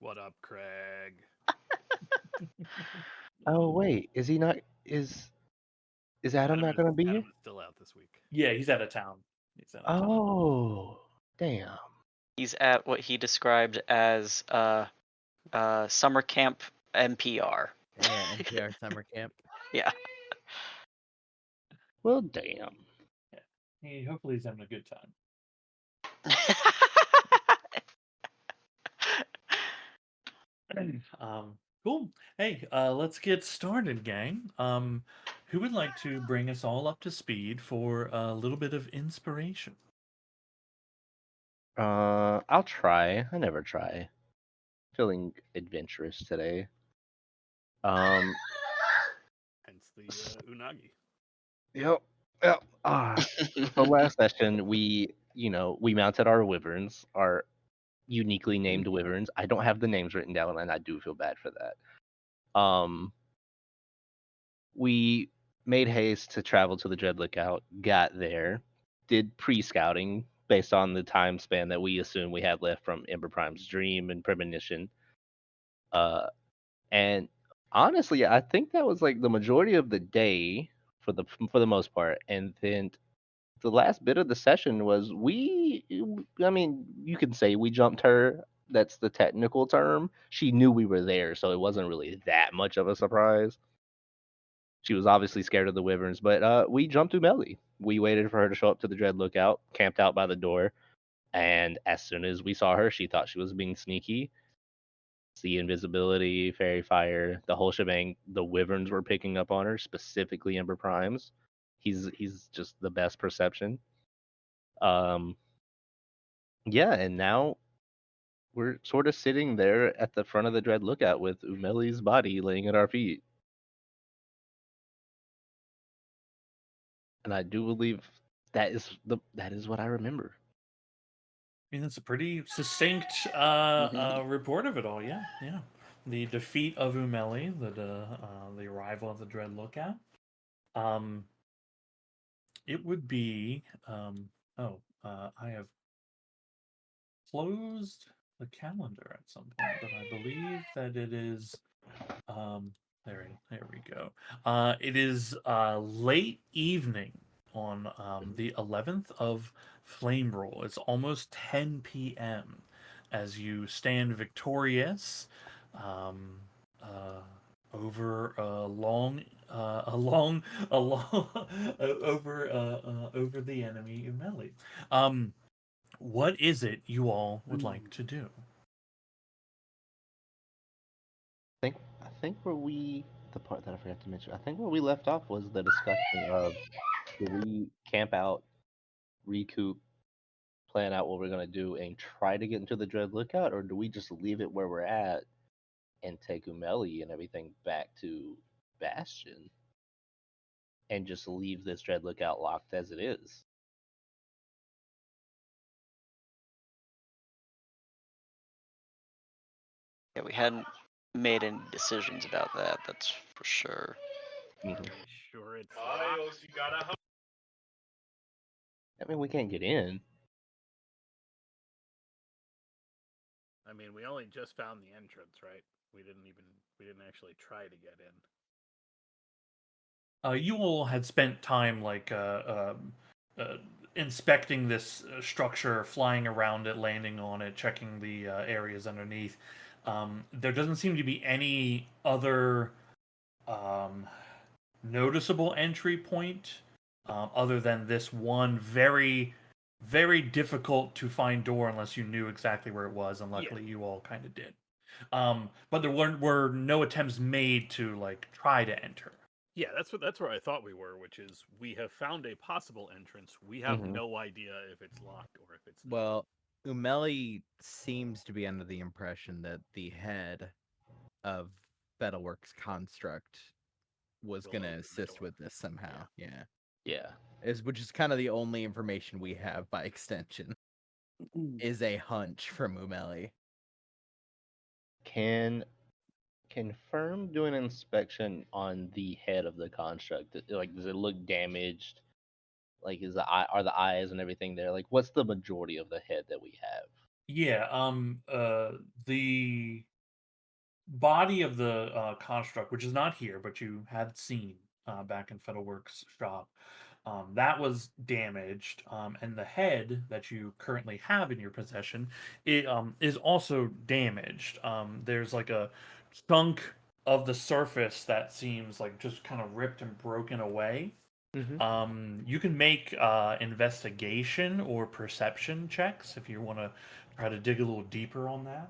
What up, Craig? Oh wait, is he not? Is Adam not gonna be Adam here? is still out this week. Yeah, he's out of town. Oh, damn. He's at what he described as summer camp NPR. Yeah, NPR summer camp. Yeah. Well, damn. Hopefully he's having a good time. Cool. Hey, let's get started, gang. Who would like to bring us all up to speed for a little bit of inspiration? I'll try. I never try. Feeling adventurous today. Um, Hence the unagi. yep, yep. So last session we mounted our wyverns, our uniquely named wyverns. I don't have the names written down, and I do feel bad for that. We made haste to travel to the Dread Lookout, got there, did pre-scouting based on the time span that we assume we had left from Ember Prime's dream and premonition. And honestly, I think that was like the majority of the day for the most part. And then the last bit of the session was I mean, you can say we jumped her. That's the technical term. She knew we were there, so it wasn't really that much of a surprise. She was obviously scared of the wyverns, but we jumped Umeli. We waited for her to show up to the Dread Lookout, camped out by the door, and as soon as we saw her, she thought she was being sneaky. See invisibility, fairy fire, the whole shebang. The wyverns were picking up on her, specifically Ember Primes. He's just the best perception. Um, yeah, and now we're sort of sitting there at the front of the Dread Lookout with Umeli's body laying at our feet. And I do believe that is what I remember. I mean, that's a pretty succinct report of it all. Yeah, yeah. The defeat of Umeli, the arrival of the Dread Lookout. It would be. I have closed the calendar at some point, but I believe that it is. There we go. It is late evening on the 11th of Flame Roll. It's almost 10 p.m. as you stand victorious over over the enemy Umeli. What is it you all would like to do? I think where we the part that I forgot to mention. I think where we left off was the discussion of do we camp out, recoup, plan out what we're gonna do, and try to get into the Dread Lookout, or do we just leave it where we're at and take Umeli and everything back to Bastion and just leave this Dread Lookout locked as it is? Yeah, we hadn't made any decisions about that, that's for sure. Mhm. Are we sure it's locked? You gotta hope. I mean, we can't get in. I mean, we only just found the entrance, right? We didn't actually try to get in. You all had spent time inspecting this structure, flying around it, landing on it, checking the areas underneath. There doesn't seem to be any other noticeable entry point other than this one very, very difficult to find door unless you knew exactly where it was, and luckily you all kind of did. But there were no attempts made to try to enter. Yeah, that's where I thought we were, which is we have found a possible entrance. We have no idea if it's locked or if it's not. Well, Umeli seems to be under the impression that the head of Bettelworks Construct was going to assist with this somehow. Yeah. Which is kind of the only information we have by extension. Is a hunch from Umeli. Can Firm do an inspection on the head of the construct? Like, does it look damaged? Like, are the eyes and everything there? Like, what's the majority of the head that we have? Yeah. The body of the construct, which is not here, but you had seen back in Fettelworks' shop, that was damaged, and the head that you currently have in your possession is also damaged. There's like a chunk of the surface that seems like just kind of ripped and broken away. You can make investigation or perception checks if you want to try to dig a little deeper on that.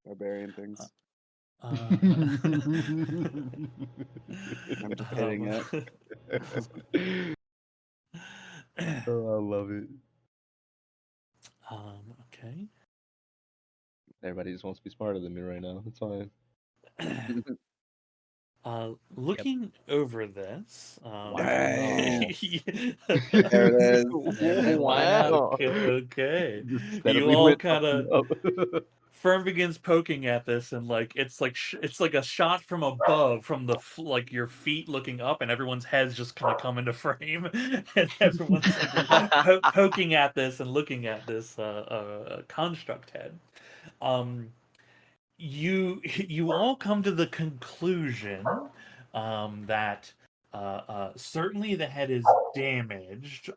Barbarian things. Uh, I'm just hitting it. Oh, I love it. Okay. Everybody just wants to be smarter than me right now. It's fine. Looking over this. Nice. Yeah. There it is. Wow. Okay. Steadily You all went kind of. up. Fern begins poking at this, and like it's like it's like a shot from above, from the like your feet looking up, and everyone's heads just kind of come into frame, and everyone's like poking at this and looking at this construct head. You all come to the conclusion that certainly the head is damaged.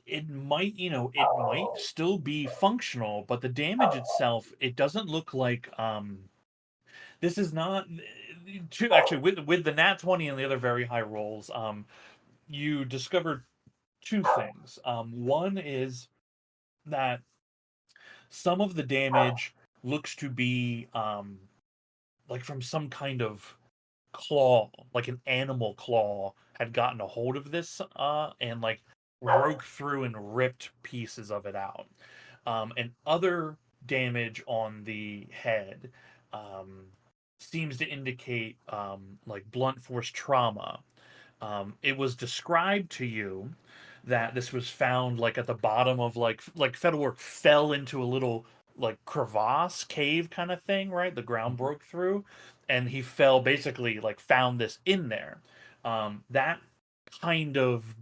It might, it might still be functional, but the damage itself, it doesn't look like this is not actually with the nat 20 and the other very high rolls. You discovered two things. One is that some of the damage looks to be like from some kind of claw, like an animal claw had gotten a hold of this and like broke through and ripped pieces of it out. And other damage on the head seems to indicate like blunt force trauma. It was described to you that this was found like at the bottom of like Fettelwork fell into a little like crevasse cave kind of thing, right? The ground broke through, and he fell, basically like found this in there. That kind of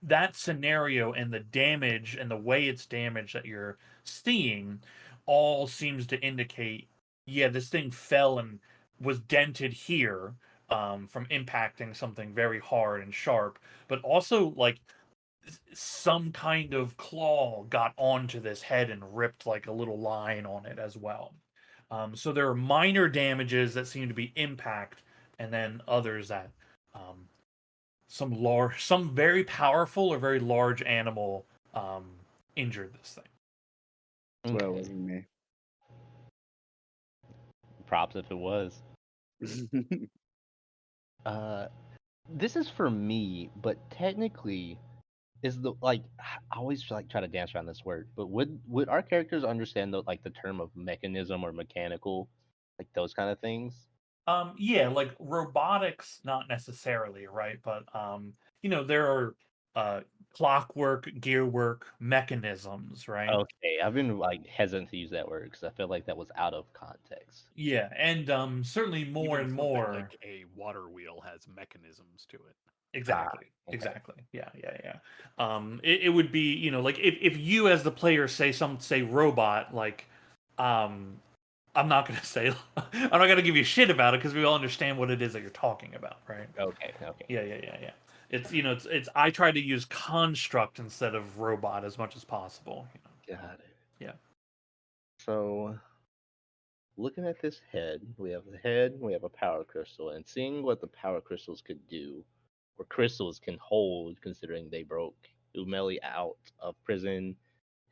that scenario and the damage and the way it's damaged that you're seeing all seems to indicate, yeah, this thing fell and was dented here from impacting something very hard and sharp, but also like some kind of claw got onto this head and ripped like a little line on it as well. So there are minor damages that seem to be impact, and then others that some very powerful or very large animal injured this thing. Well, it wasn't me. Props if it was. This is for me, but technically, is the like I always like try to dance around this word, but would our characters understand the like the term of mechanism or mechanical, like those kind of things? Yeah, like robotics, not necessarily, right? But there are clockwork, gearwork, mechanisms, right? Okay, I've been like hesitant to use that word because I feel like that was out of context. Yeah, and certainly more Even and something more. like a water wheel has mechanisms to it. Exactly. okay. Exactly. Yeah. It would be, like if you as the player say robot, like, I'm not gonna say I'm not gonna give you shit about it because we all understand what it is that you're talking about, right? Okay. Yeah. It's it's I try to use construct instead of robot as much as possible. Got it. Yeah. So, looking at this head, we have the head, we have a power crystal, and seeing what the power crystals could do, or crystals can hold, considering they broke Umeli out of prison,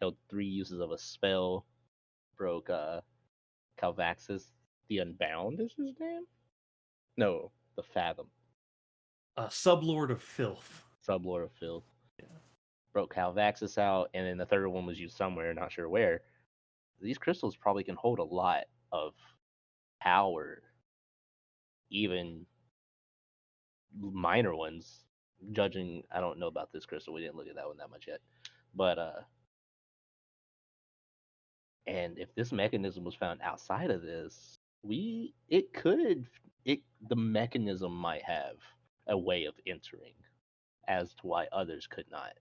held 3 uses of a spell, broke Calvaxis the Unbound is his name? No, the Fathom. Sublord of Filth. Sublord of Filth. Yeah. Broke Calvaxis out, and then the third one was used somewhere, not sure where. These crystals probably can hold a lot of power, even minor ones. Judging, I don't know about this crystal. We didn't look at that one that much yet. But and if this mechanism was found outside of this, the mechanism might have a way of entering. as to why others could not.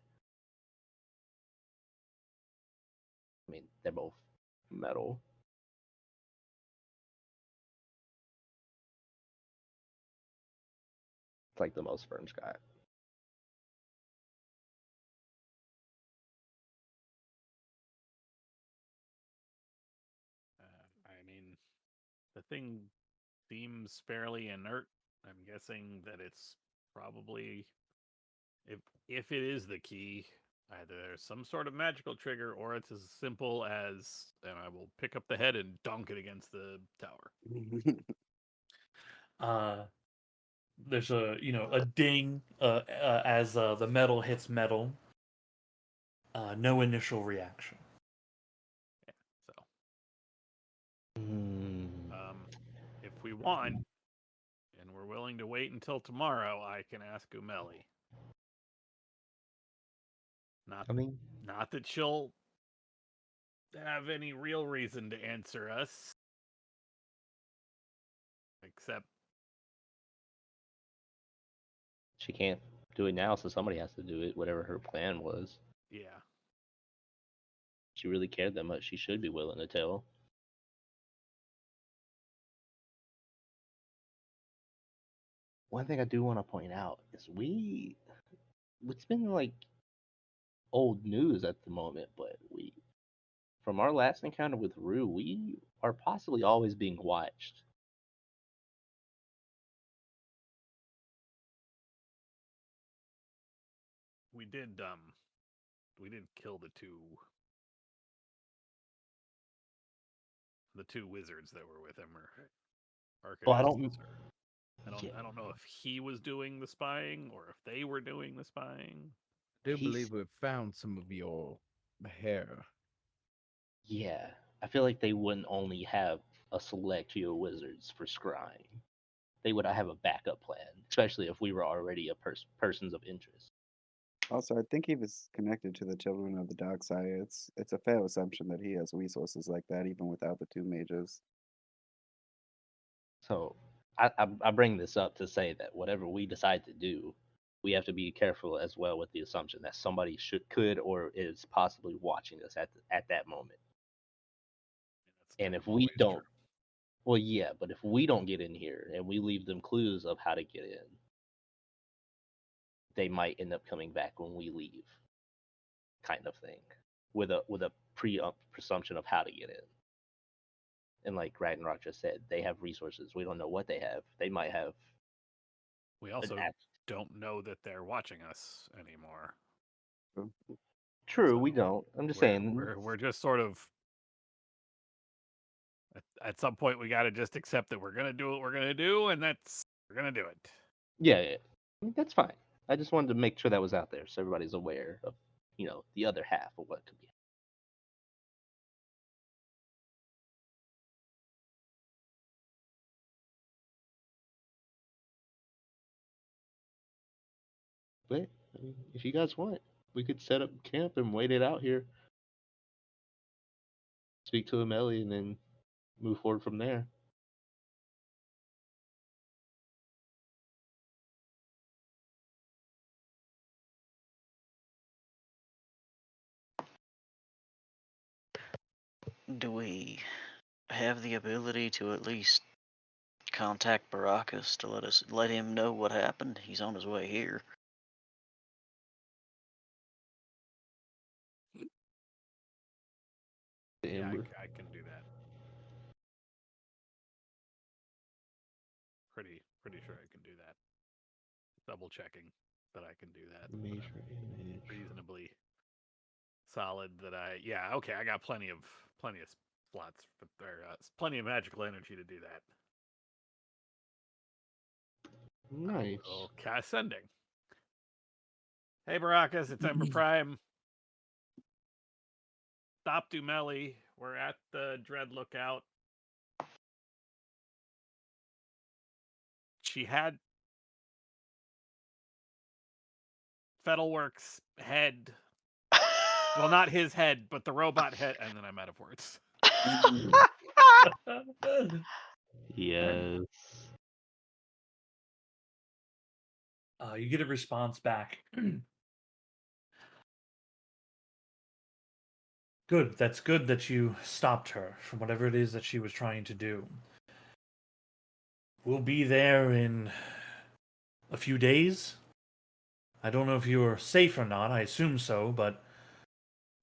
I mean, they're both metal. It's like the most firm's got. I mean, the thing seems fairly inert. I'm guessing that it's probably, if it is the key, either there's some sort of magical trigger, or it's as simple as, and I will pick up the head and dunk it against the tower. There's a ding as the metal hits metal. No initial reaction. So, Hmm. if we want, and we're willing to wait until tomorrow, I can ask Umeli. I mean, Not that she'll have any real reason to answer us, except she can't do it now, so somebody has to do it, whatever her plan was. yeah. She really cared that much, she should be willing to tell. One thing I do want to point out is it's been like old news at the moment, but from our last encounter with Rue, we are possibly always being watched. We did kill the two wizards that were with him, or Well, I don't know if he was doing the spying or if they were doing the spying. I do He's- believe we've found some of your hair. Yeah, I feel like they wouldn't only have a select few of wizards for scrying. They would have a backup plan, especially if we were already persons of interest. Also, I think he was connected to the Children of the Dark Side. It's a fair assumption that he has resources like that, even without the two mages. So I bring this up to say that whatever we decide to do, we have to be careful as well with the assumption that somebody could or is possibly watching us at that moment. That's And kind if of we always don't, true. well, yeah, but if we don't get in here and we leave them clues of how to get in, they might end up coming back when we leave, kind of thing, with a presumption of how to get in. And like Ragnarok just said, they have resources. We don't know what they have. They might have. We also an act- don't know that they're watching us anymore. True, we So, don't. I'm just saying. We're just sort of at some point we got to just accept that we're gonna do what we're gonna do, and we're gonna do it. Yeah, I mean, that's fine. I just wanted to make sure that was out there so everybody's aware of, the other half of what could be. But I mean, if you guys want, we could set up camp and wait it out here. Speak to Amelie and then move forward from there. Do we have the ability to at least contact Baracus to let him know what happened? He's on his way here. Yeah, Amber. I can do that. Pretty sure I can do that. Double checking that I can do that. but Major I'm image. reasonably solid that okay, I got plenty of slots or plenty of magical energy to do that. Nice. Oh, cast sending. Hey Baracus, it's Ember Prime. Stop Dumeli. We're at the Dread Lookout. She had Fettleworks' head. Well, not his head, but the robot head. And then I'm out of words. Yes. You get a response back. Good. That's good that you stopped her from whatever it is that she was trying to do. We'll be there in a few days. I don't know if you're safe or not. I assume so, but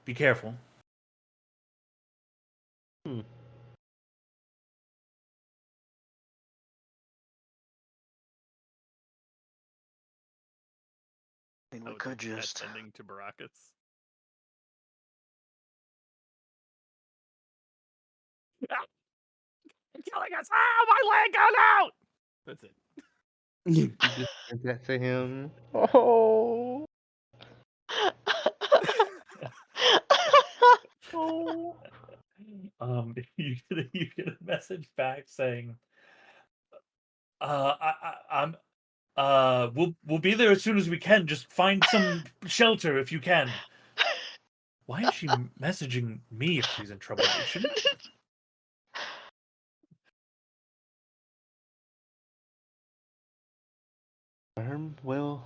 be careful. Hmm. I mean, we Oh, could that's just. sending to Baracus. Ah! It's killing us! Ah, my leg got out! That's it. You just sent that to him. Oh. Oh. You get a message back saying, I'm we'll be there as soon as we can. Just find some shelter if you can." Why is she messaging me if she's in trouble? It shouldn't. Firm will,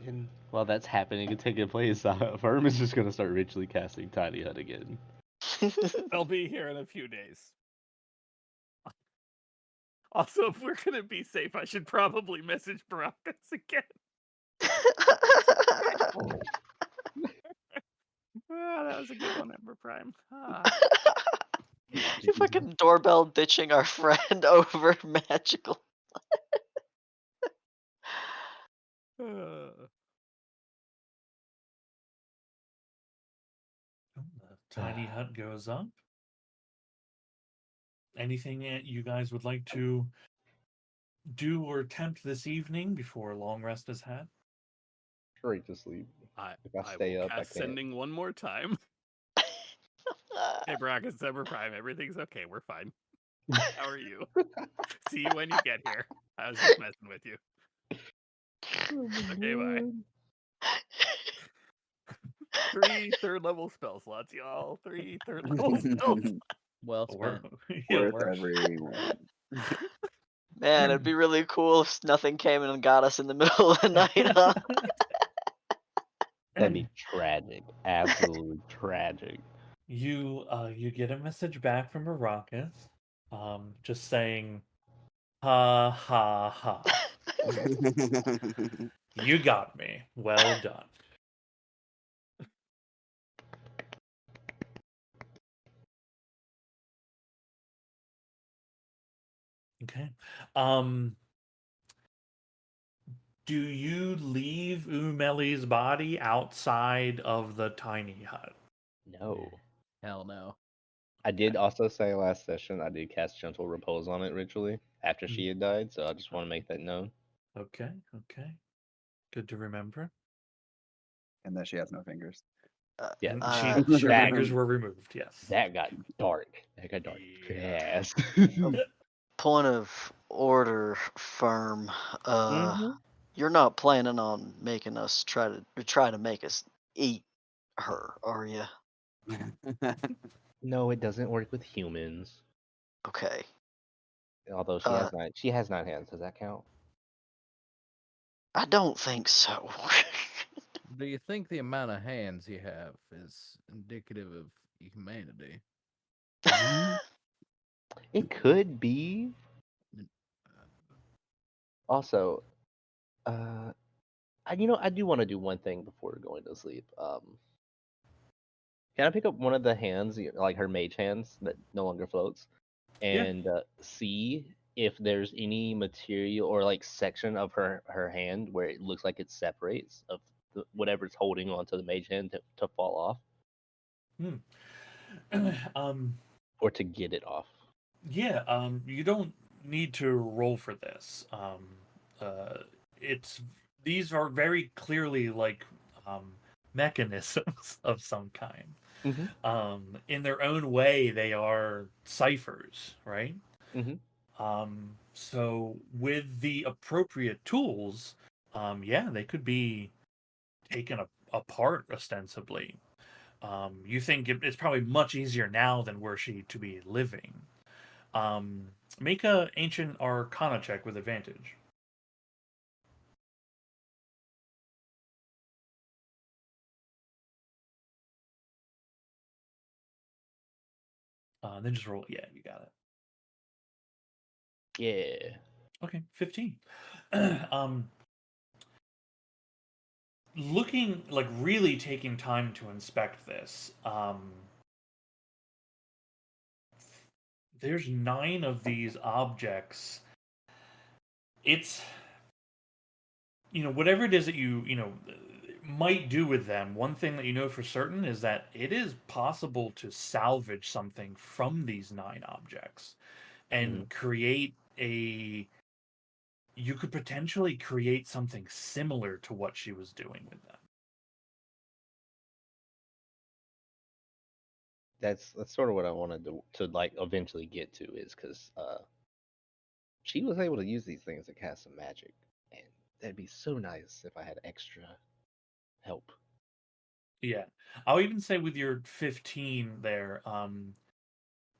and while that's happening and taking place, Firm is just gonna start ritually casting Tiny Hut again. I'll be here in a few days. Also, if we're gonna be safe, I should probably message Baracus again. Ah, that was a good one, Ember Prime. Ah. You fucking doorbell ditching our friend over magical. Uh, The tiny hut goes up. Anything that you guys would like to do or attempt this evening before a long rest is had? Straight to sleep. I If I stay will up, I cast can't. sending one more time. Hey, Baracus, Ember Prime, everything's okay. We're fine. How are you? See you when you get here. I was just messing with you. Okay, bye. 3 third-level spell slots, y'all. 3 third-level spell slots. Well Or, spent. yeah, Worth or- every one. Man, it'd be really cool if nothing came in and got us in the middle of the night, huh? That'd be tragic. Absolutely tragic. You get a message back from Arrakis, just saying, "Ha ha ha! You got me. Well done." Okay. Do you leave Umeli's body outside of the tiny hut? No. Hell no. I did Okay. also say last session I did cast Gentle Repose on it ritually after she had died, so I just want to make that known. Okay. Good to remember. And that she has no fingers. Yeah, And Uh, her that- fingers were removed. Yes. That got dark. That got dark Yeah. fast. Point of order, Firm. Mhm. You're not planning on making us try to make us eat her, are you? No, it doesn't work with humans. Okay. Although she has 9 hands. Does that count? I don't think so. Do you think the amount of hands you have is indicative of humanity? It could be. Also, I do want to do one thing before going to sleep. Can I pick up one of the hands, like her mage hands that no longer floats, and see if there's any material or like section of her hand where it looks like it separates of whatever's holding onto the mage hand to fall off or to get it off? Yeah. You don't need to roll for this. These are very clearly like mechanisms of some kind. Mm-hmm. In their own way, they are ciphers, right? Mhm. So with the appropriate tools, yeah, they could be taken apart ostensibly. You think it's probably much easier now than were she to be living. Make a ancient arcana check with advantage. Then just roll. Yeah, you got it. Yeah. Okay, 15. Looking like really taking time to inspect this. There's 9 of these objects. It's whatever it is that you might do with them. One thing that you know for certain is that it is possible to salvage something from these 9 objects and create a. You could potentially create something similar to what she was doing with them. That's sort of what I wanted to like eventually get to, is because she was able to use these things to cast some magic, and that'd be so nice if I had extra help. Yeah, I'll even say with your 15 there,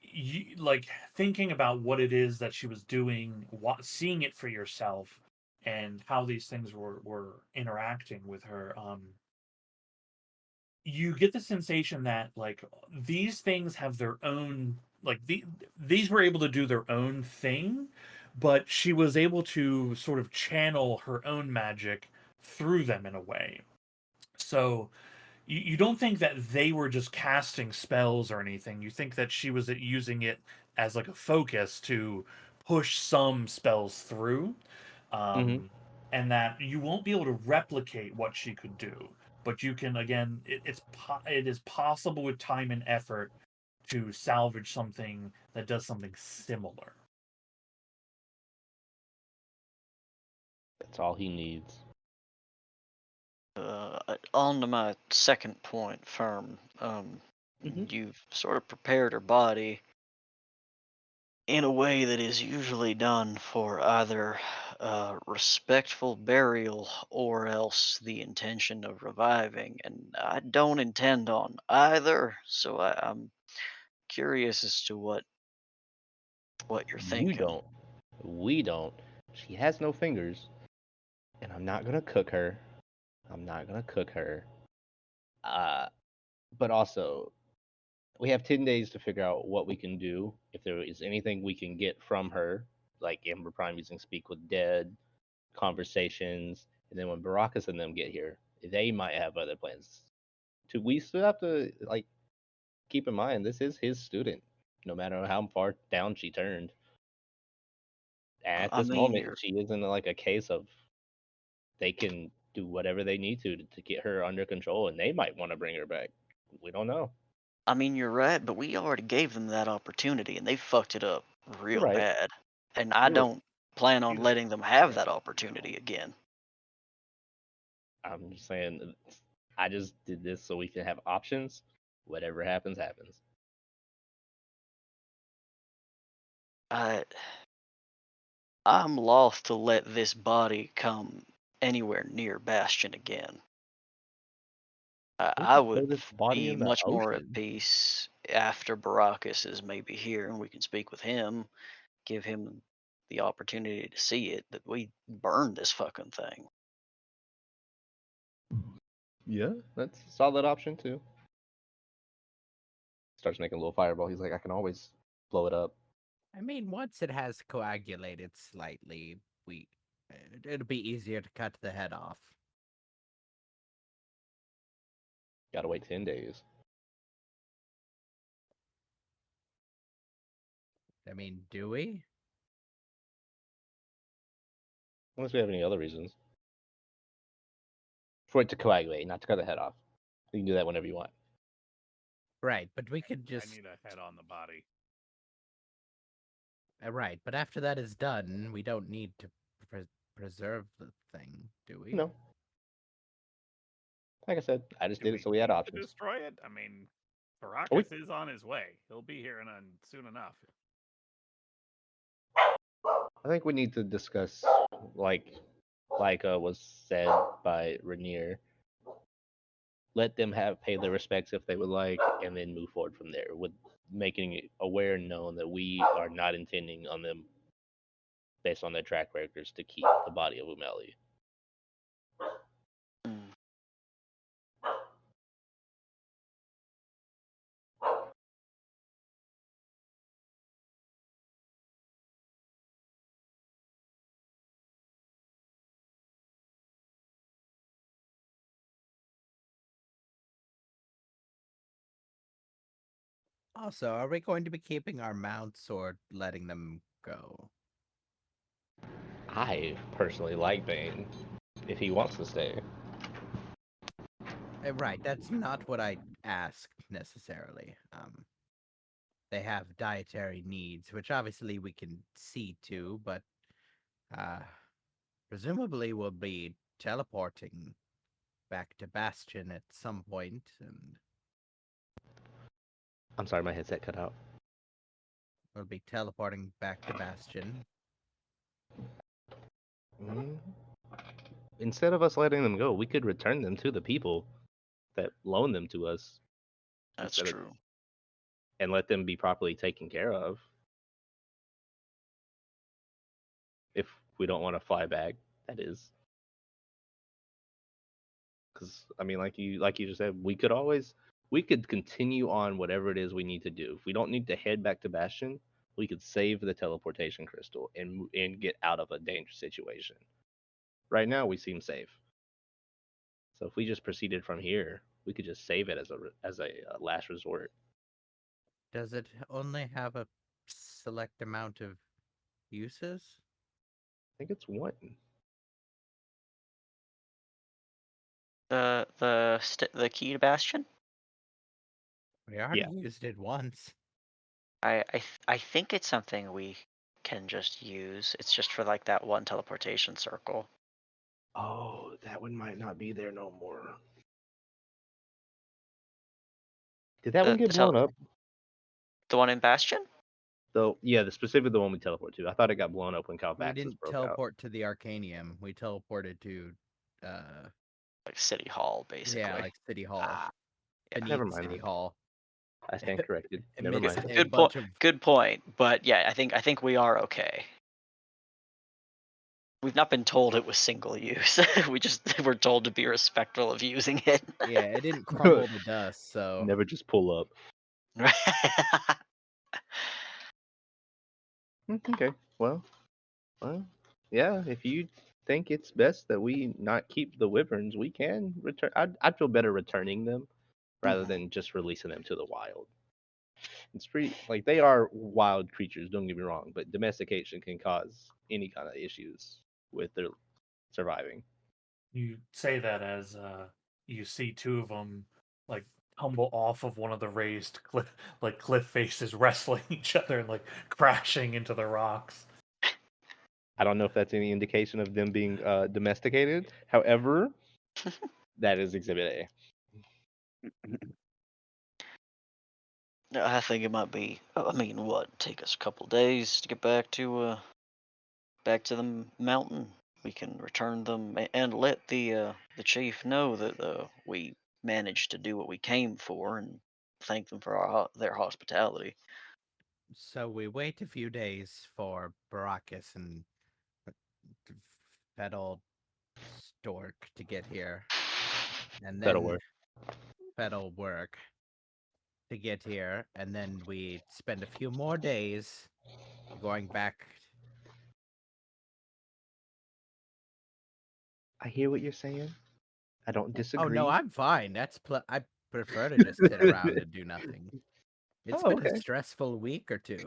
you like thinking about what it is that she was doing, seeing it for yourself, and how these things were interacting with her. You get the sensation that like these things have their own these were able to do their own thing, but she was able to sort of channel her own magic through them in a way. So you don't think that they were just casting spells or anything. You think that she was using it as like a focus to push some spells through, Mhm. and that you won't be able to replicate what she could do. But you can again, it is possible with time and effort to salvage something that does something similar. That's all he needs. On to my second point, Firm. Mhm. You've sort of prepared her body in a way that is usually done for either respectful burial or else the intention of reviving. And I don't intend on either, so I'm curious as to what you're You thinking. don't. We don't. She has no fingers, and I'm not gonna cook her. I'm not gonna cook her. Uh, but also, we have 10 days to figure out what we can do. If there is anything we can get from her, like Amber Prime using Speak with Dead, conversations, and then when Baracus and them get here, they might have other plans. We still have to like keep in mind this is his student, no matter how far down she turned. And at I this mean, moment, you're she is in like a case of they can do whatever they need to get her under control, and they might want to bring her back. We don't know. I mean, you're right, but we already gave them that opportunity and they fucked it up You're real right. bad. And I You're right. don't plan on Either letting them have that opportunity again. I'm just saying, I just did this so we can have options. Whatever happens, happens. I'm loth to let this body come anywhere near Bastion again. We I can throw would this body be in the much more at ocean. peace after Baracus is maybe here and we can speak with him, give him the opportunity to see it, that we burn this fucking thing. Yeah, that's a solid option too. Starts making a little fireball. He's like, I can always blow it up. I mean, once it has coagulated slightly, it'll be easier to cut the head off. Gotta wait 10 days. I mean, do we? Unless we have any other reasons. For it to coagulate, not to cut the head off. You can do that whenever you want. Right, but we could I just need a head on the body. right. But after that is done, we don't need to preserve the thing, do we? No. Like I said, I just Do did we it so we had need to options. destroy it? I mean, we- Baracus is on his way. He'll be here soon enough. I think we need to discuss, like was said by Rainier. Let them pay their respects if they would like, and then move forward from there, with making it aware and known that we are not intending on them, based on their track records, to keep the body of Umeli. Mm. Also, are we going to be keeping our mounts or letting them go? I personally like Bane if he wants to stay. Right, that's not what I asked necessarily. They have dietary needs, which obviously we can see to, but presumably we'll be teleporting back to Bastion at some point, and I'm sorry, my headset cut out. we'll be teleporting back to Bastion. Mm. Instead of us letting them go, we could return them to the people that loan them to us. That's instead of- true. and let them be properly taken care of. If we don't want to fly back, that is. Because I mean, like you just said, we could continue on whatever it is we need to do. If we don't need to head back to Bastion, we could save the teleportation crystal and get out of a dangerous situation. Right now, we seem safe. So if we just proceeded from here, we could just save it as a last resort. Does it only have a select amount of uses? I think it's one. The key to Bastion. We already Yeah. used it once. I think it's something we can just use. It's just for like that one teleportation circle. Oh, that one might not be there no more. Did that The- one get the tel- blown up? The one in Bastion? Though, yeah, specifically the one we teleport to. I thought it got blown up when We Calvaxus didn't broke out. teleport to the Arcanium. We teleported to, Like City Hall, basically. yeah, like City Hall. Ah, yeah. Beneath Never mind City then. Hall. I stand corrected. Never Amidst mind. a Good bunch point. of Good point. But yeah, I think we are okay. We've not been told it was single use. We just were told to be respectful of using it. yeah, it didn't crumble to dust, so Never just pull up. Okay. Well, yeah. If you think it's best that we not keep the wyverns, we can return. I'd feel better returning them rather Mhm. than just releasing them to the wild. It's pretty like they are wild creatures. Don't get me wrong, but domestication can cause any kind of issues with their surviving. You say that as you see two of them like tumble off of one of the raised cliff faces, wrestling each other and like crashing into the rocks. I don't know if that's any indication of them being domesticated. However, that is Exhibit A. I think it might be. I mean, what? Take us a couple days to get back to the mountain. We can return them and let the chief know that we managed to do what we came for and thank them for their hospitality. so we wait a few days for Baracus and Fedel Stork to get here. And then That'll work. Fedel work to get here, and then we spend a few more days going back. I hear what you're saying. I don't disagree. Oh no, I'm fine. I prefer to just sit around and do nothing. It's Oh, been okay. a stressful week or two.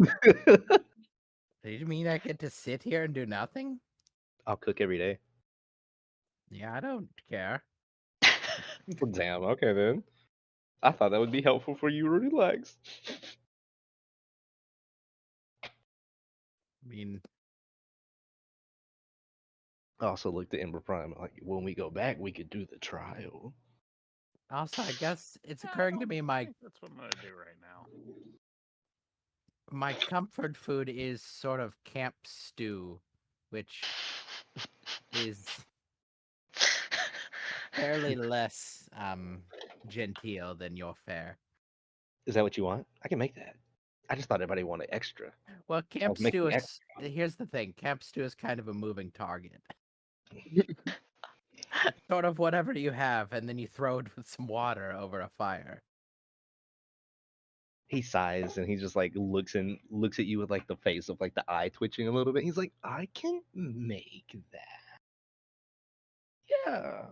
Do you mean I get to sit here and do nothing? I'll cook every day. Yeah, I don't care. Well, damn. Okay then. I thought that would be helpful for you to relax. I mean, I also looked at Ember Prime. Like when we go back, we could do the trial. also, I guess it's Yeah, I occurring to don't me my think that's what I'm gonna do right now. my comfort food is sort of camp stew, which is fairly less genteel than your fare. Is that what you want? I can make that. I just thought everybody wanted extra. Well, camp making stew is here's the thing. Camp stew is kind of a moving target. Sort of whatever you have, and then you throw it with some water over a fire. He sighs and he just like looks at you with like the face of like the eye twitching a little bit. He's like, I can make that. Yeah.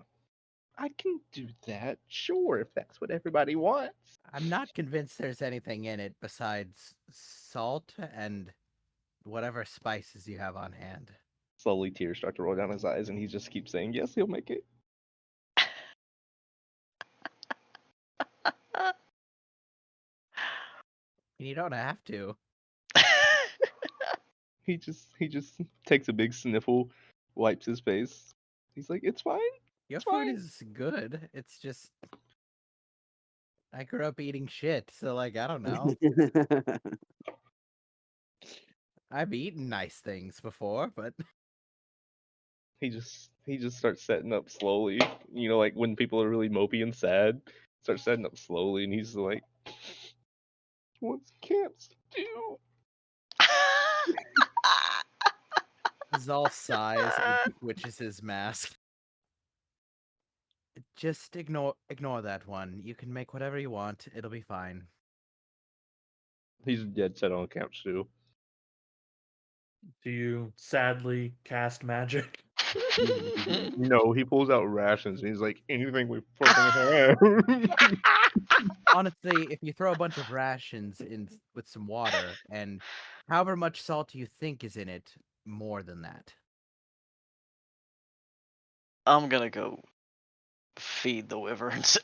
I can do that, sure, if that's what everybody wants. I'm not convinced there's anything in it besides salt and whatever spices you have on hand. Slowly, tears start to roll down his eyes, and he just keeps saying, "Yes, he'll make it." You don't have to. He just takes a big sniffle, wipes his face. He's like, "It's fine." Your It's food fine. is good. It's just I grew up eating shit, so like I don't know. I've eaten nice things before, but He just starts setting up slowly. You know, like when people are really mopey and sad, starts setting up slowly, and he's like, "What's camp stew?" Zal sighs and twitches his mask. Just ignore that one. You can make whatever you want. It'll be fine. He's dead set on camp stew. Do you sadly cast magic? No, he pulls out rations, and he's like, "Anything we fucking have." Honestly, if you throw a bunch of rations in with some water and however much salt you think is in it, more than that. I'm gonna go feed the wyverns.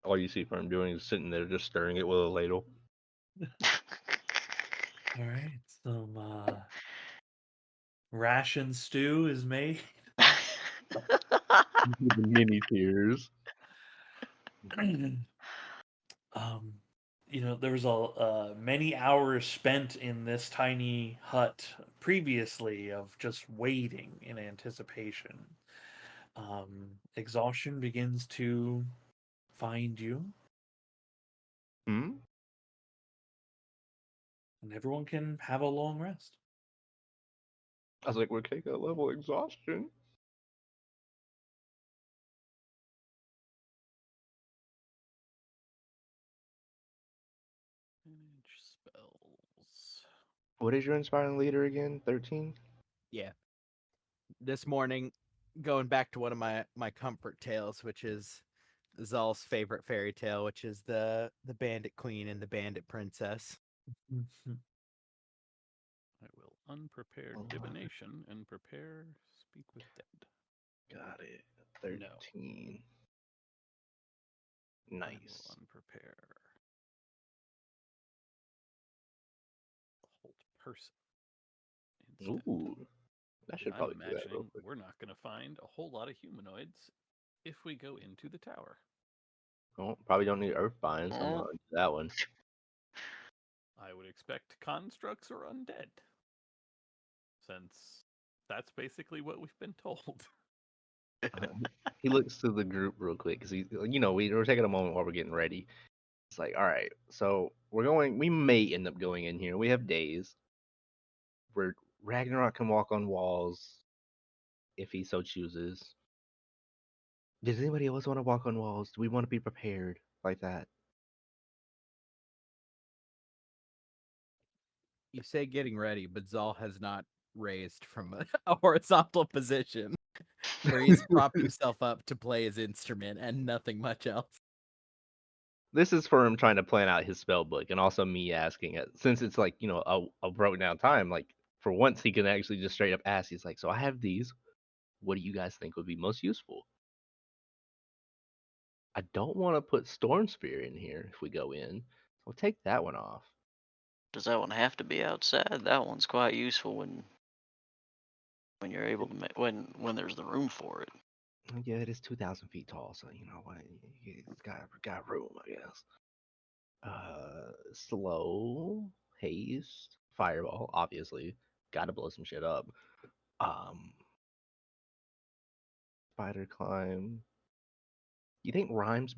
All you see from him doing is sitting there just stirring it with a ladle. All right, some ration stew is made. With the mini tears. There was many hours spent in this tiny hut previously of just waiting in anticipation. Exhaustion begins to find you, Hmm? and everyone can have a long rest. I was like, we're taking a level exhaustion. Manage spells. What is your inspiring leader again? 13? Yeah. This morning, going back to one of my comfort tales, which is Zal's favorite fairy tale, which is the Bandit Queen and the Bandit Princess. I will unprepare divination and prepare speak with dead. Got it. No. 13. I will Nice. unprepare hold person instead. Ooh. That should I'm probably do that real imagining quick. we're not going to find a whole lot of humanoids if we go into the tower. Oh, probably don't need Earthbind, so I'm Oh. gonna do that one. I would expect constructs or undead, since that's basically what we've been told. He looks to the group real quick because we're taking a moment while we're getting ready. It's like, all right, so we may end up going in here. We have days where Ragnarok can walk on walls if he so chooses. Does anybody else want to walk on walls? Do we want to be prepared like that? You say getting ready, but Zal has not raised from a horizontal position where he's propped himself up to play his instrument and nothing much else. This is for him trying to plan out his spell book, and also me asking it since it's like a broken down time. Like for once, he can actually just straight up ask. He's like, "So I have these. What do you guys think would be most useful?" I don't want to put Storm Spear in here if we go in. So take that one off. Does that one have to be outside? That one's quite useful when you're able to when there's the room for it. Yeah, it is 2,000 feet tall, so you know what? It's got room, I guess. Slow, haste, fireball. Obviously, got to blow some shit up. Spider climb. You think rhymes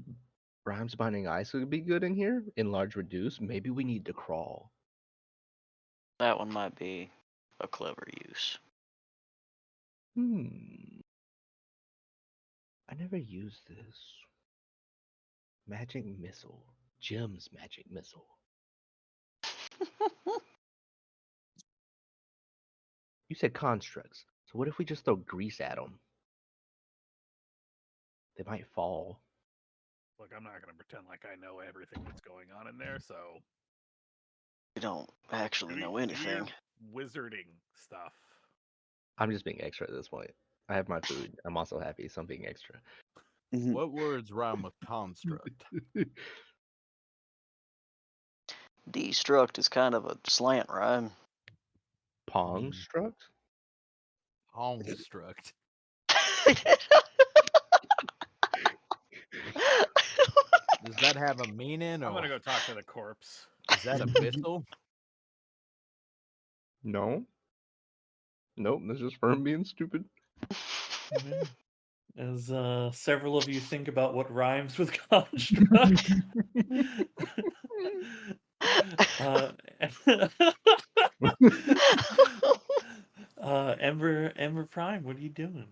binding ice would be good in here? Enlarge, reduce. Maybe we need to crawl. That one might be a clever use. I never used this. Magic missile. Jim's magic missile. You said constructs. So what if we just throw grease at them? They might fall. Look, I'm not going to pretend like I know everything that's going on in there, so You don't actually know do your anything. wizarding stuff. I'm just being extra at this point. I have my food. I'm also happy, so I'm being extra. What words rhyme with construct? Destruct is kind of a slant rhyme. Pong struct? Construct. Does that have a meaning, I'm or going to go talk to the corpse. is that abyssal? No. Nope, that's just Fern being stupid. As several of you think about what rhymes with construct. Ember Prime, what are you doing?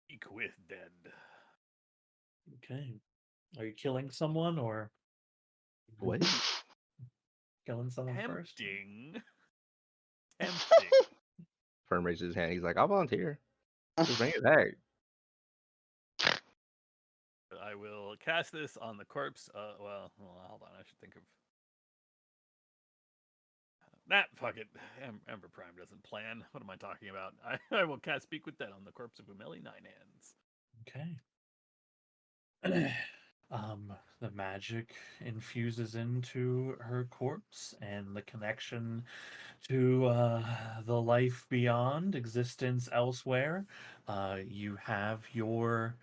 Speak with dead. Okay. Are you killing someone or What? killing someone first? Tempting. Tempting. Fern raises his hand. He's like, I'll volunteer. Just bring it back. I will cast this on the corpse. Well, hold on. I should think of that. Fuck it. Ember Prime doesn't plan. What am I talking about? I will cast Speak with Dead on the corpse of Umeli Nine Hands. Okay. The magic infuses into her corpse, and the connection to the life beyond, existence elsewhere. You have your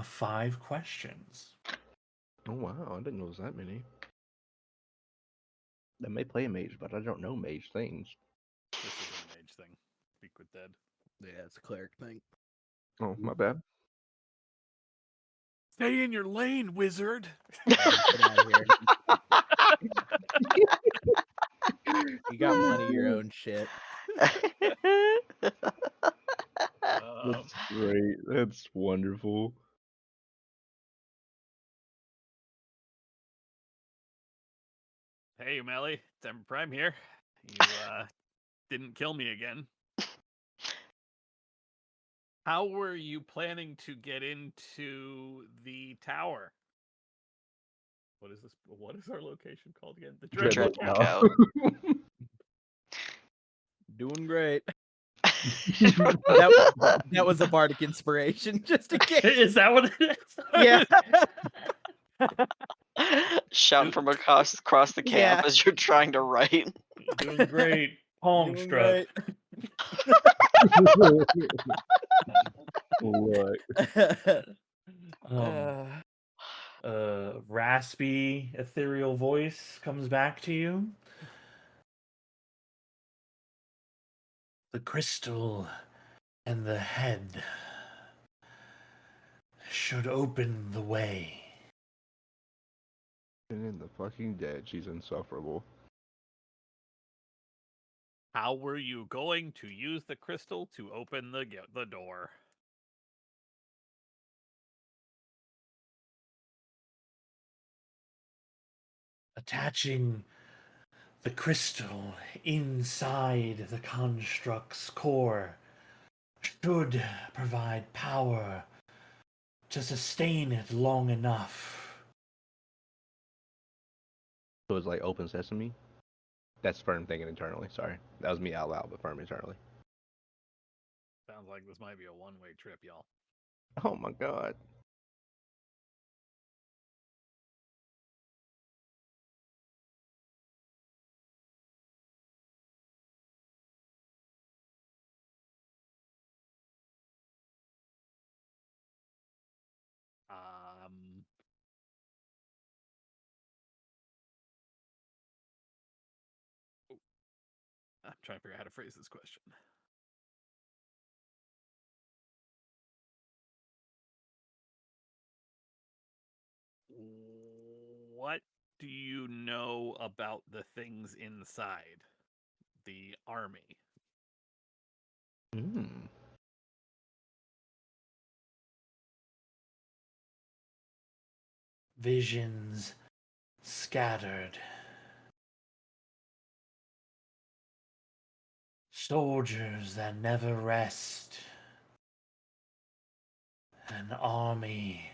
5 questions. Oh wow, I didn't know it was that many. I may play a mage, but I don't know mage things. This is a mage thing. Speak with Dead. Yeah, it's a cleric thing. Oh, my bad. Stay in your lane, wizard. Get out of here. You got plenty of your own shit. That's great. That's wonderful. Hey, Umeli. It's Ember Prime here. You didn't kill me again. How were you planning to get into the tower? What is this? What is our location called again? The Dreadlock Dreadlock Out. Doing great. That was a bardic inspiration, just in case. Is that what it is? Yeah. Shouting from across the camp Yeah. as you're trying to write. Doing great. Palm Doing struck. What? Raspy, ethereal voice comes back to you. The crystal and the head should open the way. And in the fucking dead, she's insufferable. How were you going to use the crystal to open the door? Attaching the crystal inside the construct's core should provide power to sustain it long enough. So it's like open sesame? That's Fern thinking internally. Sorry. That was me out loud, but Fern internally. Sounds like this might be a one-way trip, y'all. Oh my god. I'm trying to figure out how to phrase this question. What do you know about the things inside the army? Visions scattered. Soldiers that never rest. An army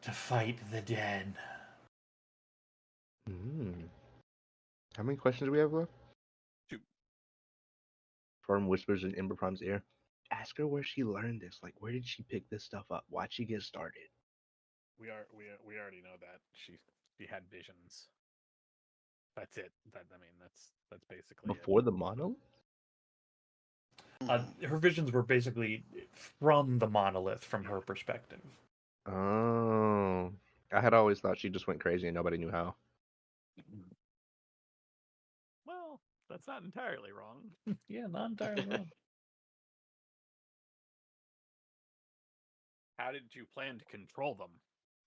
to fight the dead. How many questions do we have left? 2. Firm whispers in Ember Prime's ear. Ask her where she learned this. Like, where did she pick this stuff up? Why'd she get started? We already know that she had visions. That's it. That's basically Before the monolith? Her visions were basically from the monolith from her perspective. Oh. I had always thought she just went crazy and nobody knew how. it. Well, that's not entirely wrong. Yeah, not entirely wrong. How did you plan to control them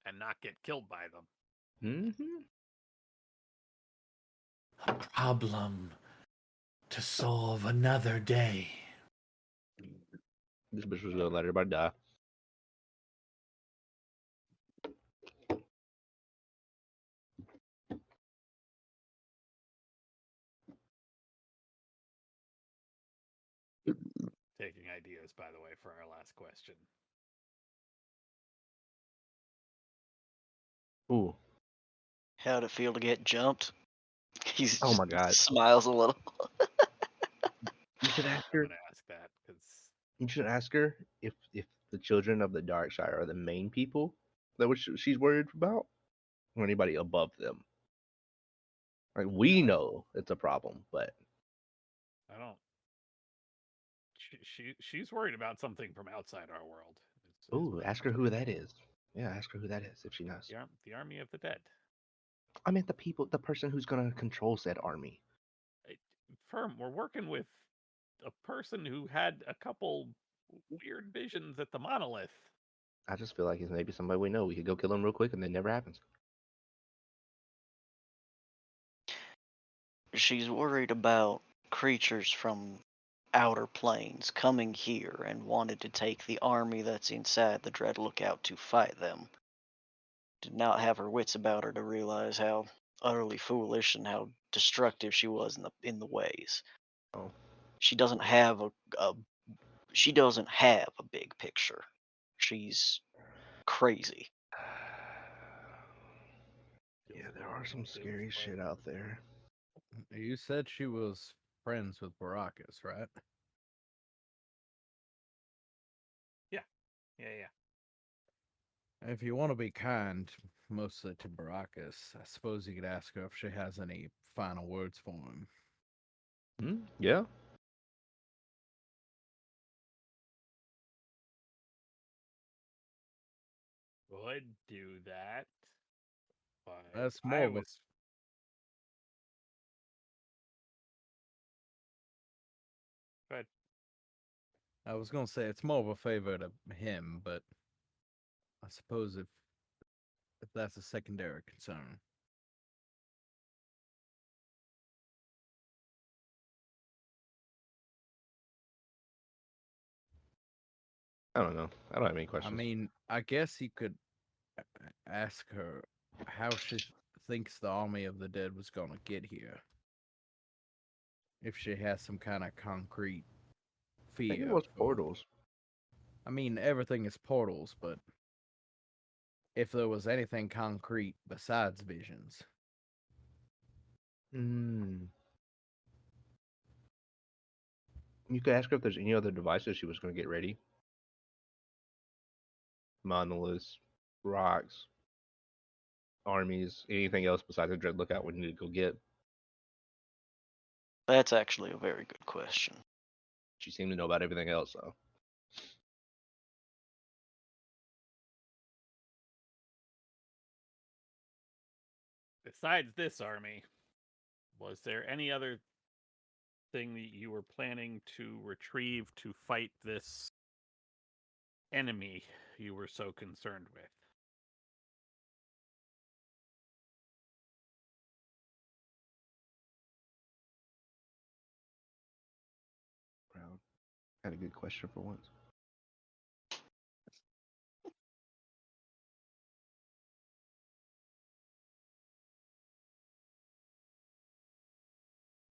and not get killed by them? Mm-hmm. A problem to solve another day. This bitch was gonna let everybody die. Taking ideas, by the way, for our last question. Ooh. How'd it feel to get jumped? He's Oh my just God. smiles a little. You should ask I'm her. gonna ask that because You should ask her if the children of the dark side are the main people that she's worried about, or anybody above them. Like, we know it's a problem, but I don't. She's worried about something from outside our world. ooh, ask her who that is. Yeah, ask her who that is if she knows. The army of the dead. I meant the person who's gonna control said army. Firm. We're working with a person who had a couple weird visions at the monolith. I just feel like it's maybe somebody we know. We could go kill him real quick, and then never happens. She's worried about creatures from outer planes coming here and wanted to take the army that's inside the Dread Lookout to fight them. Did not have her wits about her to realize how utterly foolish and how destructive she was in the ways. Oh. She doesn't have she doesn't have a big picture. She's crazy. Yeah, there are some scary shit out there. You said she was friends with Baracus, right? Yeah. If you want to be kind, mostly to Baracus, I suppose you could ask her if she has any final words for him. Yeah. Would do that. But That's more I of a was. But I was gonna say it's more of a favor to him, but I suppose if that's a secondary concern. I don't know. I don't have any I questions. mean, I guess you could ask her how she thinks the army of the dead was gonna get here. If she has some kind of concrete I think fear. it was for- portals. I mean, everything is portals, but if there was anything concrete besides visions. You could ask her if there's any other devices she was going to get ready. Monoliths, rocks, armies, anything else besides the Dread Lookout we need to go get. That's actually a very good question. She seemed to know about everything else, so. besides this army, was there any other thing that you were planning to retrieve to fight this enemy you were so concerned with? Proud. Had a good question for once.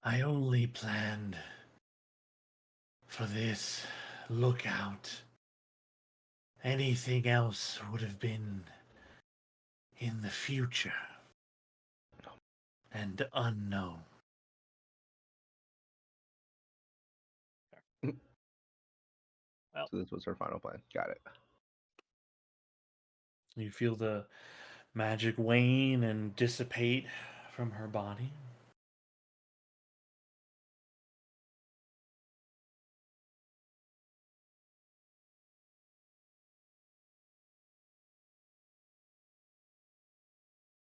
I only planned for this, look out. Anything else would have been in the future and unknown. Well, So this was her final plan. Got it. You feel the magic wane and dissipate from her body.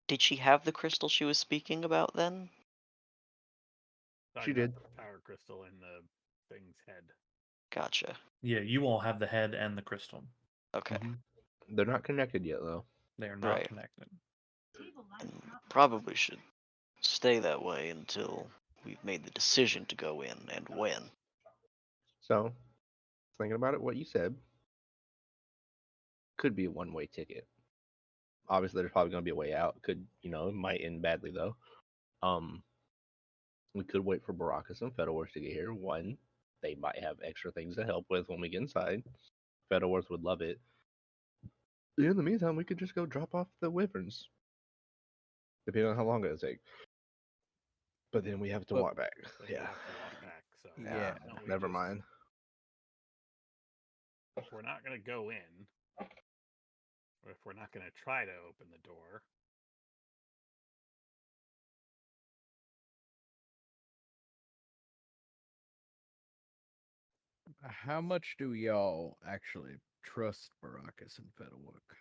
Did she have the crystal she was speaking about then? talking did. about the power crystal in the thing's head. Gotcha. Yeah, you all have the head and the crystal. Okay. Mhm. They're not connected yet, though. They are not Right. connected. And probably should stay that way until we've made the decision to go in and when. So, thinking about it, what you said could be a one-way ticket. Obviously, there's probably going to be a way out. Could, it might end badly, though. We could wait for Baracus and Fedorworth to get here. One, they might have extra things to help with when we get inside. Fedorworth would love it. In the meantime, we could just go drop off the wyverns, depending on how long it'll take. But then we have to Well, walk back. So you Yeah. have to walk back. So Yeah. why don't we Never just- mind. If we're not going to go in, or if we're not going to try to open the door, How much do y'all actually trust Baracus and Fedorwork?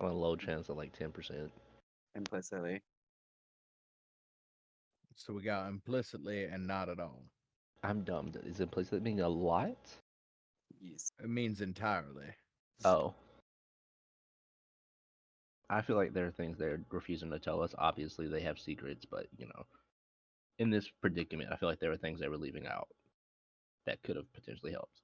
On a low chance of like 10%. Implicitly. So we got implicitly and not at all. I'm dumb. Is implicit meaning a lot? Yes. It means entirely. Oh. I feel like there are things they're refusing to tell us. Obviously, they have secrets, but, in this predicament, I feel like there are things they were leaving out that could have potentially helped.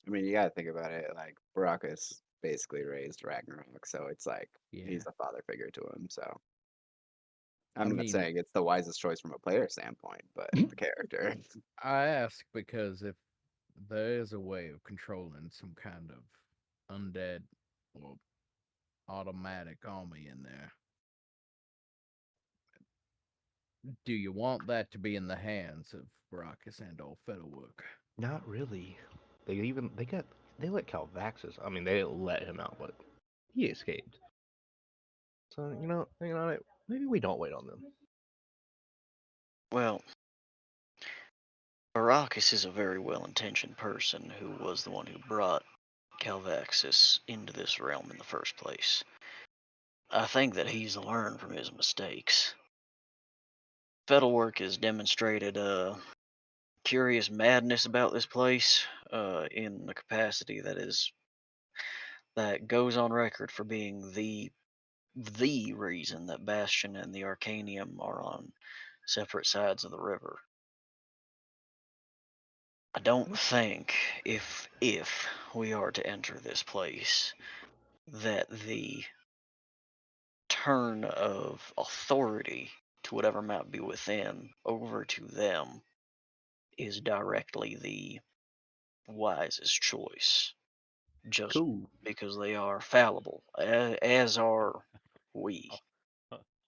I mean, you gotta think about it. Like Baracus basically raised Ragnarok, so it's like Yeah. he's a father figure to him. So I'm I not mean- saying it's the wisest choice from a player standpoint, but the character. I ask because if there is a way of controlling some kind of undead or automatic army in there, do you want that to be in the hands of Baracus and or Fedorwork? Not really. They let Calvaxus. I mean, they didn't let him out, but he escaped. So thinking on it, maybe we don't wait on them. Well, Baracus is a very well-intentioned person who was the one who brought Calvaxus into this realm in the first place. I think that he's learned from his mistakes. Fedorwork has demonstrated a curious madness about this place in the capacity that goes on record for being the reason that Bastion and the Arcanium are on separate sides of the river. I don't think if we are to enter this place that the turn of authority to whatever might be within over to them is directly the wisest choice. Just Cool. because they are fallible, as are we.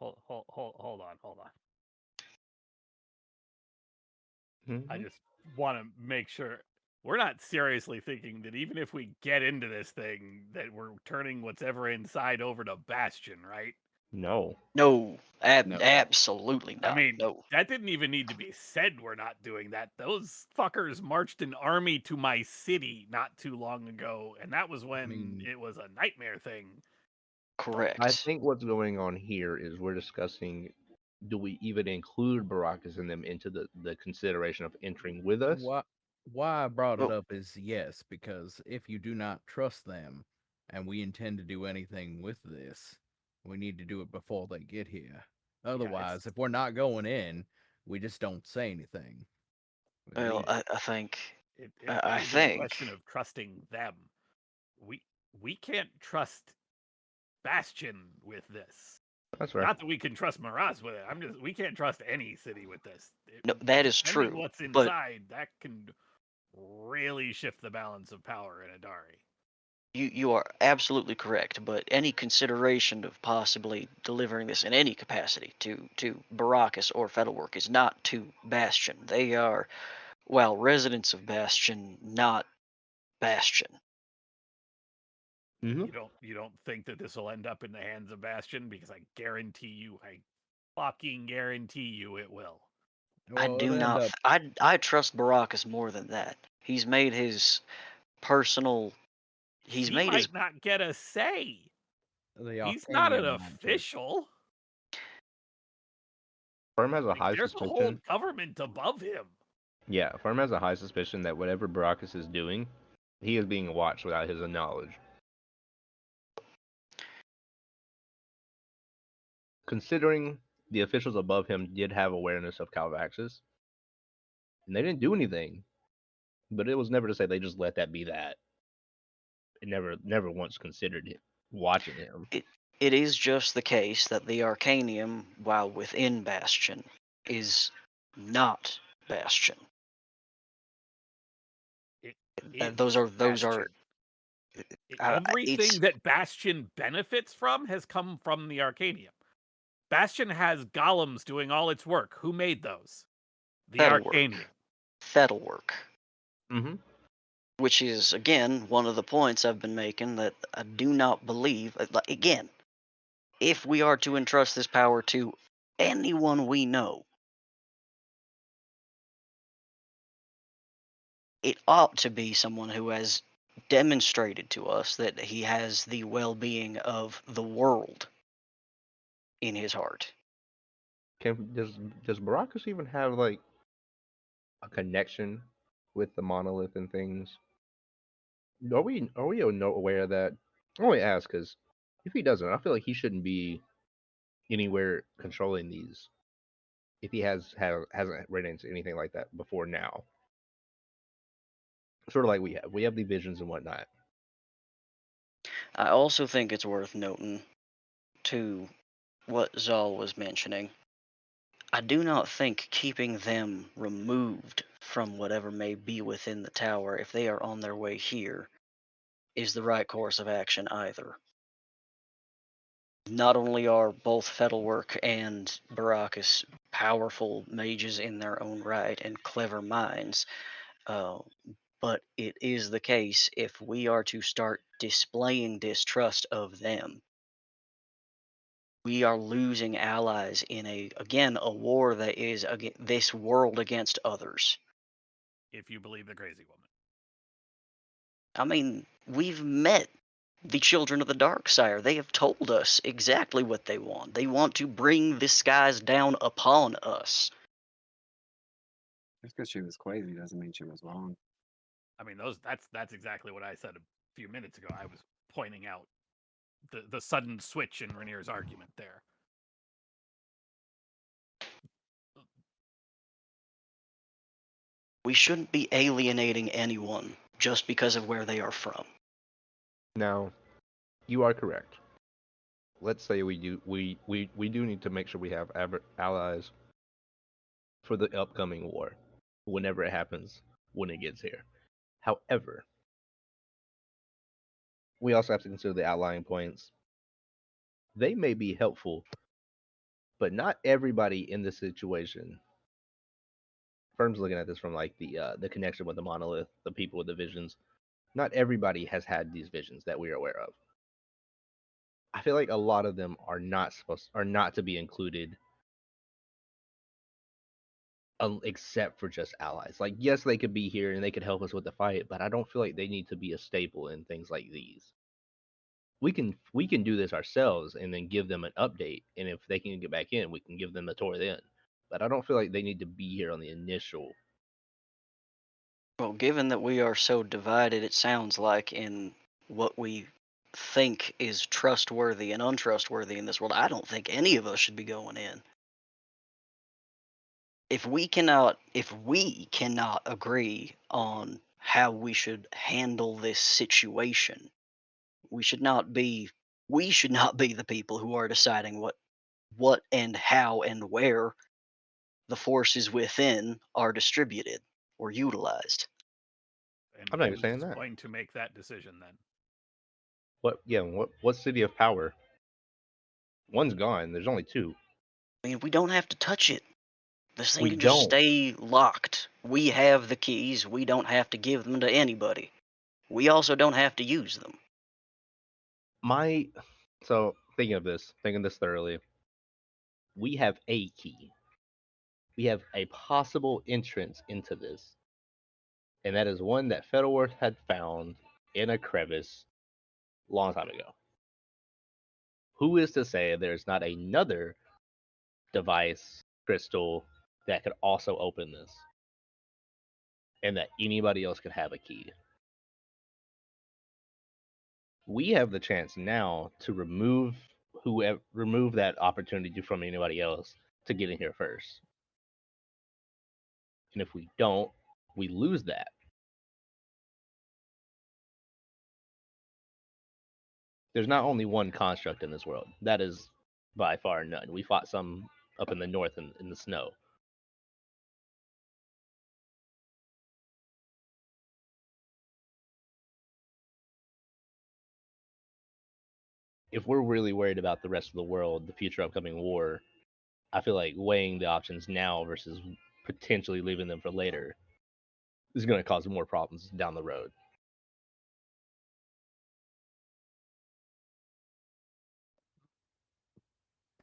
hold on. I Mhm. just want to make sure we're not seriously thinking that even if we get into this thing, that we're turning what's ever inside over to Bastion, right? No. No, No. absolutely not. I mean, no. that didn't even need to be said. We're not doing that. Those fuckers marched an army to my city not too long ago, and that was when mean- it was a nightmare thing. Correct. I think what's going on here is we're discussing, do we even include Baracus and them into the consideration of entering with us? Why I brought it Well- up is yes, because if you do not trust them and we intend to do anything with this, we need to do it before they get here. Otherwise, if we're not going in, we just don't say anything. Well, We- I think It's I not even a think- question of trusting them. We can't trust Bastion with this. That's right. Not that we can trust Maraz with it. We can't trust any city with this. No, that is Depending true. what's But inside, that can really shift the balance of power in Adari. you are absolutely correct. But any consideration of possibly delivering this in any capacity to Baracus or Fettelwork is not to Bastion. They are, well, residents of Bastion, not Bastion. Hmm. You don't think that this will end up in the hands of Bastion? Because I fucking guarantee you it will. I Well, do it'll end not. up. I trust Baracus more than that. He's made his personal. He's He made his. might not get a say. The He's not an Arcanium might just- official. Firm has a Like, high there's a whole suspicion. government above him. Yeah, Firm has a high suspicion that whatever Baracus is doing, he is being watched without his knowledge. Considering the officials above him did have awareness of Calvaxis, and they didn't do anything, but it was never to say they just let that be that. It never once considered it, watching him. It is just the case that the Arcanium, while within Bastion, is not Bastion. Those are Bastion. Everything it's that Bastion benefits from has come from the Arcanium. Bastion has golems doing all its work. Who made those? The Fettelwork. Arcanium. Fettelwork. Mm-hmm. Which is, again, one of the points I've been making, that I do not believe, again, if we are to entrust this power to anyone we know, it ought to be someone who has demonstrated to us that he has the well-being of the world in his heart. Does Baracus even have like a connection with the monolith and things? Are we aware of that? I only ask because if he doesn't, I feel like he shouldn't be anywhere controlling these. If he hasn't ran into anything like that before now, sort of like we have the visions and whatnot. I also think it's worth noting, to what Zal was mentioning, I do not think keeping them removed from whatever may be within the tower, if they are on their way here, is the right course of action either. Not only are both Fettelwork and Baracus powerful mages in their own right and clever minds, but it is the case, if we are to start displaying distrust of them, we are losing allies in a war that is this world against others. If you believe the crazy woman. I mean, we've met the children of the dark sire. They have told us exactly what they want. They want to bring the skies down upon us. Just because she was crazy doesn't mean she was wrong. I mean, that's exactly what I said a few minutes ago. I was pointing out the sudden switch in Rainier's argument there. We shouldn't be alienating anyone just because of where they are from. Now, you are correct. Let's say we do need to make sure we have allies for the upcoming war, whenever it happens, when it gets here. However, we also have to consider the outlying points. They may be helpful, but not everybody in this situation. Firm's looking at this from like the connection with the monolith, the people with the visions. Not everybody has had these visions that we are aware of. I feel like a lot of them are not to be included, except for just allies. Like, yes, they could be here and they could help us with the fight, but I don't feel like they need to be a staple in things like these. We can do this ourselves and then give them an update, and if they can get back in, we can give them the tour then. But I don't feel like they need to be here on the initial. Well, given that we are so divided, it sounds like, in what we think is trustworthy and untrustworthy in this world, I don't think any of us should be going in. If we cannot agree on how we should handle this situation, we should not be the people who are deciding what what and how and where the forces within are distributed or utilized. And I'm not even who's saying that. going to make that decision then? What? Yeah. What city of power? One's gone. There's only two. I mean, we don't have to touch it. This thing We can just don't. stay locked. We have the keys. We don't have to give them to anybody. We also don't have to use them. So thinking this thoroughly, we have a key. We have a possible entrance into this, and that is one that Fettelworth had found in a crevice long time ago. Who is to say there's not another device, crystal, that could also open this, and that anybody else could have a key? We have the chance now to remove that opportunity from anybody else to get in here first. And if we don't, we lose that. There's not only one construct in this world. That is by far none. We fought some up in the north in the snow. If we're really worried about the rest of the world, the future upcoming war, I feel like weighing the options now versus potentially leaving them for later is going to cause more problems down the road.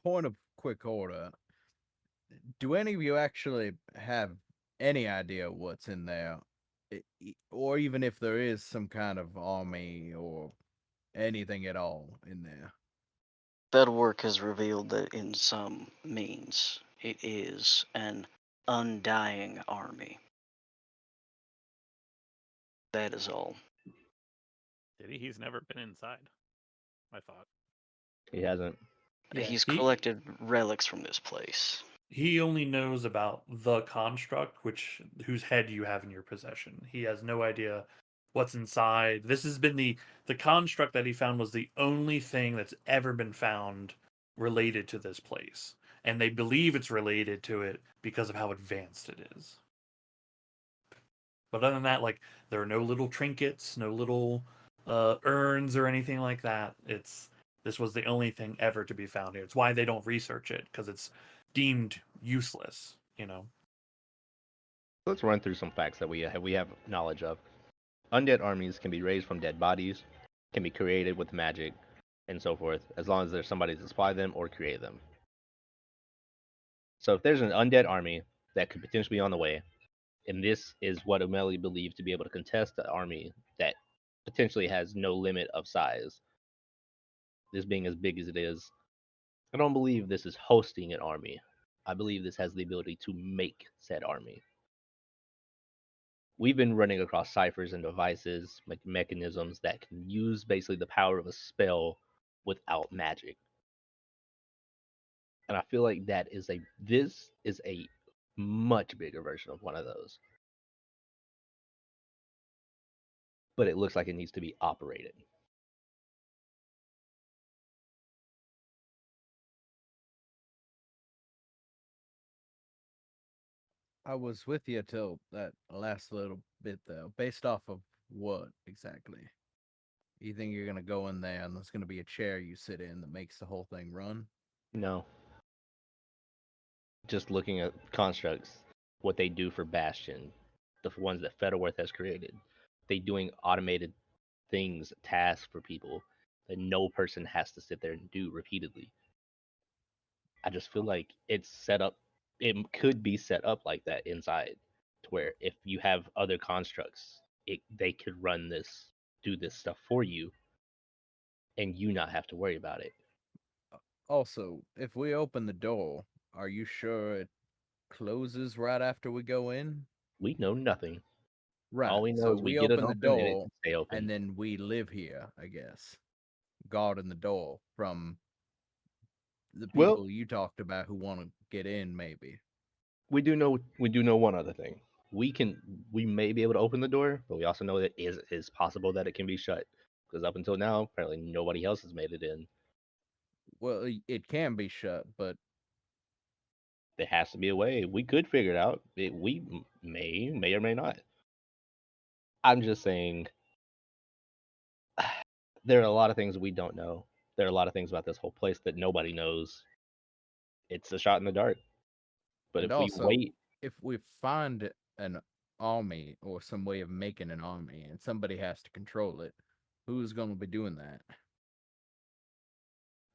Point of quick order. Do any of you actually have any idea what's in there? Or even if there is some kind of army or anything at all in there? Bedwork has revealed that in some means it is an undying army. That is all. Did he? He's never been inside, I thought. He hasn't. Yeah, He's he- collected relics from this place. He only knows about the construct, whose head you have in your possession. He has no idea what's inside. This has been the construct that he found was the only thing that's ever been found related to this place. And they believe it's related to it because of how advanced it is. But other than that, like, there are no little trinkets, no little urns or anything like that. This was the only thing ever to be found here. It's why they don't research it, because it's deemed useless, Let's run through some facts that we have knowledge of. Undead armies can be raised from dead bodies, can be created with magic, and so forth, as long as there's somebody to supply them or create them. So if there's an undead army that could potentially be on the way, and this is what O'Malley believed to be able to contest the army that potentially has no limit of size, this being as big as it is, I don't believe this is hosting an army. I believe this has the ability to make said army. We've been running across ciphers and devices, like mechanisms that can use basically the power of a spell without magic. And I feel like this is a much bigger version of one of those. But it looks like it needs to be operated. I was with you till that last little bit, though. Based off of what exactly? You think you're gonna go in there and there's gonna be a chair you sit in that makes the whole thing run? No. Just looking at constructs, what they do for Bastion, the ones that Fettelworth has created, they doing automated things, tasks for people that no person has to sit there and do repeatedly. I just feel like it's set up. It could be set up like that inside, to where if you have other constructs, they could run this, do this stuff for you, and you not have to worry about it. Also, if we open the door, are you sure it closes right after we go in? We know nothing. Right. All we know so is we we get it open the open and it door, can stay open. and then we live here, I guess, guarding the door from the Well- people you talked about who want to get in, maybe. we do know one other thing. We may be able to open the door, but we also know that it is possible that it can be shut. Because up until now, apparently nobody else has made it in. Well, it can be shut, but There has to be a way. We could figure it out. We may or may not. I'm just saying there are a lot of things we don't know. There are a lot of things about this whole place that nobody knows. It's a shot in the dark. But and if we also wait, if we find an army or some way of making an army and somebody has to control it, who's going to be doing that?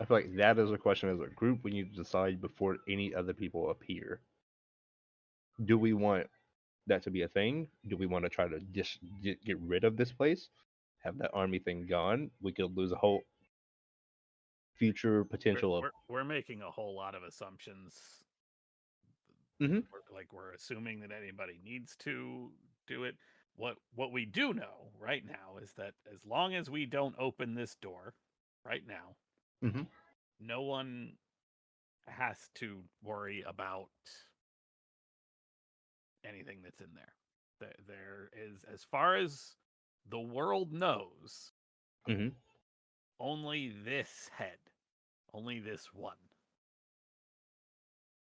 I feel like that is a question as a group we need to decide before any other people appear. Do we want that to be a thing? Do we want to try to get rid of this place? Have that army thing gone? We could lose a whole future potential of. We're making a whole lot of assumptions. Mhm. We're assuming that anybody needs to do it. What we do know right now is that as long as we don't open this door right now, Mhm. no one has to worry about anything that's in there. There is, as far as the world knows, Mhm. only this head, only this one.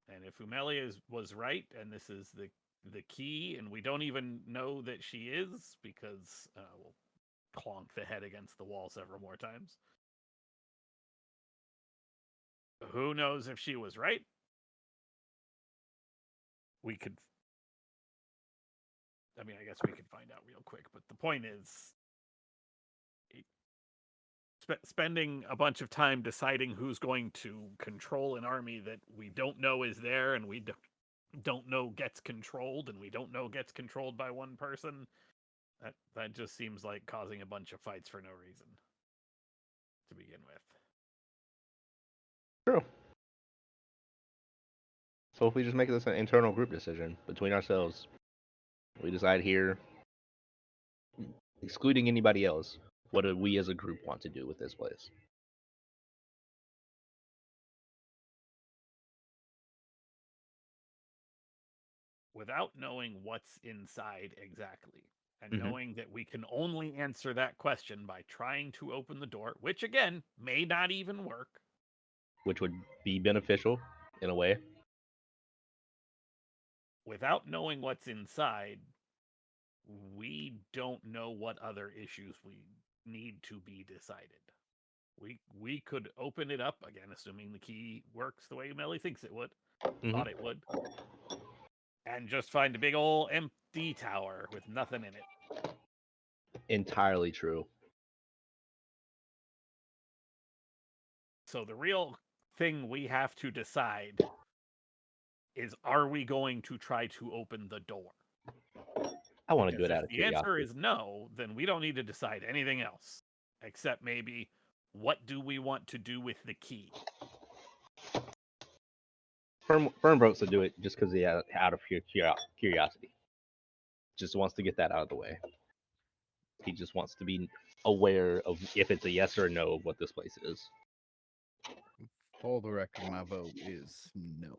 And if Umelia was right, and this is the key, and we don't even know that she is, because we'll clonk the head against the wall several more times. Who knows if she was right? We could. I mean, I guess we could find out real quick. But the point is, spending a bunch of time deciding who's going to control an army that we don't know is there, and we don't know gets controlled, and we don't know gets controlled by one person. That just seems like causing a bunch of fights for no reason to begin with. True. So if we just make this an internal group decision between ourselves, we decide here, excluding anybody else, what do we as a group want to do with this place? Without knowing what's inside exactly, and Mhm. knowing that we can only answer that question by trying to open the door, which again may not even work. Which would be beneficial in a way. Without knowing what's inside, we don't know what other issues we need to be decided. We could open it up again, assuming the key works the way Melly thinks it would, thought it would, and just find a big old empty tower with nothing in it. Entirely true. So the real thing we have to decide is, are we going to try to open the door? I want to do Because it if out of the answer curiosity. is no, then we don't need to decide anything else, except maybe what do we want to do with the key? Firm votes to do it just because he out of curiosity. Just wants to get that out of the way. He just wants to be aware of if it's a yes or a no of what this place is. For the record, my vote is no.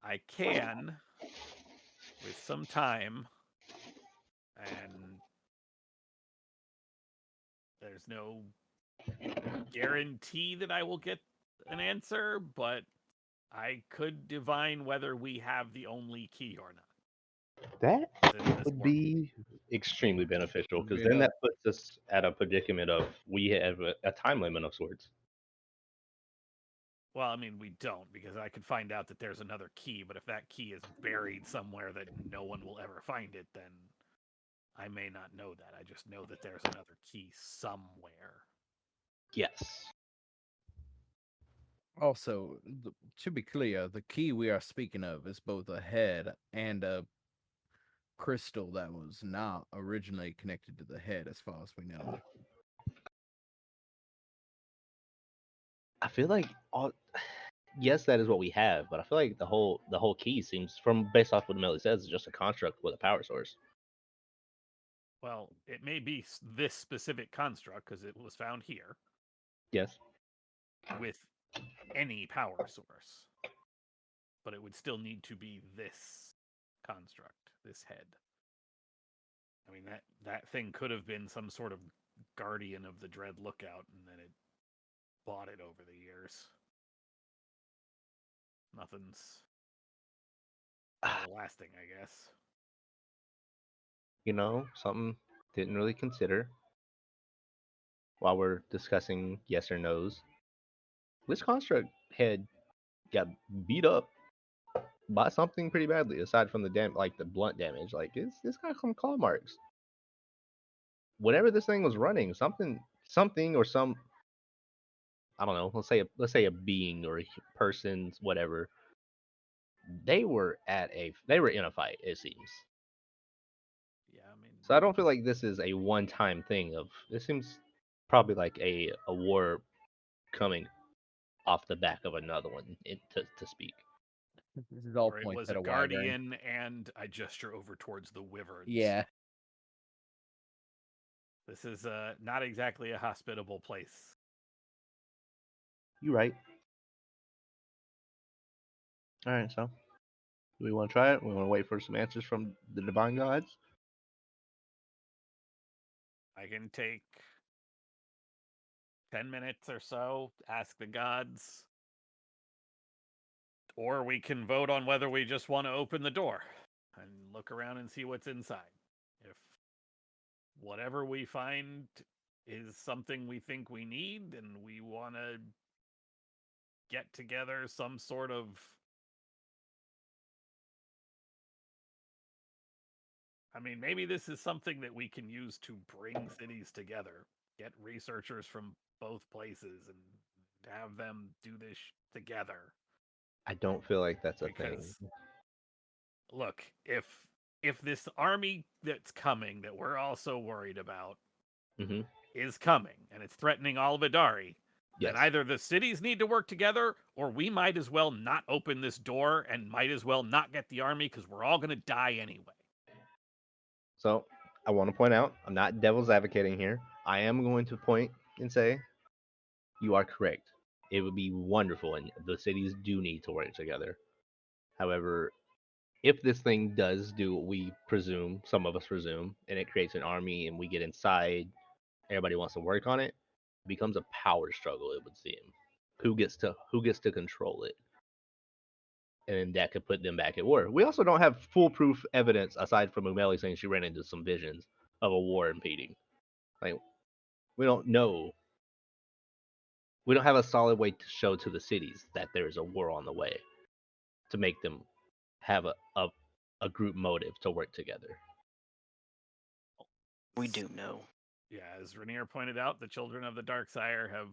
I can, with some time, and there's no guarantee that I will get an answer, but I could divine whether we have the only key or not. That within this would world. be extremely beneficial because then Yeah. that puts us at a predicament of we have a time limit of sorts. Well, I mean, we don't, because I could find out that there's another key, but if that key is buried somewhere that no one will ever find it, then I may not know that. I just know that there's another key somewhere. Yes. Also, to be clear, the key we are speaking of is both a head and a crystal that was not originally connected to the head, as far as we know. I feel like yes, that is what we have, but I feel like the whole key seems, from based off what Melly says, is just a construct with a power source. Well, it may be this specific construct because it was found here Yes. with any power source, but it would still need to be this construct, this head. I mean, that thing could have been some sort of guardian of the Dread Lookout, and then it bought it over the years. Nothing's everlasting, I guess. You know, something didn't really consider while we're discussing yes or no's. This construct head got beat up by something pretty badly, aside from the blunt damage. Like it's got some claw marks. Whenever this thing was running, something or some, I don't know, let's say a being or a person, whatever. They were in a fight, it seems. Yeah, I mean, So I don't feel like this is a one-time thing. This seems probably like a war coming off the back of another one, to speak. This is all or it points was at a a wyvern. guardian, and I gesture over towards the wyverns. Yeah. This is not exactly a hospitable place. You right. All right, so do we want to try it? We want to wait for some answers from the divine gods. I can take 10 minutes or so, ask the gods, or we can vote on whether we just want to open the door and look around and see what's inside. If whatever we find is something we think we need and we want to get together some sort of maybe this is something that we can use to bring cities together, get researchers from both places and have them do this together. I don't feel like that's a thing. Because look, if this army that's coming that we're all so worried about Mm-hmm. is coming and it's threatening all of Adari, Yes. then either the cities need to work together or we might as well not open this door and might as well not get the army because we're all going to die anyway. So I want to point out, I'm not devil's advocating here. I am going to point and say, you are correct. It would be wonderful, and the cities do need to work together. However, if this thing does do what we presume, some of us presume, and it creates an army and we get inside, everybody wants to work on it, it becomes a power struggle, it would seem. Who gets to control it? And that could put them back at war. We also don't have foolproof evidence aside from Umeli saying she ran into some visions of a war impeding. Like, we don't know. We don't have a solid way to show to the cities that there is a war on the way to make them have a group motive to work together. We do know. Yeah, as Rainier pointed out, the children of the Darksire have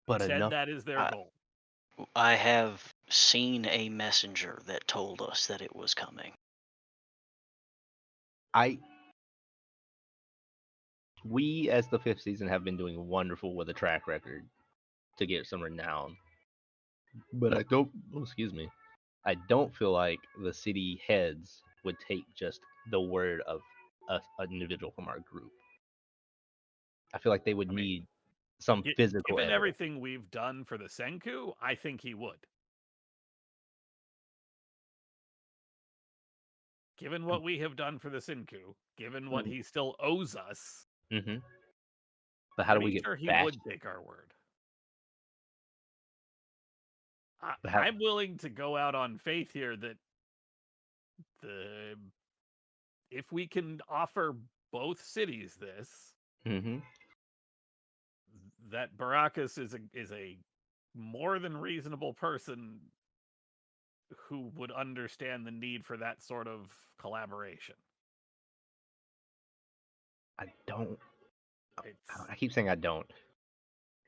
But said enough. that is their I- goal. I have seen a messenger that told us that it was coming. We as the fifth season have been doing wonderful with a track record to get some renown. But I don't feel like the city heads would take just the word of an individual from our group. I feel like they would need some physical Given evidence. everything we've done for the Senku, I think he would. Given what we have done for the Senku, given what he still owes us, Mm-hmm. But how do we pretty get sure he back? would take our word. But how- I'm willing to go out on faith here that if we can offer both cities this, Mm-hmm. that Baracus is a more than reasonable person who would understand the need for that sort of collaboration. I don't. It's, I keep saying I don't.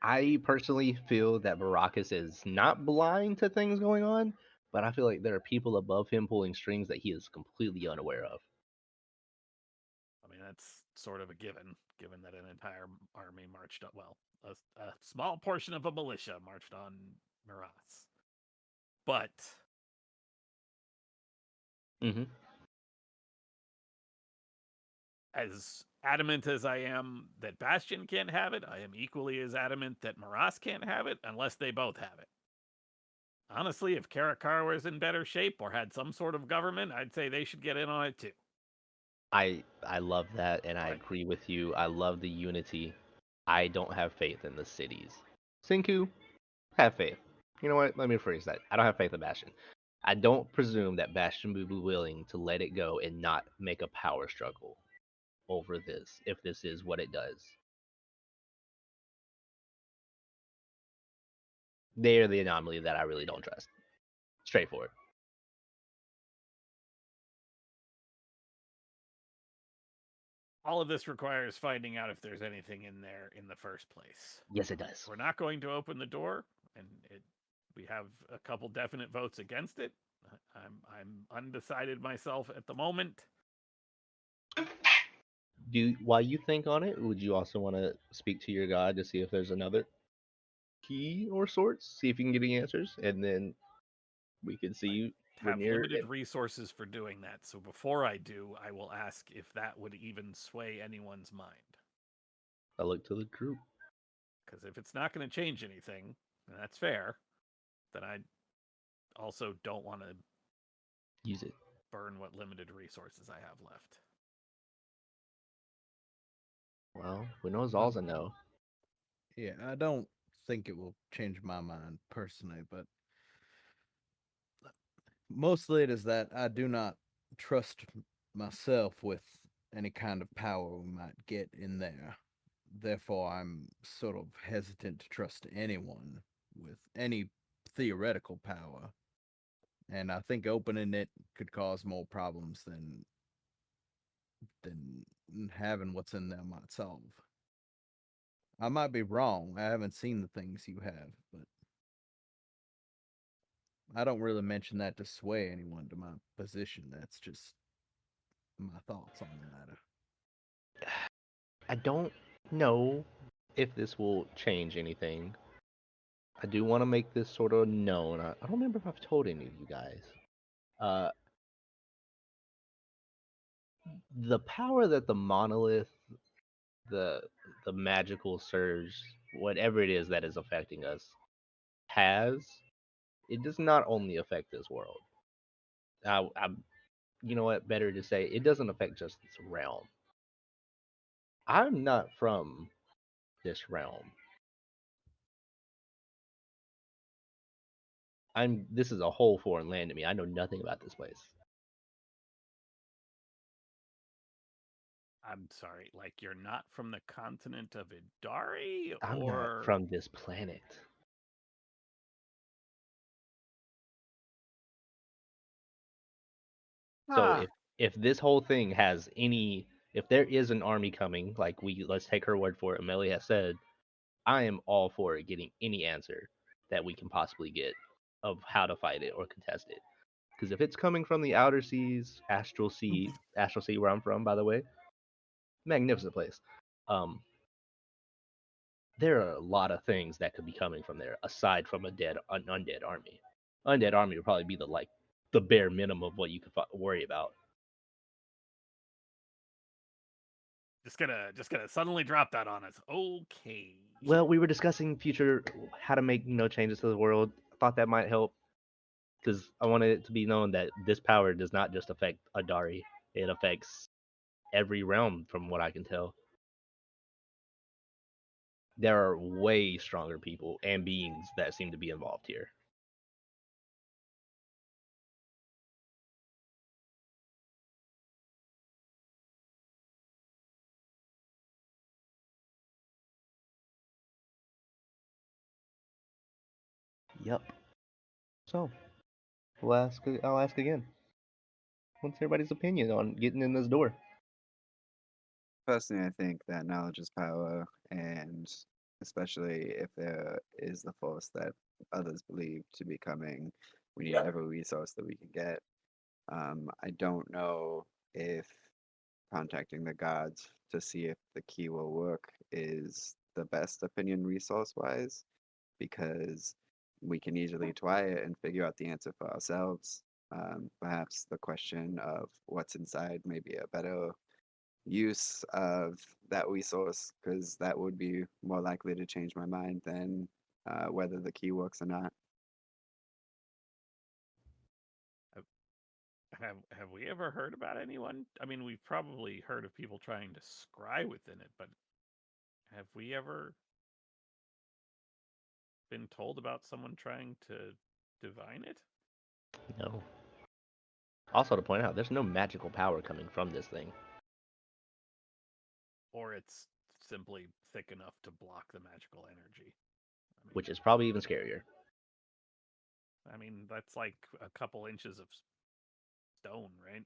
I personally feel that Baracus is not blind to things going on, but I feel like there are people above him pulling strings that he is completely unaware of. I mean, that's sort of a given that an entire army marched up. Well, a small portion of a militia marched on Miraz. But Mm-hmm. as adamant as I am that Bastion can't have it, I am equally as adamant that Miraz can't have it unless they both have it. Honestly, if Karakar was in better shape or had some sort of government, I'd say they should get in on it too. I love that, and I Right. agree with you. I love the unity. I don't have faith in the cities. Senku, have faith. You know what? Let me rephrase that. I don't have faith in Bastion. I don't presume that Bastion will be willing to let it go and not make a power struggle over this, if this is what it does. They are the anomaly that I really don't trust. Straightforward. All of this requires finding out if there's anything in there in the first place. Yes, it does. We're not going to open the door, and we have a couple definite votes against it. I'm undecided myself at the moment. While you think on it, would you also want to speak to your god to see if there's another key or sorts? See if you can get any answers, and then we can see when Have you're. limited resources for doing that, so before I do, I will ask if that would even sway anyone's mind. I look to the group. Because if it's not going to change anything, and that's fair, then I also don't want to Use it. burn what limited resources I have left. Well, we know Zal's a no. Yeah, I don't think it will change my mind personally, but mostly it is that I do not trust myself with any kind of power we might get in there. Therefore, I'm sort of hesitant to trust anyone with any theoretical power. And I think opening it could cause more problems than having what's in there might solve. I might be wrong. I haven't seen the things you have, but I don't really mention that to sway anyone to my position. That's just my thoughts on the matter. I don't know if this will change anything. I do want to make this sort of known. I don't remember if I've told any of you guys. The power that the monolith, the magical surge, whatever it is that is affecting us, has, it does not only affect this world. You know what? Better to say, it doesn't affect just this realm. I'm not from this realm. This is a whole foreign land to me. I know nothing about this place. I'm sorry, like you're not from the continent of Idari, I'm or not from this planet. So if this whole thing has any, if there is an army coming, like let's take her word for it, Amelia has said, I am all for it getting any answer that we can possibly get of how to fight it or contest it. Because if it's coming from the outer seas, Astral Sea where I'm from, by the way, magnificent place. There are a lot of things that could be coming from there aside from an undead army. Undead army would probably be the bare minimum of what you could worry about. just gonna suddenly drop that on us. Okay. Well, we were discussing future how to make changes to the world. I thought that might help because I wanted it to be known that this power does not just affect Adari; it affects every realm, from what I can tell. There are way stronger people and beings that seem to be involved here. Yep. So, I'll ask again. What's everybody's opinion on getting in this door? Personally, I think that knowledge is power, and especially if there is the force that others believe to be coming, we need every resource that we can get. I don't know if contacting the gods to see if the key will work is the best opinion resource wise, because we can easily try it and figure out the answer for ourselves. Perhaps the question of what's inside may be a better use of that resource, because that would be more likely to change my mind than whether the key works or not. Have we ever heard about anyone? I mean, we've probably heard of people trying to scry within it, but Have we ever been told about someone trying to divine it? No. Also, to point out, there's no magical power coming from this thing. Or it's simply thick enough to block the magical energy? Which is probably even scarier. I mean, that's like a couple inches of stone, right?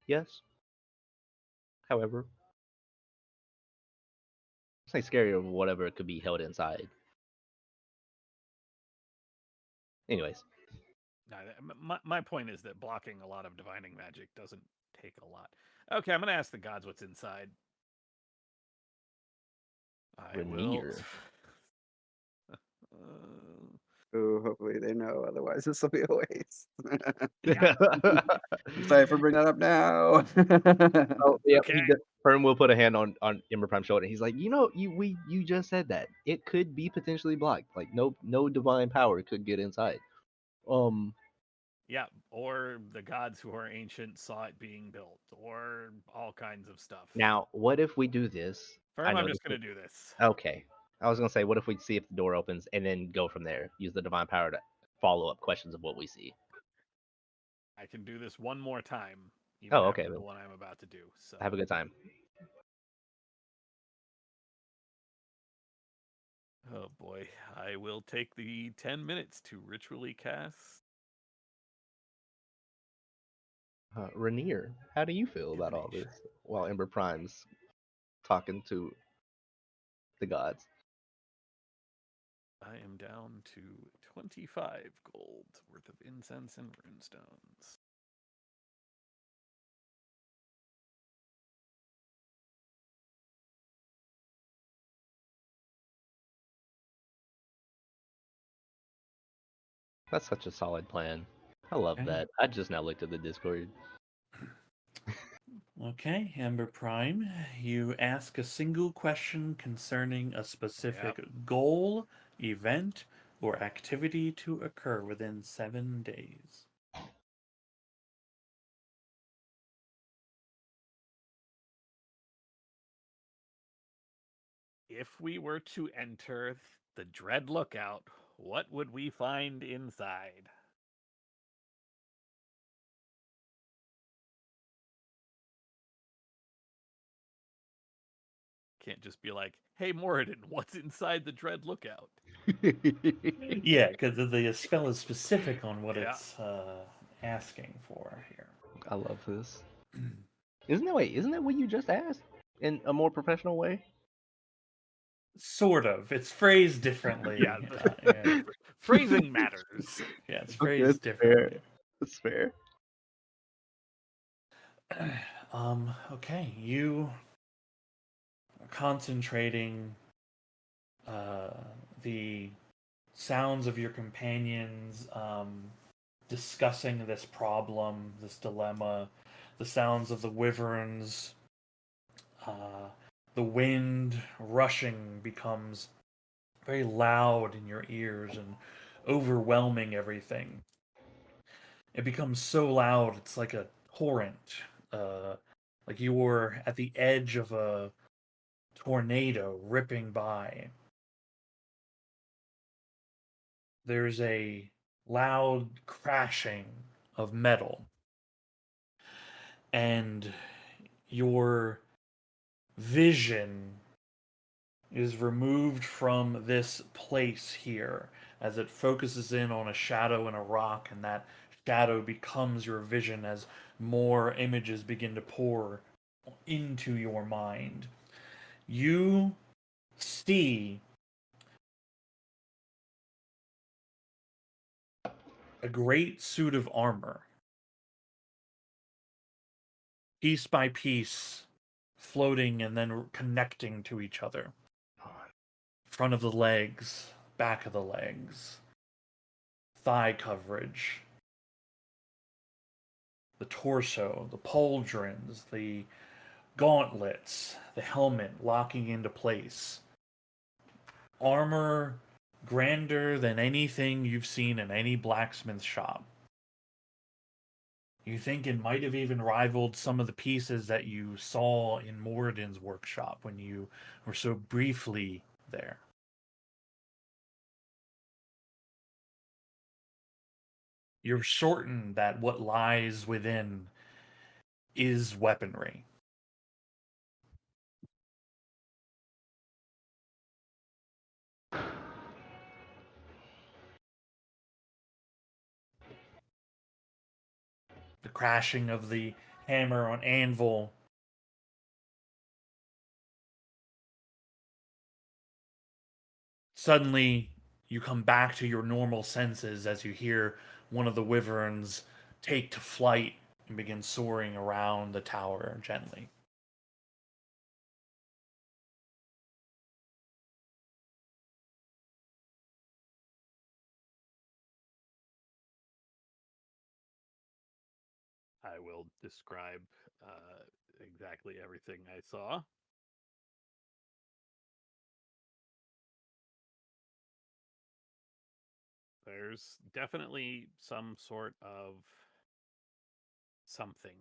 Yes. However, it's like scarier of whatever could be held inside. Anyways, No, my point is that blocking a lot of divining magic doesn't take a lot. Okay, I'm going to ask the gods what's inside. I will. Rainier. Ooh, hopefully they know. Otherwise, this will be a waste. Yeah. I'm sorry for bringing that up now. Oh yeah, Okay. Fern will put a hand on Ember Prime's shoulder. He's like, you just said that it could be potentially blocked. Like no divine power could get inside. Yeah, or the gods who are ancient saw it being built, or all kinds of stuff. Now what if we do this? Firm, I'm this just going to do this. Okay. I was gonna say, what if we see if the door opens and then go from there? Use the divine power to follow up questions of what we see. I can do this one more time. Even Oh, after okay. The Then one I'm about to do. So have a good time. oh boy, I will take the 10 minutes to ritually cast. Rainier, how do you feel about all Divination. this? While Ember Prime's talking to the gods. I am down to 25 gold worth of incense and runestones. That's such a solid plan. I love Okay. that. I just now looked at the Discord. Okay, Ember Prime, you ask a single question concerning a specific goal, event, or activity to occur within 7 days. If we were to enter the Dread Lookout, what would we find inside? Can't just be like, hey, Moradin, what's inside the Dread Lookout? Yeah, because the spell is specific on what Yeah. it's asking for here. I love this. Isn't that what you just asked? In a more professional way? Sort of. It's phrased differently. Yeah. Yeah. Phrasing matters. Yeah, it's Okay, phrased that's differently. That's fair. Okay, you are concentrating the sounds of your companions discussing this problem, this dilemma, the sounds of the wyverns, the wind rushing becomes very loud in your ears and overwhelming everything. It becomes so loud, it's like a torrent. Like you were at the edge of a tornado ripping by. There's a loud crashing of metal. And your vision is removed from this place here as it focuses in on a shadow in a rock, and that shadow becomes your vision as more images begin to pour into your mind. You see a great suit of armor, piece by piece, floating and then connecting to each other. Front of the legs, back of the legs, thigh coverage, the torso, the pauldrons, the gauntlets, the helmet locking into place. Armor grander than anything you've seen in any blacksmith shop. You think it might have even rivaled some of the pieces that you saw in Moradin's workshop when you were so briefly there. You're certain that what lies within is weaponry. The crashing of the hammer on anvil. Suddenly, you come back to your normal senses as you hear one of the wyverns take to flight and begin soaring around the tower gently. I will describe exactly everything I saw. There's definitely some sort of something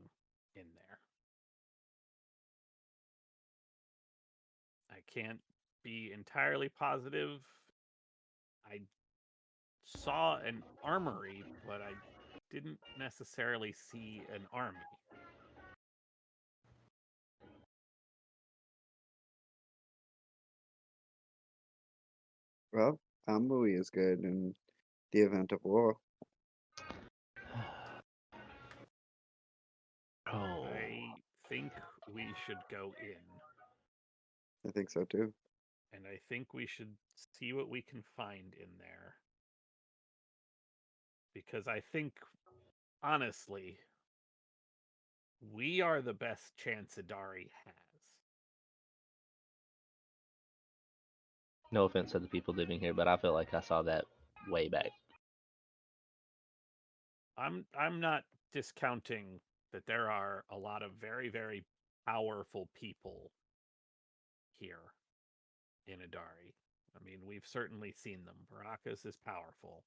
in there. I can't be entirely positive. I saw an armory, but I didn't necessarily see an army. Well, Amui is good in the event of war. Oh, I think we should go in, I think so too. and I think we should see what we can find in there. Because I think, honestly, we are the best chance Adari has. no offense to the people living here, but I feel like I saw that way back. I'm not discounting that there are a lot of very, very powerful people here in Adari. I mean, we've certainly seen them. Barakas is powerful.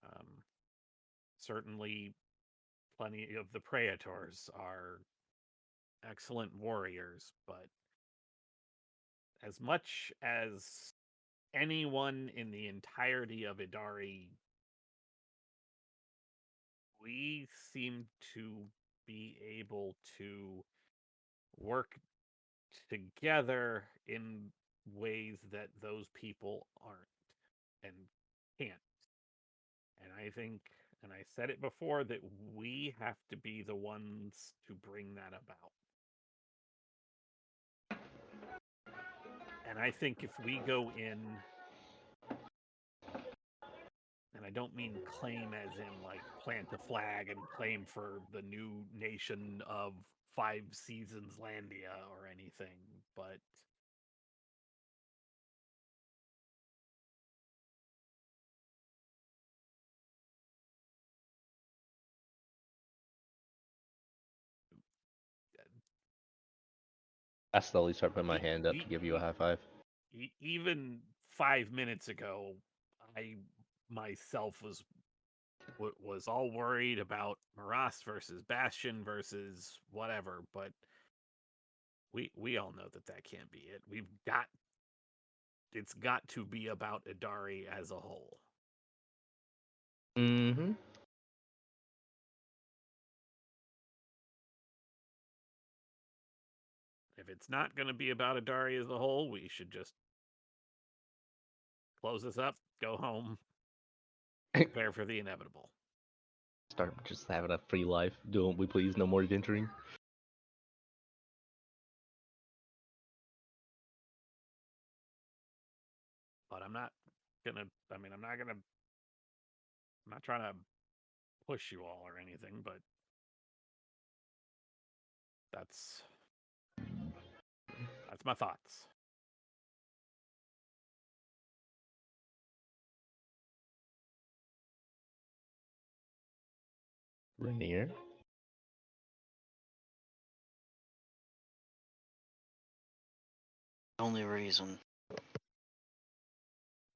Um, Certainly, plenty of the Praetors are excellent warriors, but as much as anyone in the entirety of Idari, we seem to be able to work together in ways that those people aren't and can't. And I think, and I said it before, that we have to be the ones to bring that about. And I think if we go in, and I don't mean claim as in like plant a flag and claim for the new nation of 5 Seasons Landia or anything, but I slowly start putting my e- hand up to e- give you a e- high five. even 5 minutes ago, I myself was all worried about Maras versus Bastion versus whatever, but we all know that that can't be it. It's got to be about Idari as a whole. Mm-hmm. If it's not going to be about Idari as a whole, we should just close this up, go home, prepare for the inevitable. Start just having a free life. Don't we please? No more adventuring. But I'm not gonna. I mean, I'm not gonna. I'm not trying to push you all or anything, but that's my thoughts. Rainier. The only reason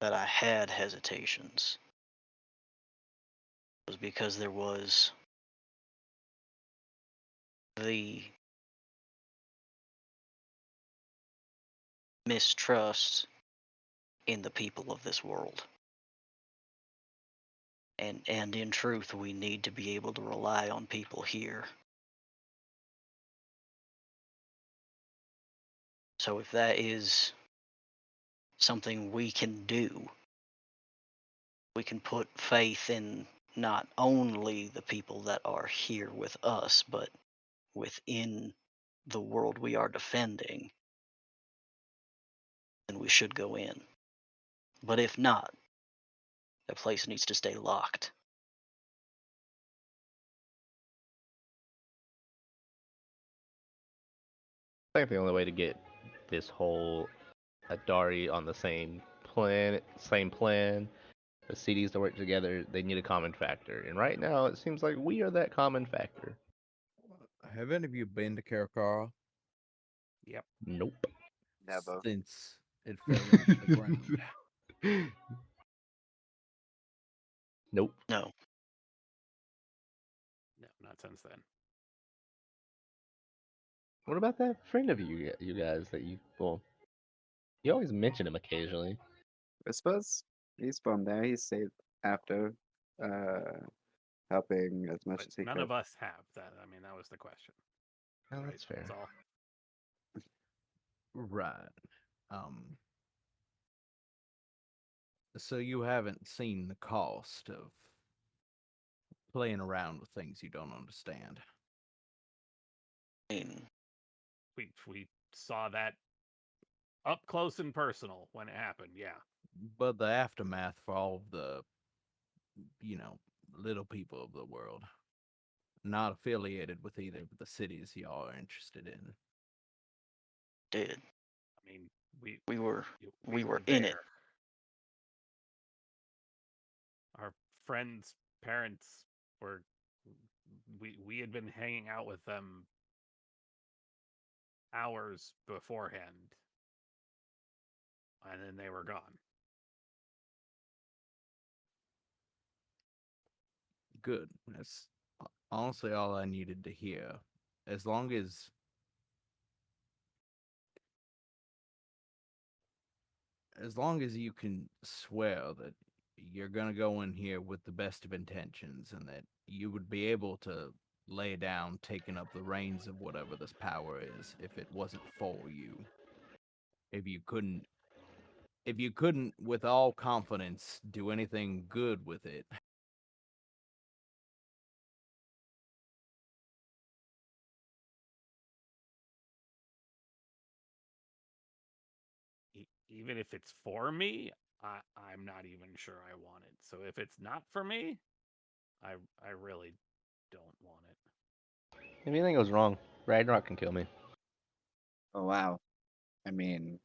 that I had hesitations was because there was the mistrust in the people of this world. And in truth, we need to be able to rely on people here. So if that is something we can do, we can put faith in not only the people that are here with us, but within the world we are defending, then we should go in. But if not, the place needs to stay locked. I think the only way to get this whole Adari on the same plan, the cities to work together, they need a common factor. And right now, it seems like we are that common factor. Have any of you been to Karakara Yep. Nope. Never. since it fell into the ground? Nope. No. No, not since then. What about that friend of you guys that you, well, you always mention him occasionally. Whispers? He's from there. He stayed after, helping as much But as he none could. of us have that. I mean, that was the question. Oh, right? that's fair. That's all. Right. So you haven't seen the cost of playing around with things you don't understand. I mean, We saw that up close and personal when it happened. Yeah. But the aftermath for all of the, little people of the world, not affiliated with either of the cities y'all are interested in. did. I mean, We were we were in it. there. Our friends' parents were. We had been hanging out with them hours beforehand, and then they were gone. Good. That's honestly all I needed to hear. As long as you can swear that you're gonna go in here with the best of intentions and that you would be able to lay down taking up the reins of whatever this power is if it wasn't for you. If you couldn't with all confidence do anything good with it, Even if it's for me, I'm not even sure I want it. So if it's not for me, I really don't want it. If anything goes wrong, Ragnarok can kill me. Oh wow. I mean,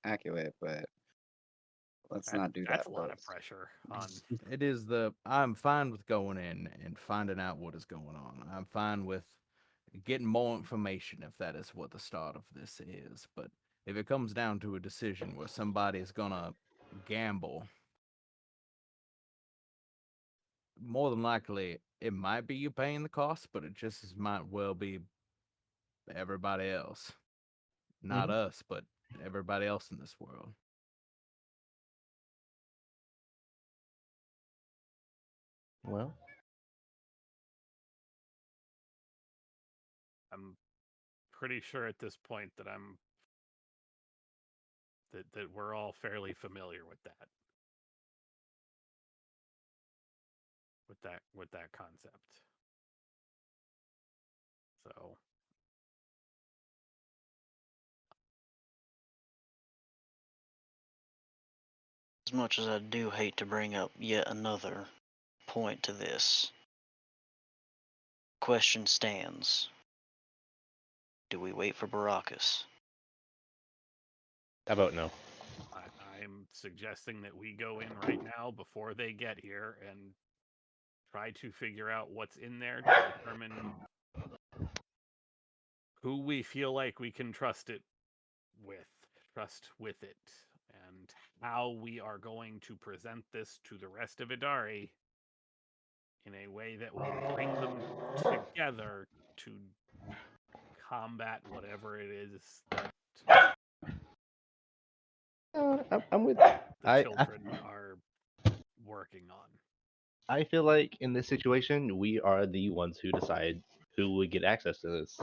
accurate, but let's not do that. That's a lot of first. pressure on. it is I'm fine with going in and finding out what is going on. I'm fine with getting more information if that is what the start of this is. But if it comes down to a decision where somebody is gonna gamble, more than likely it might be you paying the cost, but it just as might well be everybody else. Not us, but everybody else in this world. Well, I'm pretty sure at this point that that we're all fairly familiar with that. With that concept. So As much as I do hate to bring up yet another point to this, question stands. Do we wait for Baracus? I vote no. I'm suggesting that we go in right now before they get here and try to figure out what's in there to determine who we feel like we can trust with it, and how we are going to present this to the rest of Idari in a way that will bring them together to combat whatever it is that I'm with. the I children are working on. I feel like in this situation, we are the ones who decide who would get access to this.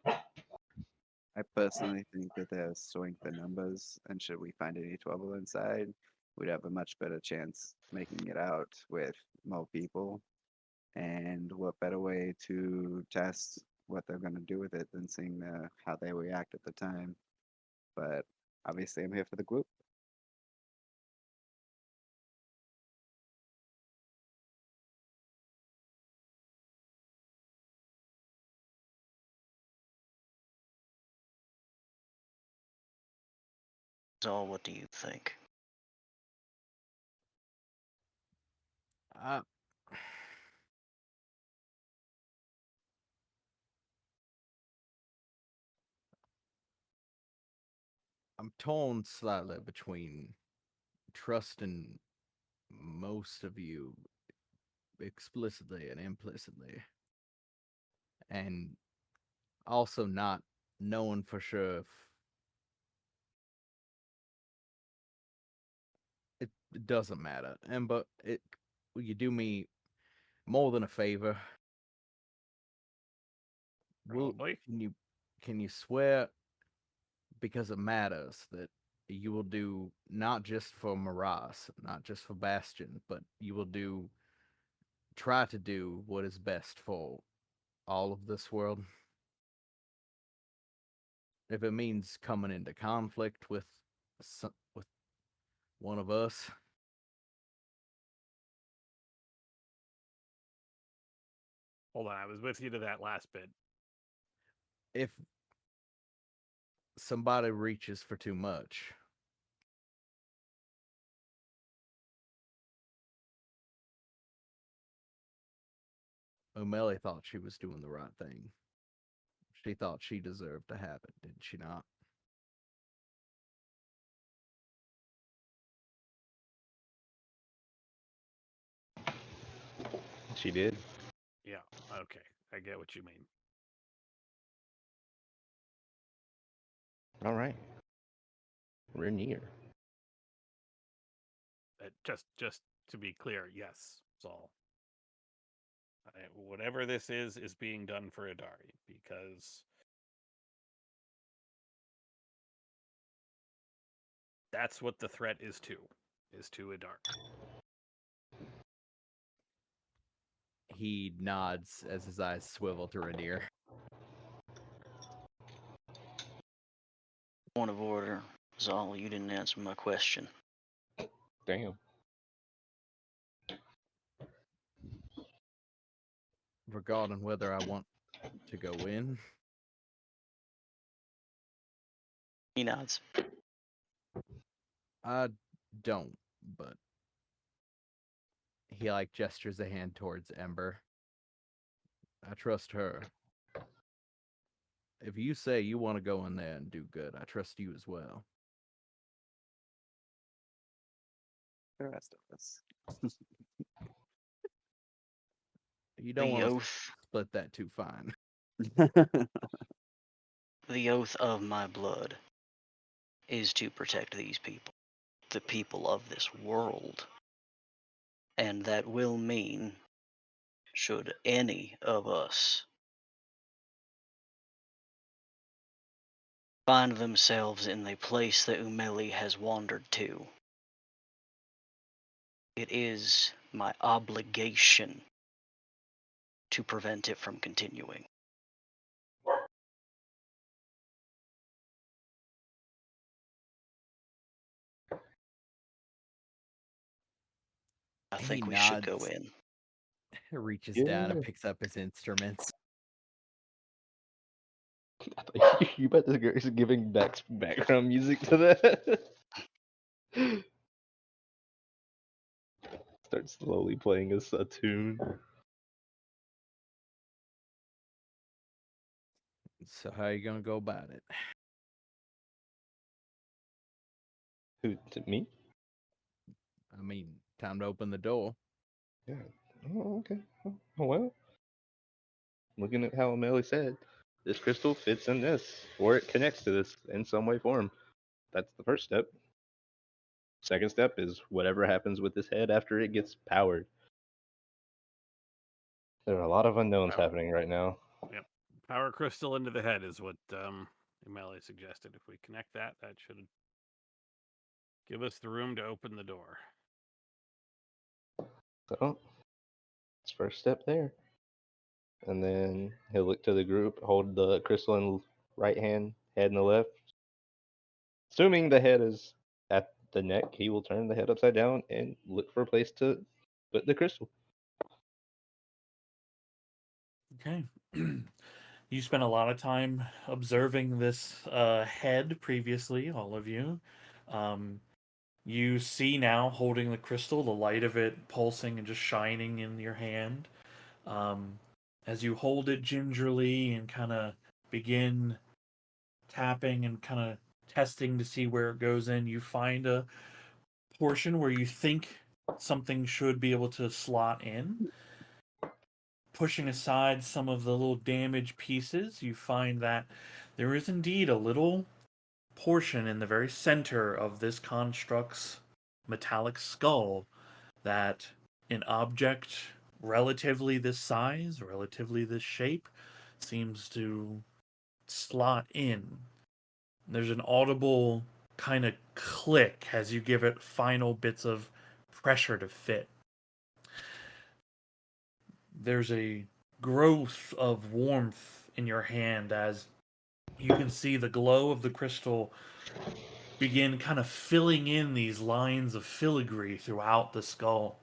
I personally think that there's strength in numbers, and should we find any trouble inside, we'd have a much better chance making it out with more people. And what better way to test what they're going to do with it than seeing how they react at the time? But obviously, I'm here for the group. Zal, what do you think? Uh, I'm torn slightly between trusting most of you explicitly and implicitly, and also not knowing for sure if it doesn't matter. And but it, will you do me more than a favor? Probably. Can you swear, because it matters, that you will do not just for Maras, not just for Bastion, but you will try to do what is best for all of this world? If it means coming into conflict with with one of us, Hold on, I was with you to that last bit. if somebody reaches for too much, O'Malley thought she was doing the right thing. She thought she deserved to have it, did she not? She did. Yeah, okay. I get what you mean. All right. We're near. Just to be clear, yes, Saul. Whatever this is being done for Adari, because that's what the threat is to Adari. He nods as his eyes swivel to Rainier. Point of order. Zal, you didn't answer my question. Damn. Regarding whether I want to go in, He nods. I don't, but he gestures a hand towards Ember. I trust her. If you say you want to go in there and do good, I trust you as well. The rest of us. You don't The want to oath, split that too fine. the oath of my blood is to protect these people, the people of this world. And that will mean, should any of us find themselves in the place that Umeli has wandered to, it is my obligation to prevent it from continuing. I He think we should go nods. in. Reaches Yeah. down and picks up his instruments. I thought you about to go giving background music to that. Start slowly playing a tune. So how are you gonna go about it? Who, to me? I mean, time to open the door. Yeah. Oh, okay. Oh, well. Looking at how O'Malley said, this crystal fits in this, or it connects to this in some way, form. That's the first step. Second step is whatever happens with this head after it gets powered. There are a lot of unknowns Wow. happening right now. Yep. Power crystal into the head is what Emily suggested. If we connect that, that should give us the room to open the door. So, it's first step there. And then he'll look to the group, hold the crystal in right hand, head in the left. Assuming the head is at the neck, he will turn the head upside down and look for a place to put the crystal. Okay. You spent a lot of time observing this head previously, all of you. You see now, holding the crystal, the light of it pulsing and just shining in your hand. As you hold it gingerly and kind of begin tapping and kind of testing to see where it goes in, you find a portion where you think something should be able to slot in. Pushing aside some of the little damaged pieces, you find that there is indeed a little portion in the very center of this construct's metallic skull that an object relatively this size, relatively this shape, seems to slot in. There's an audible kind of click as you give it final bits of pressure to fit. There's a growth of warmth in your hand as you can see the glow of the crystal begin kind of filling in these lines of filigree throughout the skull.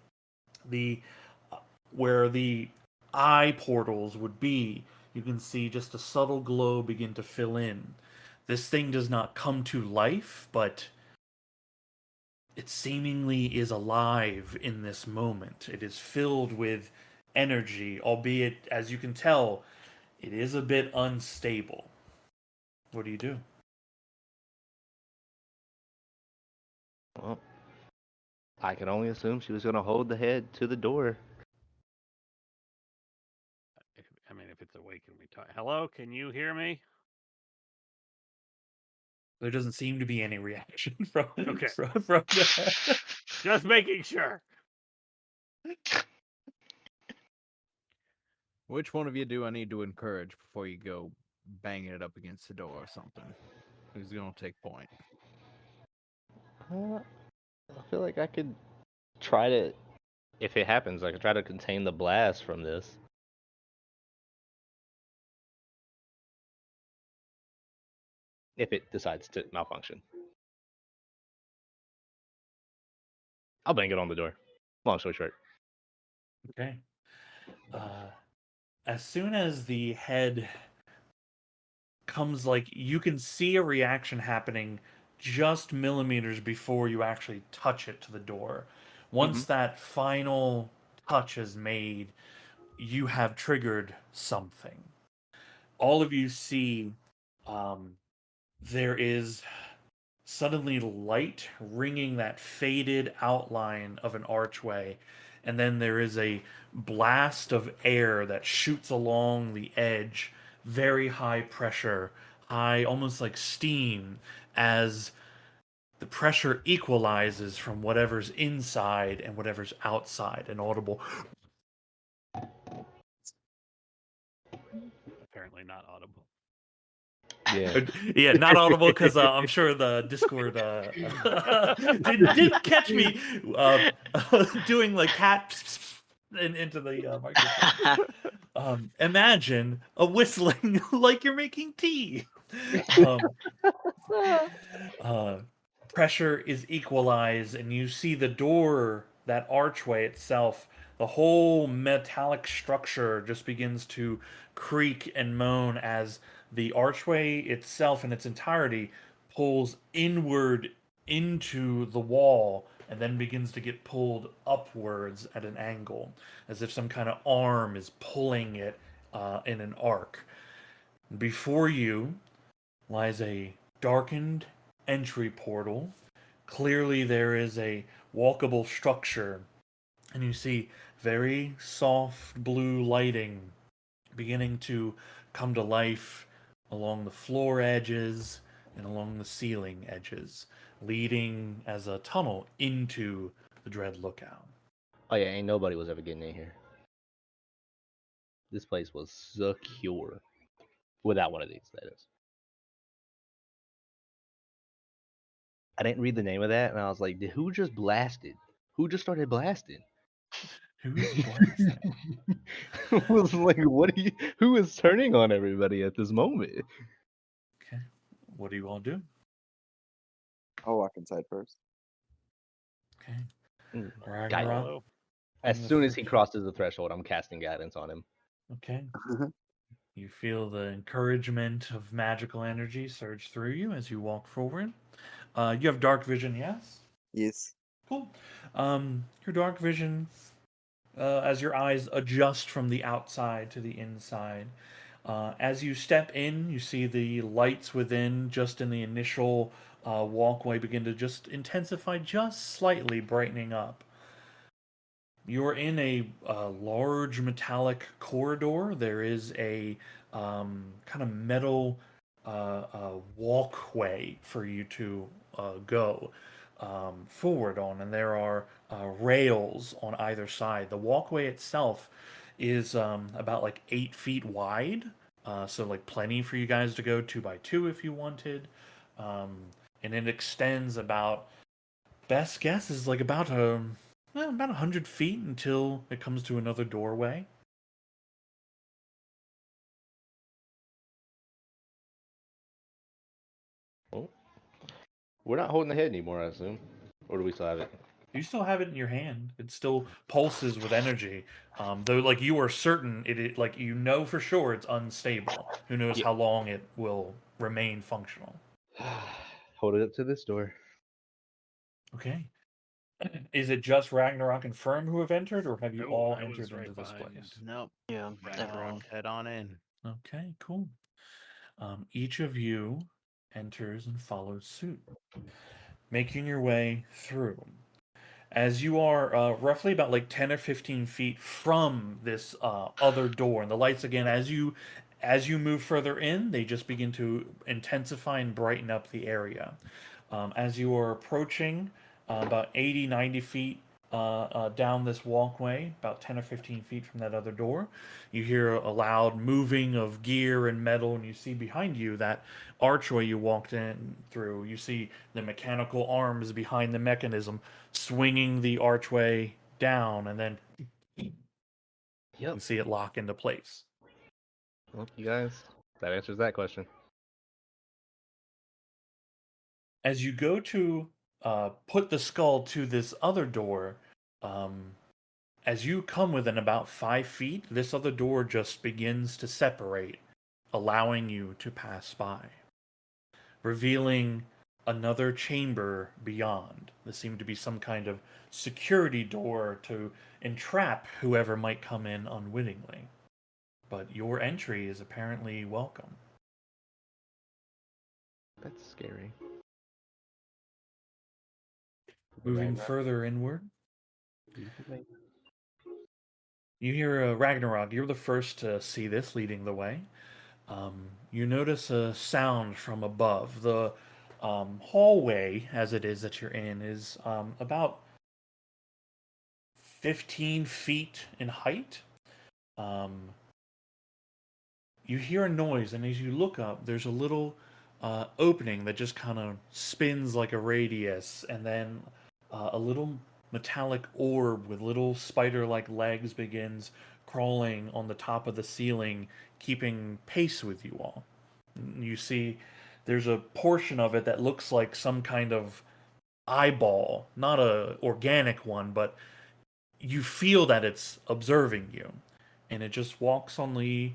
Where the eye portals would be, you can see just a subtle glow begin to fill in. This thing does not come to life, but it seemingly is alive in this moment. It is filled with energy, albeit, as you can tell, it is a bit unstable. What do you do? Well, I can only assume she was going to hold the head to the door. If it's awake and we talk. Hello, can you hear me? There doesn't seem to be any reaction from Okay. from the Just making sure. Which one of you do I need to encourage before you go banging it up against the door or something? Who's gonna take point? I feel like I could try to, if it happens, I could try to contain the blast from this. If it decides to malfunction. I'll bang it on the door. Long story short. Okay. As soon as the head comes, like, you can see a reaction happening just millimeters before you actually touch it to the door. Once that final touch is made, you have triggered something. All of you see there is suddenly light ringing that faded outline of an archway, and then there is a blast of air that shoots along the edge, very high pressure, high, almost like steam, as the pressure equalizes from whatever's inside and whatever's outside. An audible Apparently not audible. Yeah. yeah, not audible because I'm sure the Discord didn't catch me doing like cat into the microphone. Imagine a whistling like you're making tea. Pressure is equalized, and you see the door, that archway itself, the whole metallic structure just begins to creak and moan as the archway itself in its entirety pulls inward into the wall and then begins to get pulled upwards at an angle, as if some kind of arm is pulling it in an arc. Before you lies a darkened entry portal. Clearly, there is a walkable structure, and you see very soft blue lighting beginning to come to life along the floor edges and along the ceiling edges, leading as a tunnel into the Dread Lookout. Oh yeah, ain't nobody was ever getting in here. This place was secure. Without one of these, that is. I didn't read the name of that, and I was like, who just blasted? Who just started blasting? Who is blasting? I was like, who is turning on everybody at this moment? Okay. What do you all do? I'll walk inside first. Okay. Mm, Ragnarok. Hello. As on the soon as he first- crosses the threshold, I'm casting guidance on him. Okay. You feel the encouragement of magical energy surge through you as you walk forward. You have dark vision, yes? Yes. Cool. Your dark vision, as your eyes adjust from the outside to the inside. As you step in, you see the lights within, just in the initial walkway, begin to just intensify just slightly, brightening up. You're in a large metallic corridor. There is a kind of metal walkway for you to go forward on, and there are rails on either side. The walkway itself is about like 8 feet wide, so like plenty for you guys to go 2 by 2 if you wanted, and it extends about. Best guess is like about about 100 feet until it comes to another doorway. Oh. We're not holding the head anymore, I assume. Or do we still have it? You still have it in your hand. It still pulses with energy. Though, like you are certain like you know for sure it's unstable. Who knows Yeah. how long it will remain functional? Hold it up to this door. Okay. Is it just Ragnarok and Firm who have entered, or have you No, all I was entered right into this behind. place? Nope. Yeah, everyone. Ragnarok, head on in. Okay, cool. Each of you enters and follows suit, making your way through. As you are roughly about like 10 or 15 feet from this other door, and the lights again, as you move further in, they just begin to intensify and brighten up the area. As you are approaching about 80, 90 feet down this walkway, about 10 or 15 feet from that other door, you hear a loud moving of gear and metal, and you see behind you that archway you walked in through. You see the mechanical arms behind the mechanism swinging the archway down, and then you Yep. see it lock into place. Well, you guys, that answers that question. As you go to put the skull to this other door, as you come within about 5 feet, this other door just begins to separate, allowing you to pass by, revealing another chamber beyond. This seemed to be some kind of security door to entrap whoever might come in unwittingly. But your entry is apparently welcome. That's scary. Moving further inward, Right. you hear Ragnarok. You're the first to see this leading the way. You notice a sound from above. The hallway, as it is that you're in, is about 15 feet in height. You hear a noise, and as you look up, there's a little opening that just kind of spins like a radius, and then a little metallic orb with little spider-like legs begins crawling on the top of the ceiling, keeping pace with you all. You see there's a portion of it that looks like some kind of eyeball, not a organic one, but you feel that it's observing you, and it just walks on the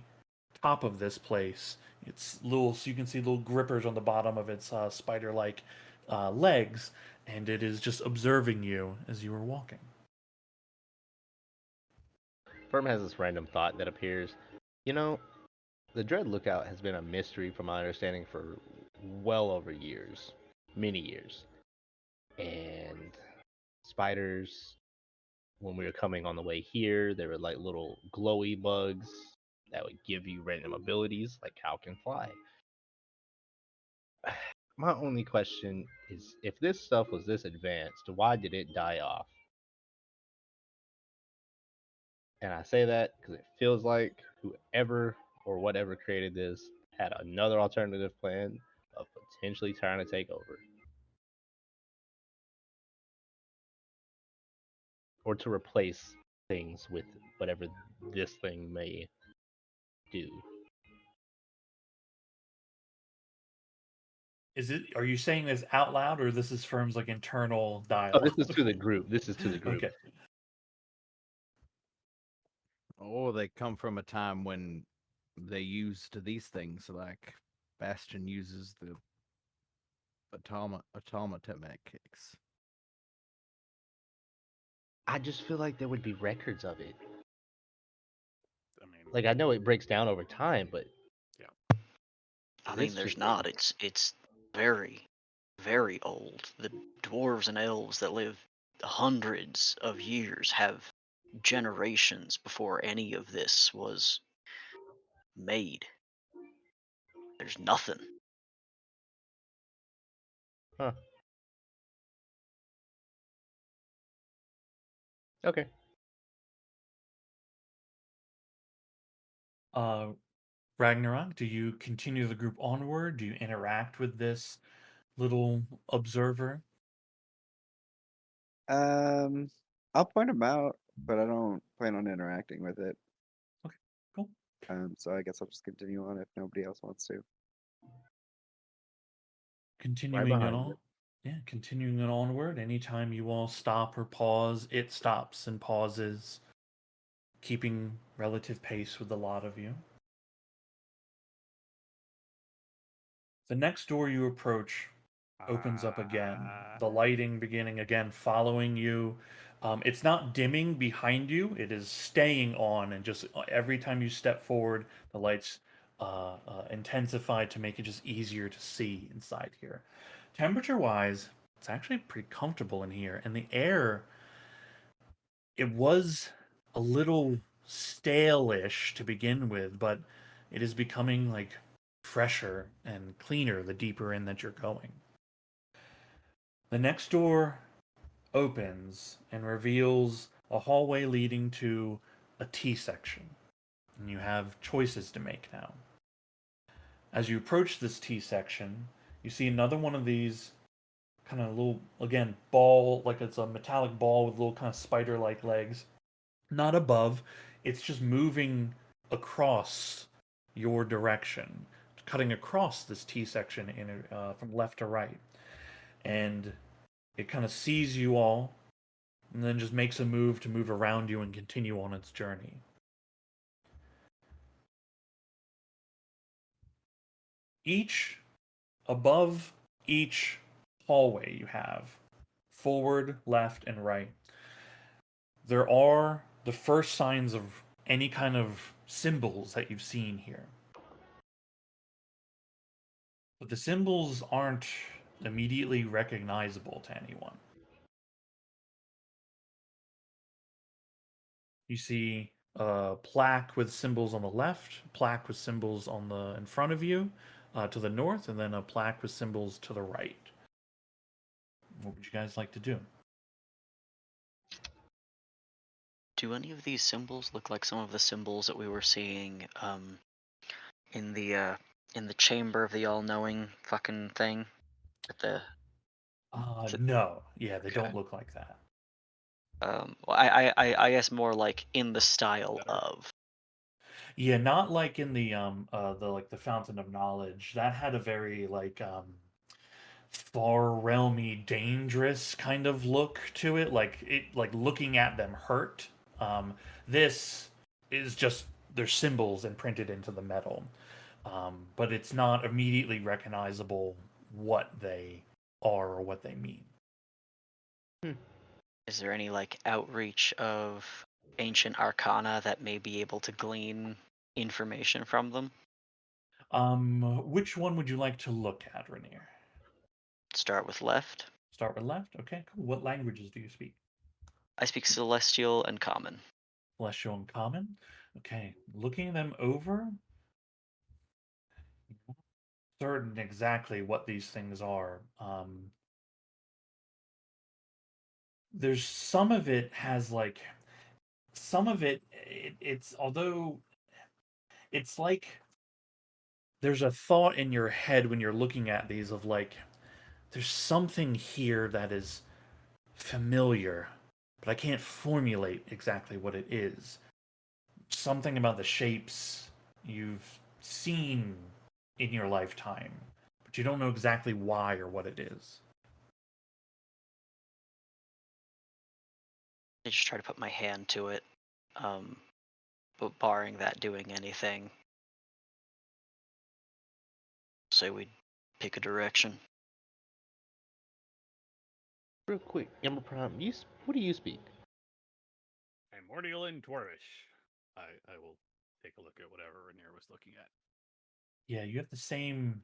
top of this place. It's little, so you can see little grippers on the bottom of its spider-like legs, and it is just observing you as you are walking. Firm has this random thought that appears. You know, the Dread Lookout has been a mystery, from my understanding, for well over years, many years. And spiders, when we were coming on the way here, they were like little glowy bugs that would give you random abilities, like Hal can fly. my only question is, if this stuff was this advanced, why did it die off? And I say that because it feels like whoever or whatever created this had another alternative plan of potentially trying to take over. Or to replace things with whatever this thing may do. Are you saying this out loud, or this is Firm's like internal Oh, dialogue? this is to the group. This is to the group. Okay. Oh, they come from a time when they used these things, like Bastion uses the automata mechanics. I just feel like there would be records of it. I mean, Like, I know it breaks down over time, but I It mean, is there's just- not. It's very, very old. The dwarves and elves that live hundreds of years have generations before any of this was made. There's nothing. okay. Ragnarok, do you continue the group onward? Do you interact with this little observer? I'll point them out, but I don't plan on interacting with it. Okay, cool. So I guess I'll just continue on if nobody else wants to. Continuing behind on. you. Yeah, continuing it onward. Anytime you all stop or pause, it stops and pauses, keeping relative pace with a lot of you. The next door you approach opens up again. The lighting beginning again, following you. It's not dimming behind you; it is staying on, and just every time you step forward, the lights intensify to make it just easier to see inside here. Temperature-wise, it's actually pretty comfortable in here, and the air. It was a little stale-ish to begin with, but it is becoming like fresher and cleaner the deeper in that you're going. The next door opens and reveals a hallway leading to a T section. And you have choices to make now. As you approach this T section, you see another one of these kind of little, again, ball, like it's a metallic ball with little kind of spider like legs. Not above, it's just moving across your direction, cutting across this T section from left to right. And it kind of sees you all, and then just makes a move to move around you and continue on its journey. Above each hallway you have, forward, left, and right, there are the first signs of any kind of symbols that you've seen here. But the symbols aren't immediately recognizable to anyone. You see a plaque with symbols on the left, plaque with symbols on the in front of you, to the north, and then a plaque with symbols to the right. What would you guys like to do? Do any of these symbols look like some of the symbols that we were seeing in the chamber of the all-knowing fucking thing? At the No. Yeah, they Okay. don't look like that. well, I guess more like in the style Better. of. Yeah, not like in the the Fountain of Knowledge. That had a very like far realmy, dangerous kind of look to it. Like looking at them hurt. This is just their symbols imprinted into the metal, but it's not immediately recognizable what they are or what they mean. Is there any like outreach of ancient arcana that may be able to glean information from them? Which one would you like to look at, Rainier? Start with left. Start with left. Okay, cool. What languages do you speak? I speak Celestial and Common. Celestial and Common. Okay, looking them over. certain exactly what these things are. There's some of it has like some of it's although it's like there's a thought in your head when you're looking at these of like there's something here that is familiar, but I can't formulate exactly what it is. Something about the shapes you've seen in your lifetime, but you don't know exactly why or what it is. I just try to put my hand to it, but barring that doing anything, say we pick a direction. Real quick, Ember Prime, what do you speak? Primordial and Dwarvish. I will take a look at whatever Rainier was looking at. Yeah, you have the same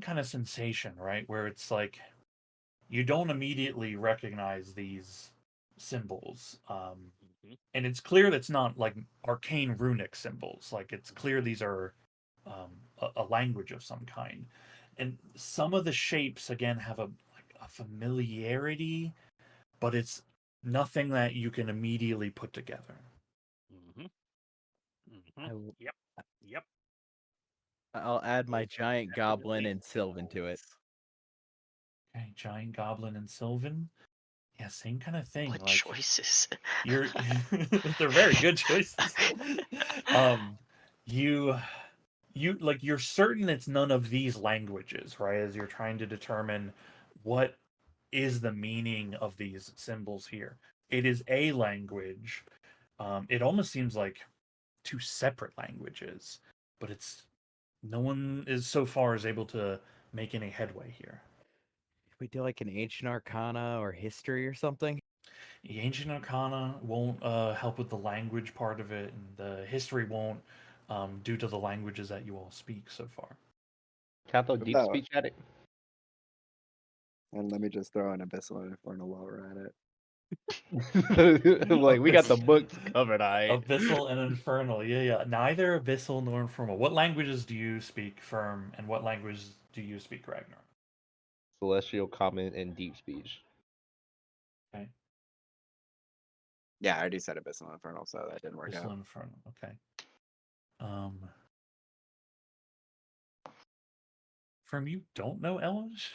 kind of sensation, right? Where it's like you don't immediately recognize these symbols. And it's clear that's not like arcane runic symbols. Like it's clear these are a language of some kind. And some of the shapes again have a familiarity, but it's nothing that you can immediately put together. I w- Yep. I'll add my Those are giant goblin definitely and Sylvan to it. symbols. Okay, giant goblin and Sylvan. Yeah, same kind of thing. What Like choices? you're they're very good choices. You like you're certain it's none of these languages, right? As you're trying to determine what is the meaning of these symbols here. It is a language. It almost seems like two separate languages, but it's no one is so far is able to make any headway here. If we do like an ancient arcana or history or something. The ancient arcana won't help with the language part of it, and the history won't due to the languages that you all speak so far. Can I throw deep about- speech at it? And let me just throw an Abyssal and Infernal while we're at it. Like we got the books covered, Abyssal and Infernal, yeah. Neither Abyssal nor Infernal. What languages do you speak, Firm, and what language do you speak, Ragnar? Celestial, Common, and Deep Speech. Okay, Yeah, I already said Abyssal and Infernal, so that didn't work Abyssal out. and Infernal. Okay. Firm, you don't know Elvish?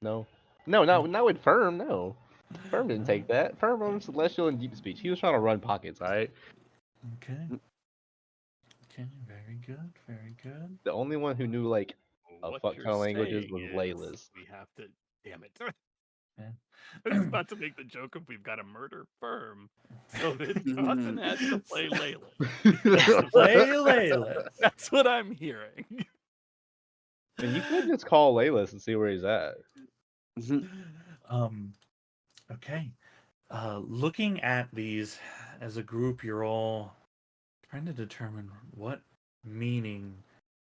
No, not with Firm. No, Firm didn't take that. Firm on Celestial and Deep Speech. He was trying to run pockets. All right. Okay. Okay, very good, very good. The only one who knew like a What fuck you're ton of languages saying was is Layla's. we have to. Damn it! Yeah. I was about to make the joke of we've got to murder Firm, so that Johnson has to play Layla. Play Layla. That's what I'm hearing. And you could just call Layla's and see where he's at. Okay. Looking at these as a group, you're all trying to determine what meaning.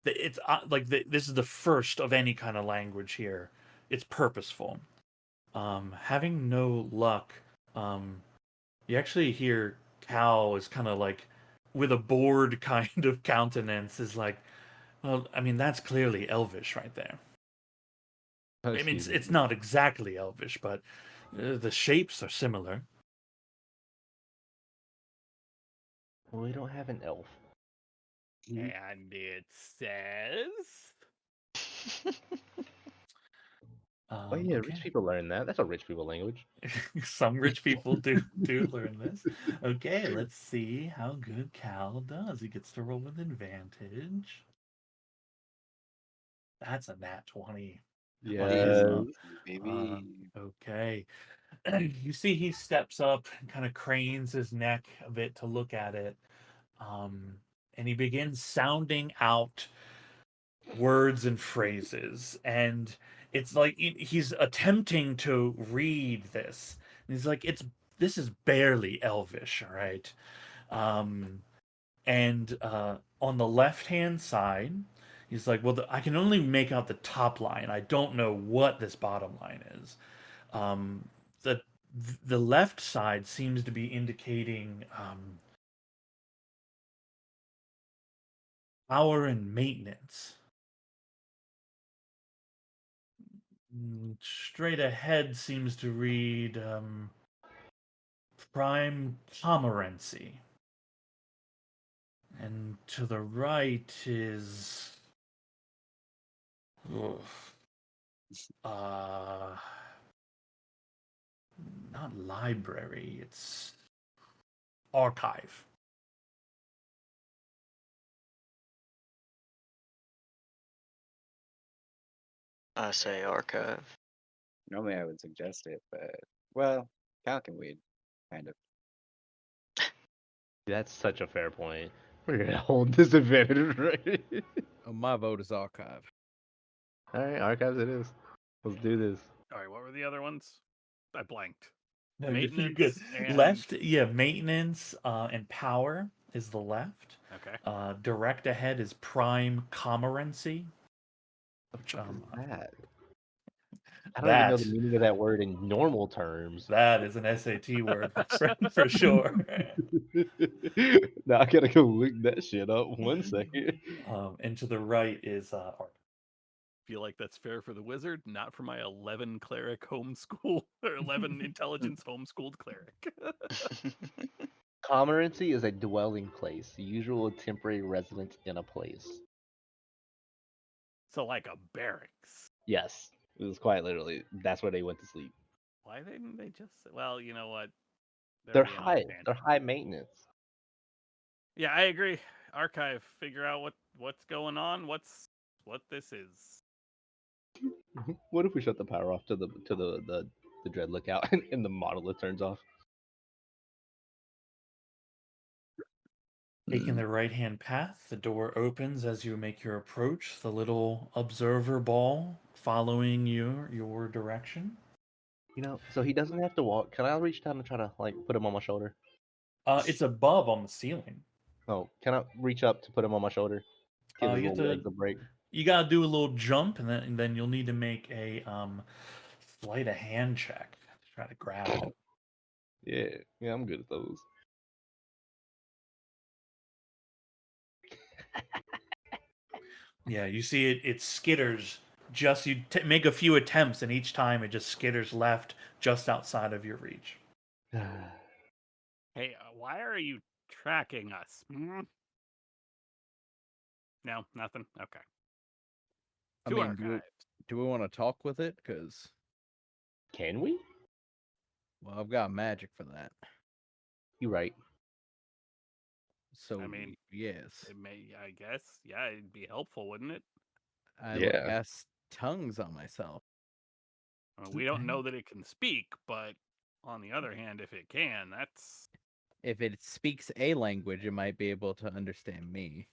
It's this is the first of any kind of language here. It's purposeful. Having no luck, you actually hear Cal is kind of like with a bored kind of countenance is like, well, I mean that's clearly Elvish right there. I mean Excuse me. it's not exactly Elvish, but the shapes are similar. Well, we don't have an elf. And it says. Oh yeah, rich people learn that. That's a rich people language. Some rich people do learn this. Okay, let's see how good Cal does. He gets to roll with advantage. That's a nat 20. Yeah. Maybe. Okay. You see he steps up and kind of cranes his neck a bit to look at it. And he begins sounding out words and phrases. And it's like he's attempting to read this. And he's like, this is barely Elvish, all right? And on the left-hand side, he's like, well, I can only make out the top line. I don't know what this bottom line is. The left side seems to be indicating power and maintenance. Straight ahead seems to read Prime Pomerancy. And to the right is. Not library, it's archive. I say archive. Normally I would suggest it, but well, Cal can weed, kind of. That's such a fair point. We're gonna hold disadvantage, right? Oh, my vote is archive. All right, archives it is. Let's do this. All right, what were the other ones? I blanked. No, you're good. Maintenance and- Left, yeah, maintenance and power is the left. Okay. Direct ahead is prime commerancy. Which That. I don't even know the that meaning of that word in normal terms. that is an SAT word for sure. Now I gotta go look that shit up. 1 second. And to the right is archive. Feel like that's fair for the wizard, not for my 11 cleric homeschool or 11 intelligence homeschooled cleric. Commorancy is a dwelling place, the usual temporary residence in a place. So like a barracks. Yes, it was quite literally. That's where they went to sleep. Why didn't they just? Well, you know what? They're being high. fancy. They're high maintenance. Yeah, I agree. Archive. Figure out what's going on. What this is. What if we shut the power off to the dread lookout and the monolith turns off? Taking the right-hand path, the door opens as you make your approach. The little observer ball following your direction. You know, so he doesn't have to walk. Can I reach down and try to like put him on my shoulder? It's above on the ceiling. Oh, can I reach up to put him on my shoulder? Give his You have little to- legs a break. You gotta do a little jump, and then you'll need to make a sleight of hand check to try to grab it. Yeah, I'm good at those. Yeah, you see it skitters. Just make a few attempts, and each time it just skitters left, just outside of your reach. Hey, why are you tracking us? Hmm? No, nothing. Okay. I To mean, archives. do we want to talk with it? Because, Can we? well, I've got magic for that. You're right. So, mean, yes. It may, I guess. Yeah, it'd be helpful, wouldn't it? I will Yeah. cast tongues on myself. We don't Okay. know that it can speak, but on the other hand, if it can, that's. If it speaks a language, it might be able to understand me.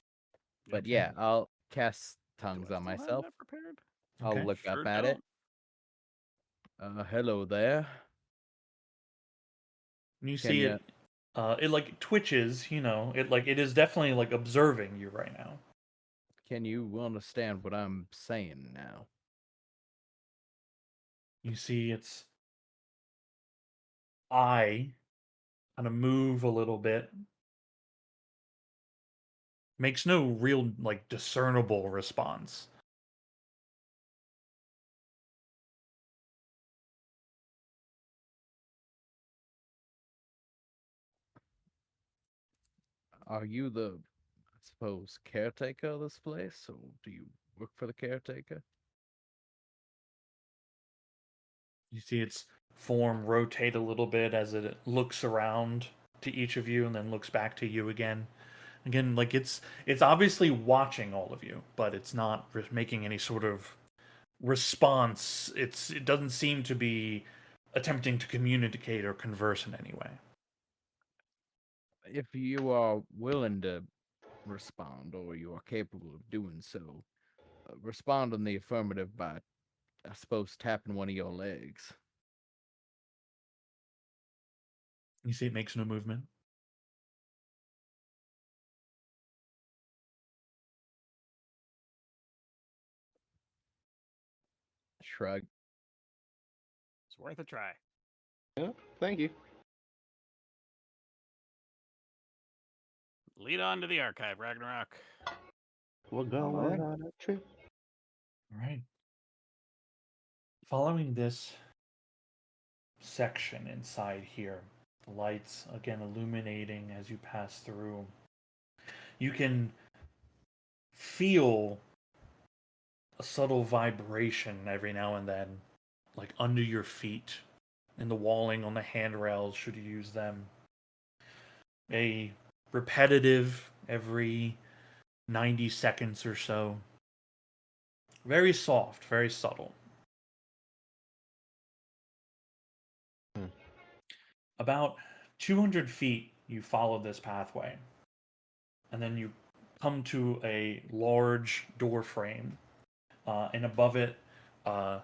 But Okay. yeah, I'll cast Do I tongues still on have myself. that prepared? I'll Okay. look Sure up at it. Hello there. And you Can see ya- it like twitches. It is definitely like observing you right now. Can you understand what I'm saying now? You see its eye kind of move a little bit. Makes no real like discernible response. Are you the, I suppose, caretaker of this place, or do you work for the caretaker? You see its form rotate a little bit as it looks around to each of you and then looks back to you again. Again, like it's obviously watching all of you, but it's not making any sort of response. It doesn't seem to be attempting to communicate or converse in any way. If you are willing to respond, or you are capable of doing so, respond in the affirmative by, I suppose, tapping one of your legs. You see it makes no movement. Shrug. It's worth a try. Yeah, thank you. Lead on to the archive, Ragnarok. We're going Alright. on a trip. All right. Following this section inside here, the lights again illuminating as you pass through, you can feel a subtle vibration every now and then, like under your feet, in the walling, on the handrails, should you use them. A repetitive every 90 seconds or so. Very soft, very subtle. About 200 feet, you follow this pathway, and then you come to a large door frame, and above it,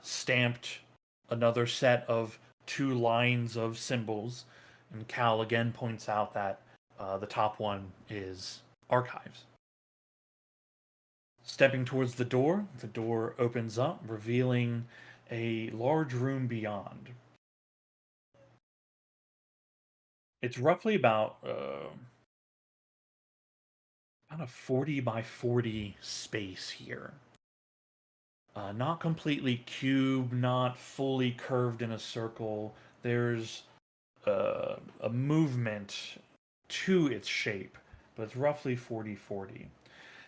stamped another set of 2 lines of symbols. And Cal again points out that the top one is archives. Stepping towards the door opens up, revealing a large room beyond. It's roughly about a 40 by 40 space here. Not completely cube, not fully curved in a circle. There's a movement to its shape, but it's roughly 40-40.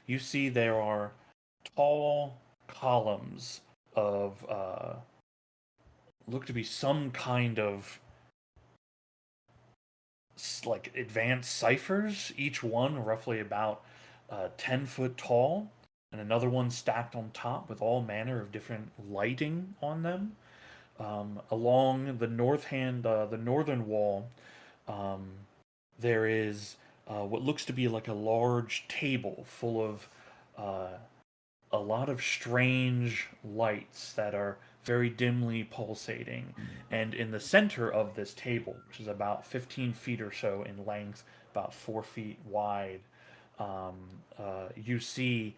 You see there are tall columns of look to be some kind of like advanced ciphers, each one roughly about 10 foot tall, and another one stacked on top with all manner of different lighting on them. Along the northern wall, there is what looks to be like a large table full of a lot of strange lights that are very dimly pulsating. And in the center of this table, which is about 15 feet or so in length, about 4 feet wide, you see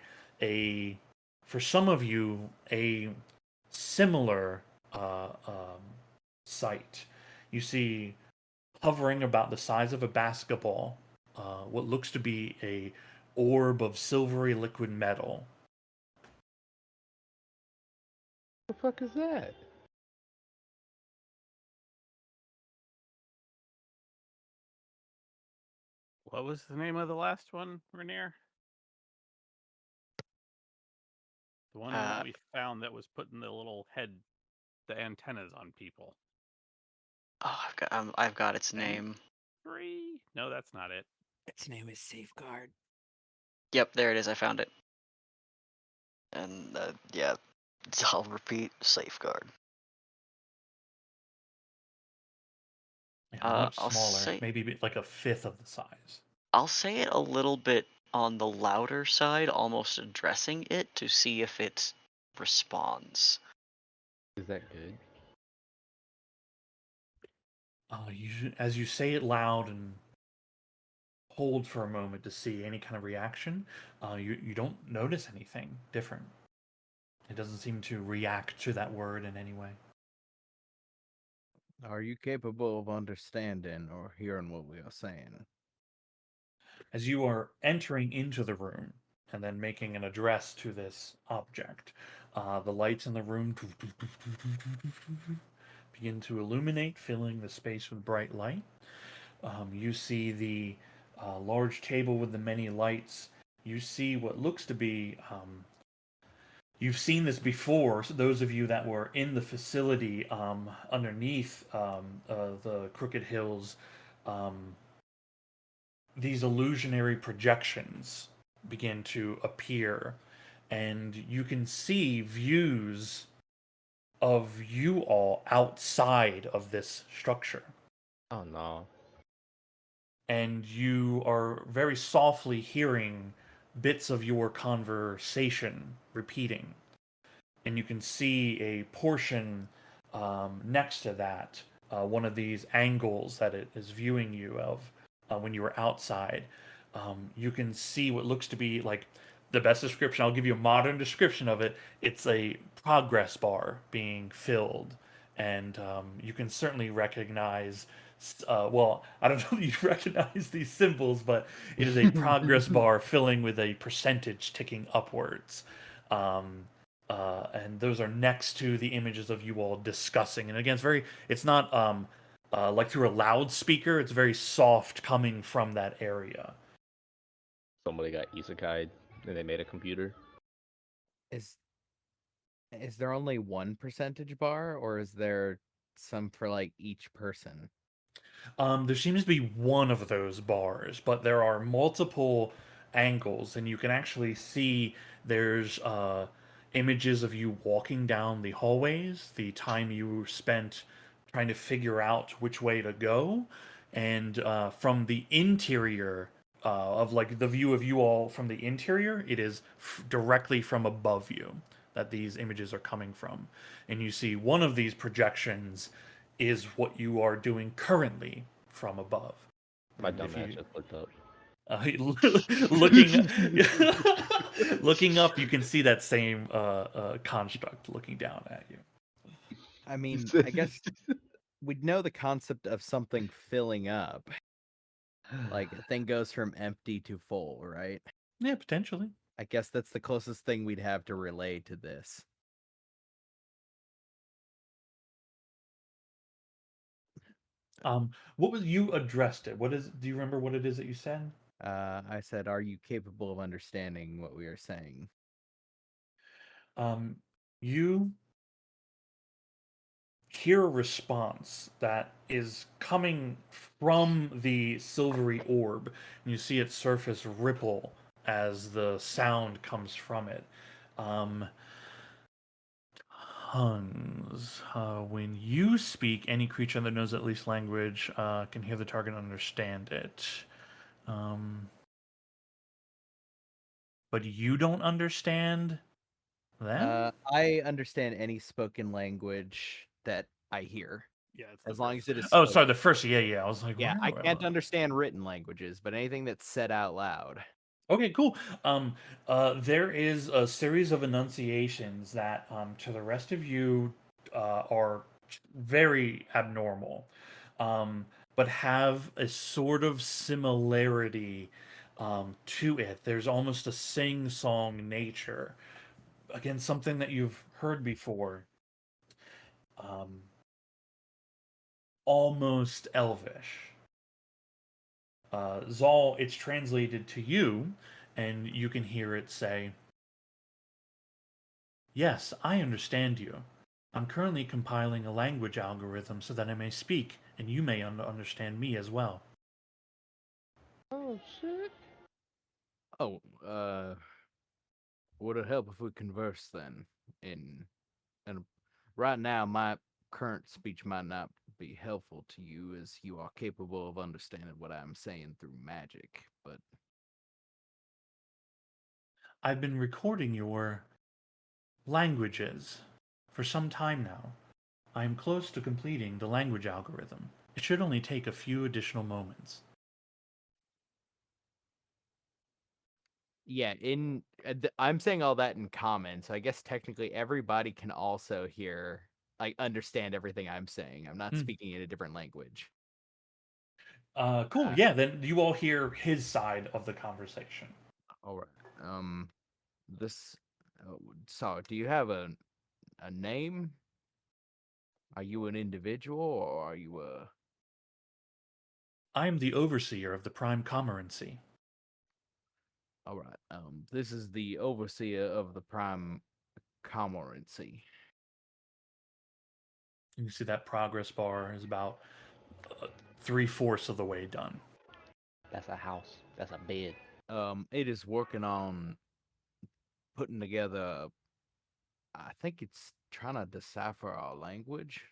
for some of you, a similar sight. You see, hovering about the size of a basketball, what looks to be a orb of silvery liquid metal. What the fuck is that? What was the name of the last one, Rainier? The one that we found that was putting the little the antennas on people. Oh, I've got its name. 3? No, that's not it. Its name is Safeguard. Yep, there it is. I found it. And yeah, I'll repeat, Safeguard. Yeah, much I'll smaller, say- maybe like a fifth of the size. I'll say it a little bit on the louder side, almost addressing it to see if it responds. Is that good? As you say it loud and hold for a moment to see any kind of reaction, you don't notice anything different. It doesn't seem to react to that word in any way. Are you capable of understanding or hearing what we are saying? As you are entering into the room and then making an address to this object, the lights in the room begin to illuminate, filling the space with bright light. You see the large table with the many lights. You see what looks to be you've seen this before, so those of you that were in the facility underneath the Crooked Hills, these illusionary projections begin to appear, and you can see views of you all outside of this structure. Oh no. And you are very softly hearing bits of your conversation repeating. And you can see a portion next to that, one of these angles that it is viewing you of when you were outside. You can see what looks to be like the best description. I'll give you a modern description of it. It's a progress bar being filled. And you can certainly recognize well, I don't know if you recognize these symbols, but it is a progress bar filling with a percentage ticking upwards. and those are next to the images of you all discussing. And again, it's not like through a loudspeaker. It's very soft coming from that area. Somebody got isekai and they made a computer. Is there only one percentage bar, or is there some for like each person? There seems to be one of those bars, but there are multiple angles, and you can actually see there's images of you walking down the hallways, the time you spent trying to figure out which way to go, and from the interior of like the view of you all from the interior, it is directly from above you that these images are coming from, and you see one of these projections is what you are doing currently from above. My And dumb if ass you- just looked up. looking looking up, you can see that same construct looking down at you. I mean, I guess we'd know the concept of something filling up. Like a thing goes from empty to full, right? Yeah, potentially. I guess that's the closest thing we'd have to relay to this. What was you addressed it? What is? Do you remember what it is that you said? I said, "Are you capable of understanding what we are saying?" You hear a response that is coming from the silvery orb, and you see its surface ripple as the sound comes from it. Tongues. When you speak, any creature that knows at least language can hear the target and understand it. But you don't understand them? I understand any spoken language that I hear, Yeah, it's the as long first as it is. Oh, spoken. sorry, the first. Yeah. I was like, Yeah, where I am can't understand written languages, but anything that's said out loud. Okay, cool. There is a series of enunciations that, to the rest of you, are very abnormal, but have a sort of similarity to it. There's almost a sing-song nature. Again, something that you've heard before. Almost elvish. Zal, it's translated to you, and you can hear it say, "Yes, I understand you. I'm currently compiling a language algorithm so that I may speak, and you may understand me as well." Oh shit. Oh, would it help if we converse then? And right now, my current speech might not be helpful to you, as you are capable of understanding what I'm saying through magic. But I've been recording your languages for some time now. I am close to completing the language algorithm. It should only take a few additional moments. yeah, I'm saying all that in common, so I guess technically everybody can also hear, like, understand everything I'm saying. I'm not Hmm. speaking in a different language. Cool. Yeah, then you all hear his side of the conversation. All right. This. So, do you have a name? Are you an individual, or are you a? I am the overseer of the Prime Commorancy. All right. This is the overseer of the Prime Commorancy. You can see that progress bar is about 3/4 of the way done. That's a house. That's a bed. It is working on putting together. I think it's trying to decipher our language.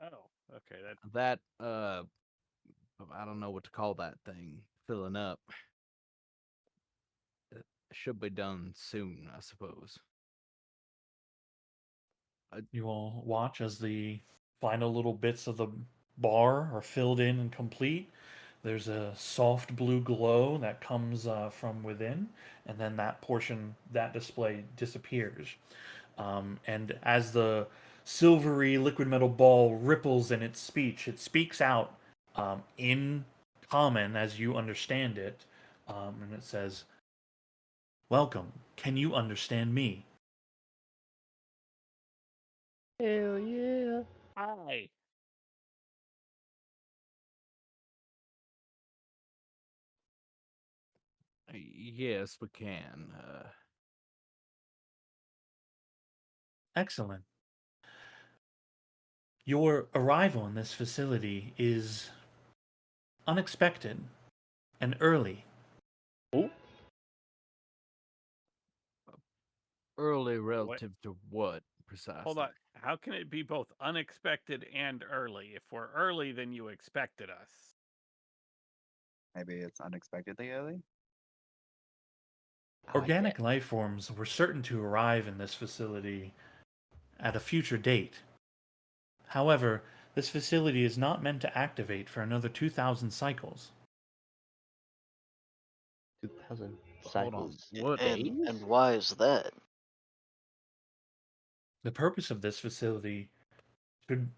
Oh, okay. That I don't know what to call that thing. Filling up. It should be done soon, I suppose. You all watch as the final little bits of the bar are filled in and complete. There's a soft blue glow that comes from within, and then that portion, that display disappears. And as the silvery liquid metal ball ripples in its speech, it speaks out in common as you understand it, and it says, Welcome. Can you understand me? Hell yeah. Hi. Yes, we can. Excellent. Your arrival in this facility is unexpected and early. Ooh. Early relative to what precisely? Hold on. How can it be both unexpected and early? If we're early, then you expected us. Maybe it's unexpectedly early. Organic life forms were certain to arrive in this facility at a future date. However, this facility is not meant to activate for another 2,000 cycles. 2,000 Hold on. cycles. What? Days? And why is that? The purpose of this facility should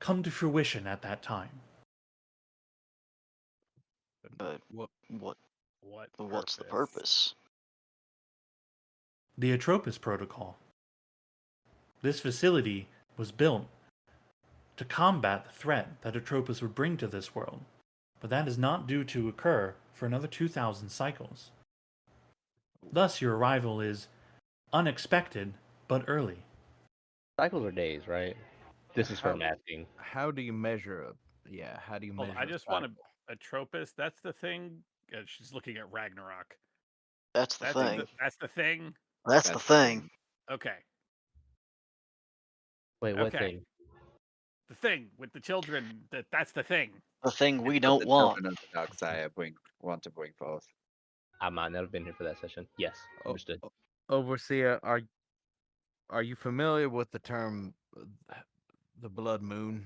come to fruition at that time. But What? what's the purpose? The Atropos Protocol. This facility was built to combat the threat that Atropos would bring to this world, but that is not due to occur for another 2,000 cycles. Thus, your arrival is unexpected but early. Cycles are days, right? This is for How- masking. How do you measure a? Yeah. How do you Hold measure? on, I a just want cycle? Atropos. That's the thing. She's looking at Ragnarok. That's the thing. That's the thing. That's the thing. Okay. Wait, what Okay. thing? The thing with the children. That's the thing. The thing we It's what don't the want. children of the dark side want to bring forth. I might not have been here for that session. Yes, Oh, understood. Overseer, are you familiar with the term the blood moon?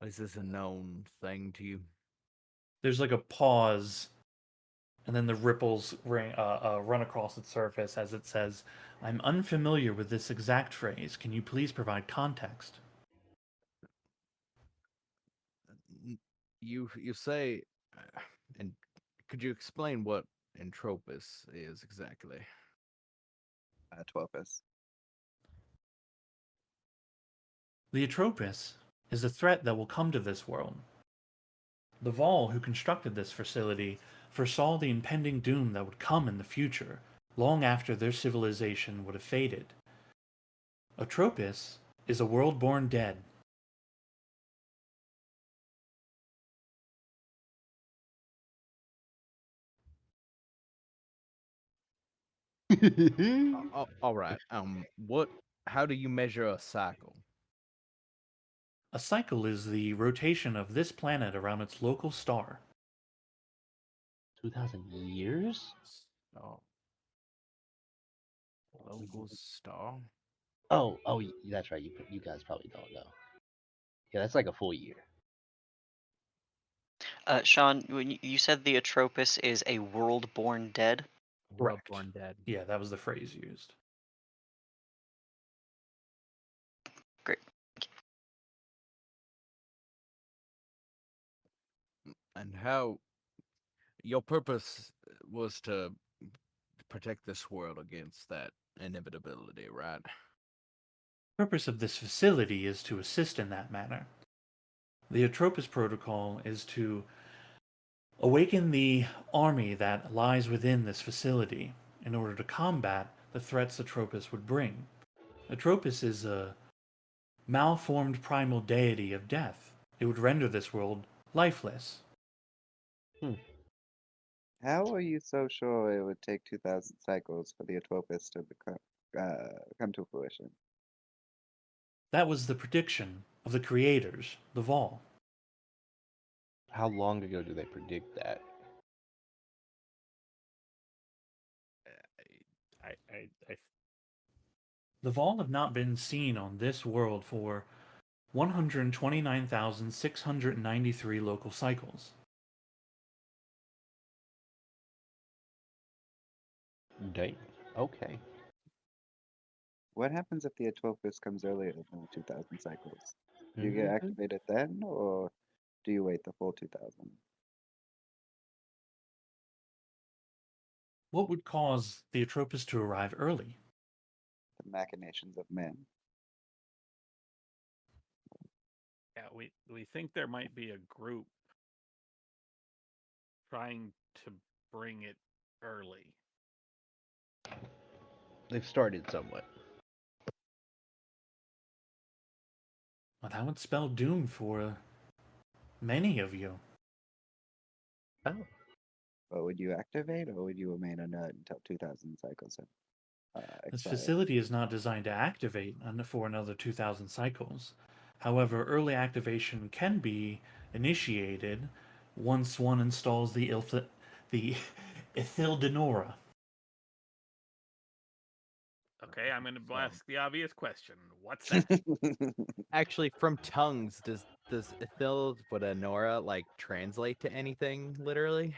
Is this a known thing to you? There's like a pause, and then the ripples run across its surface as it says, I'm unfamiliar with this exact phrase. Can you please provide context? You say, and could you explain what entropus is exactly? Twelpus. The Atropos is a threat that will come to this world. The Vol who constructed this facility foresaw the impending doom that would come in the future, long after their civilization would have faded. Atropos is a world born dead. All right. What? How do you measure a cycle? A cycle is the rotation of this planet around its local star. 2,000 years? Star. Local star. Oh, that's right. You guys probably don't know. Yeah, that's like a full year. Sean, when you said the Atropos is a world born dead, World Correct. born dead. Yeah, that was the phrase used. great. And how? Your purpose was to protect this world against that inevitability, right? The purpose of this facility is to assist in that manner. The Atropos Protocol is to awaken the army that lies within this facility in order to combat the threats Atropos would bring. Atropos is a malformed primal deity of death. It would render this world lifeless. How are you so sure it would take 2,000 cycles for the Atropos to come to fruition? That was the prediction of the creators, the Vol. How long ago do they predict that? I The Vol have not been seen on this world for 129,693 local cycles. Date. Okay. What happens if the Atropos comes earlier than the 2,000 cycles? Do you get Mhm. activated then, or do you wait the full 2,000? What would cause the Atropos to arrive early? The machinations of men. Yeah, we think there might be a group trying to bring it early. They've started somewhat. Well, that would spell doom for many of you. Oh, But would you activate, or would you remain a nerd until 2,000 cycles have This expired? facility is not designed to activate for another 2,000 cycles. However, early activation can be initiated once one installs the Ithildenora. Okay, I'm going to So- ask the obvious question. What's that? Actually, from tongues, does Ithil with a Nora like translate to anything literally?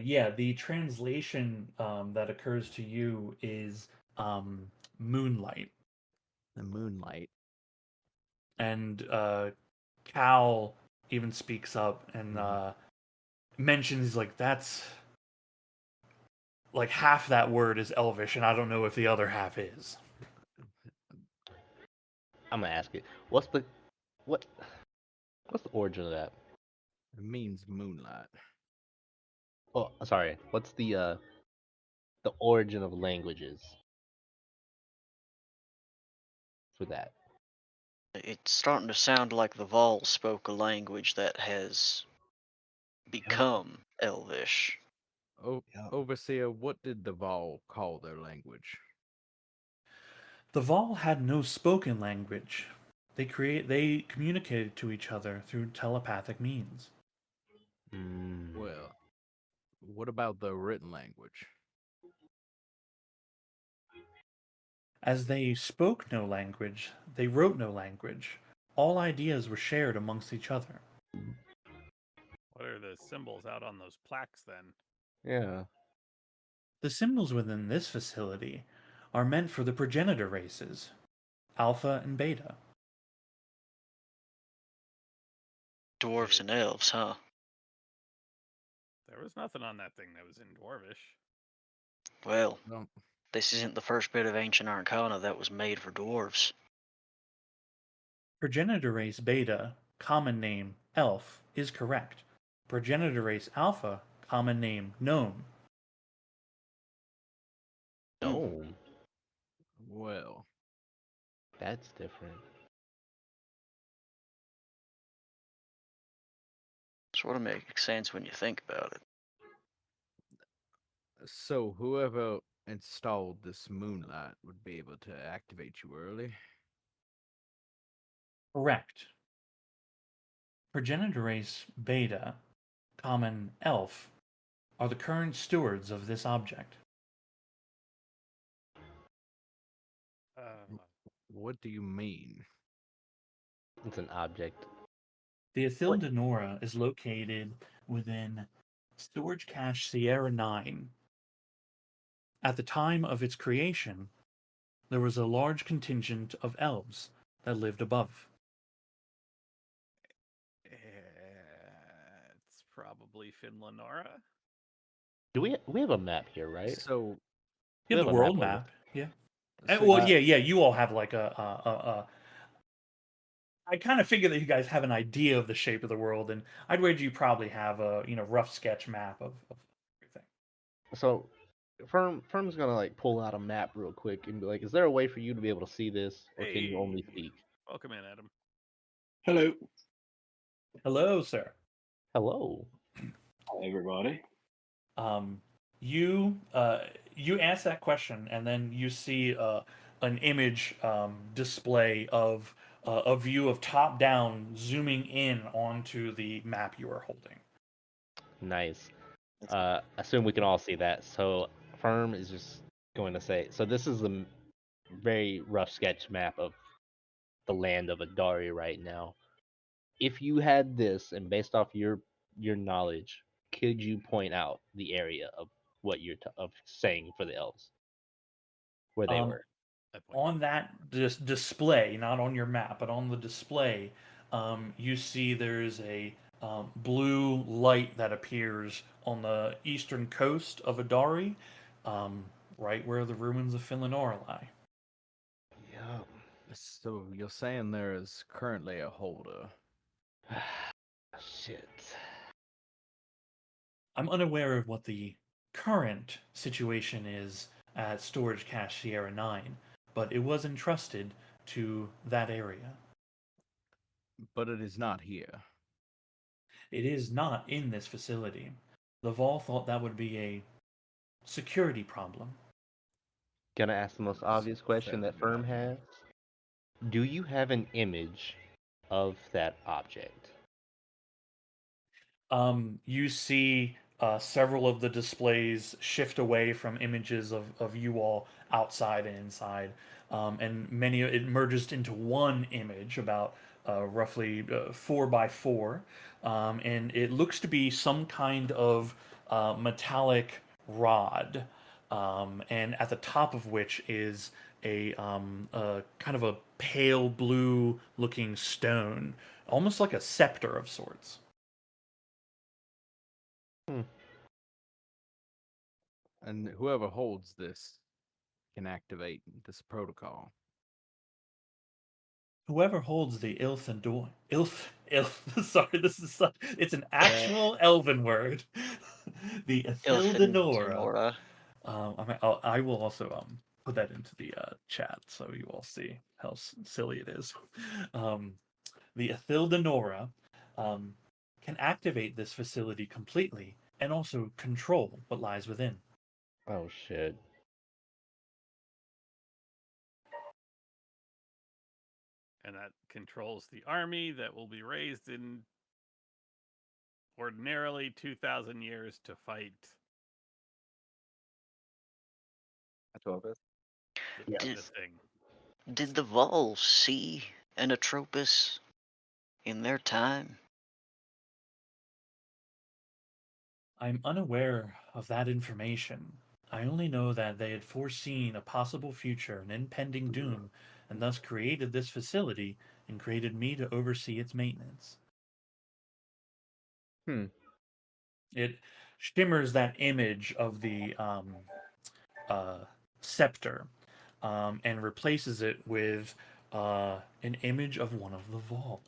Yeah, the translation that occurs to you is moonlight. The moonlight. And Cal even speaks up and mentions like that's like half that word is Elvish, and I don't know if the other half is. I'm gonna ask it. What's the origin of that? It means moonlight. Oh, sorry. What's the origin of languages for that? It's starting to sound like the Vol spoke a language that has become Elvish. Oh, Yeah. Overseer, what did the Vol call their language? The Vol had no spoken language. They communicated to each other through telepathic means. Mm. Well, what about the written language? As they spoke no language, they wrote no language. All ideas were shared amongst each other. What are the symbols out on those plaques then? Yeah. The symbols within this facility are meant for the progenitor races, Alpha and Beta. Dwarves and elves, huh? There was nothing on that thing that was in Dwarvish. Well, No. this isn't the first bit of ancient arcana that was made for dwarves. Progenitor race Beta, common name Elf, is correct. Progenitor race Alpha, common name Gnome. Oh, Well, that's different. Sort of makes sense when you think about it. so whoever installed this moonlight would be able to activate you early. Correct. Progenitor race Beta, common Elf, are the current stewards of this object. What do you mean? It's an object. The Ithildenora is located within Storage Cache Sierra 9. At the time of its creation, there was a large contingent of elves that lived above. It's probably Finlanora. Do we have a map here, right? So, You We have have the a world map of map, yeah. so Well, you- yeah. You all have like a. I kind of figure that you guys have an idea of the shape of the world, and I'd wager you probably have a rough sketch map of everything. So, Firm's gonna like pull out a map real quick and be like, "Is there a way for you to be able to see this, or can you only Hey. speak?" Welcome in, Adam. Hello. Hello, sir. Hello. Hi, everybody. You ask that question, and then you see an image display of a view of top down, zooming in onto the map you are holding. Nice. That's Assume we can all see that. So, Firm is just going to say, so this is a very rough sketch map of the land of Adari right now. If you had this, and based off your knowledge, could you point out the area of what you're of saying for the elves, where they were? I point On that display, not on your map, but on the display, you see there's a blue light that appears on the eastern coast of Adari, right where the ruins of Philinora lie. Yup. So you're saying there is currently a holder? Shit. I'm unaware of what the current situation is at Storage Cache Sierra 9, but it was entrusted to that area. But it is not here. It is not in this facility. Laval thought that would be a security problem. Gonna ask the most obvious question that Firm Fair has. Do you have an image of that object? You see several of the displays shift away from images of you all outside and inside, and many it merges into one image about roughly 4 by 4, and it looks to be some kind of metallic rod, and at the top of which is a kind of a pale blue looking stone, almost like a scepter of sorts. And whoever holds this can activate this protocol. Whoever holds the sorry, this is it's an actual elven word. The Ithildenora. I will also put that into the chat so you all see how silly it is. The Ithildenora can activate this facility completely and also control what lies within. Oh shit. And that controls the army that will be raised in ordinarily 2,000 years to fight Atropos. the Yes. thing. Did the Vols see an Atropos in their time? I'm unaware of that information. I only know that they had foreseen a possible future and impending doom, and thus created this facility and created me to oversee its maintenance. It shimmers that image of the scepter, and replaces it with an image of one of the Vault.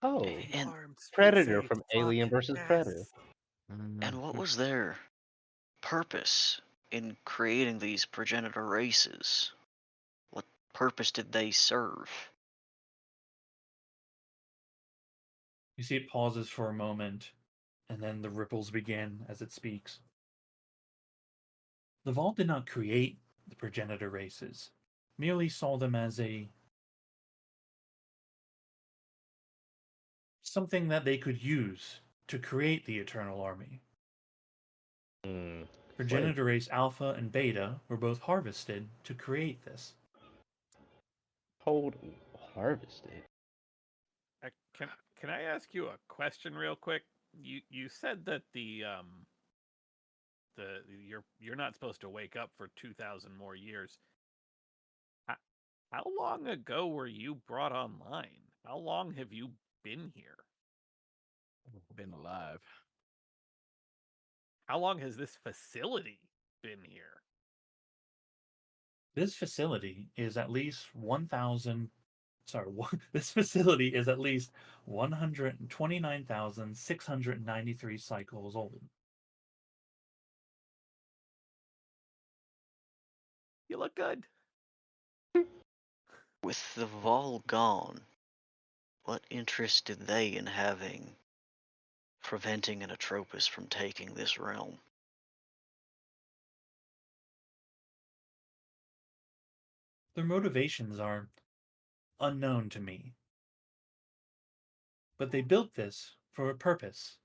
Oh, And Predator from Alien vs. Predator. and what was their purpose in creating these progenitor races? What purpose did they serve? You see, it pauses for a moment, and then the ripples begin as it speaks. The Vault did not create the progenitor races, merely saw them as something that they could use to create the Eternal Army. Progenitor race Alpha and Beta were both harvested to create this. Harvested. Can I ask you a question real quick? You said that you're not supposed to wake up for 2,000 more years. How long ago were you brought online? How long have you been here? Been alive. How long has this facility been here? This facility is at least 1,000. Sorry, this facility is at least 129,693 cycles old. You look good. With the Vol gone, what interest did they in preventing an Atropos from taking this realm? Their motivations are unknown to me. But they built this for a purpose,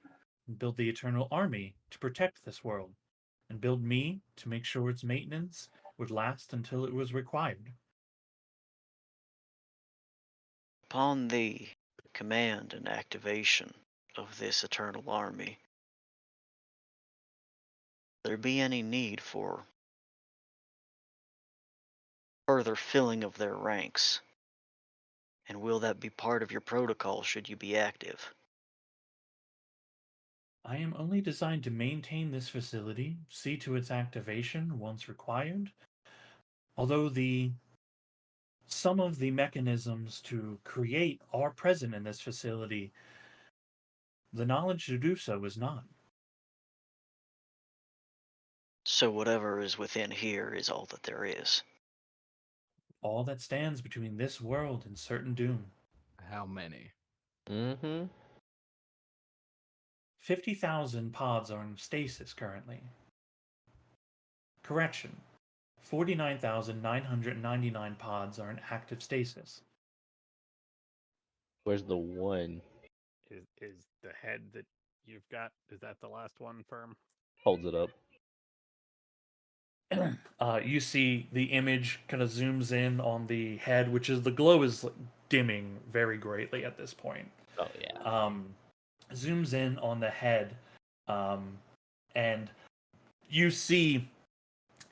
and built the Eternal Army to protect this world, and build me to make sure its maintenance would last until it was required. Upon the command and activation of this Eternal Army, there be any need for further filling of their ranks? And will that be part of your protocol should you be active? I am only designed to maintain this facility, see to its activation once required. Although some of the mechanisms to create are present in this facility, the knowledge to do so is not. So whatever is within here is all that there is. All that stands between this world and certain doom. How many? Mm-hmm. 50,000 pods are in stasis currently. Correction. 49,999 pods are in active stasis. Where's the one? Is the head that you've got, is that the last one, Firm? Holds it up. You see the image kind of zooms in on the head, which is the glow is dimming very greatly at this point. Oh yeah. Zooms in on the head, and you see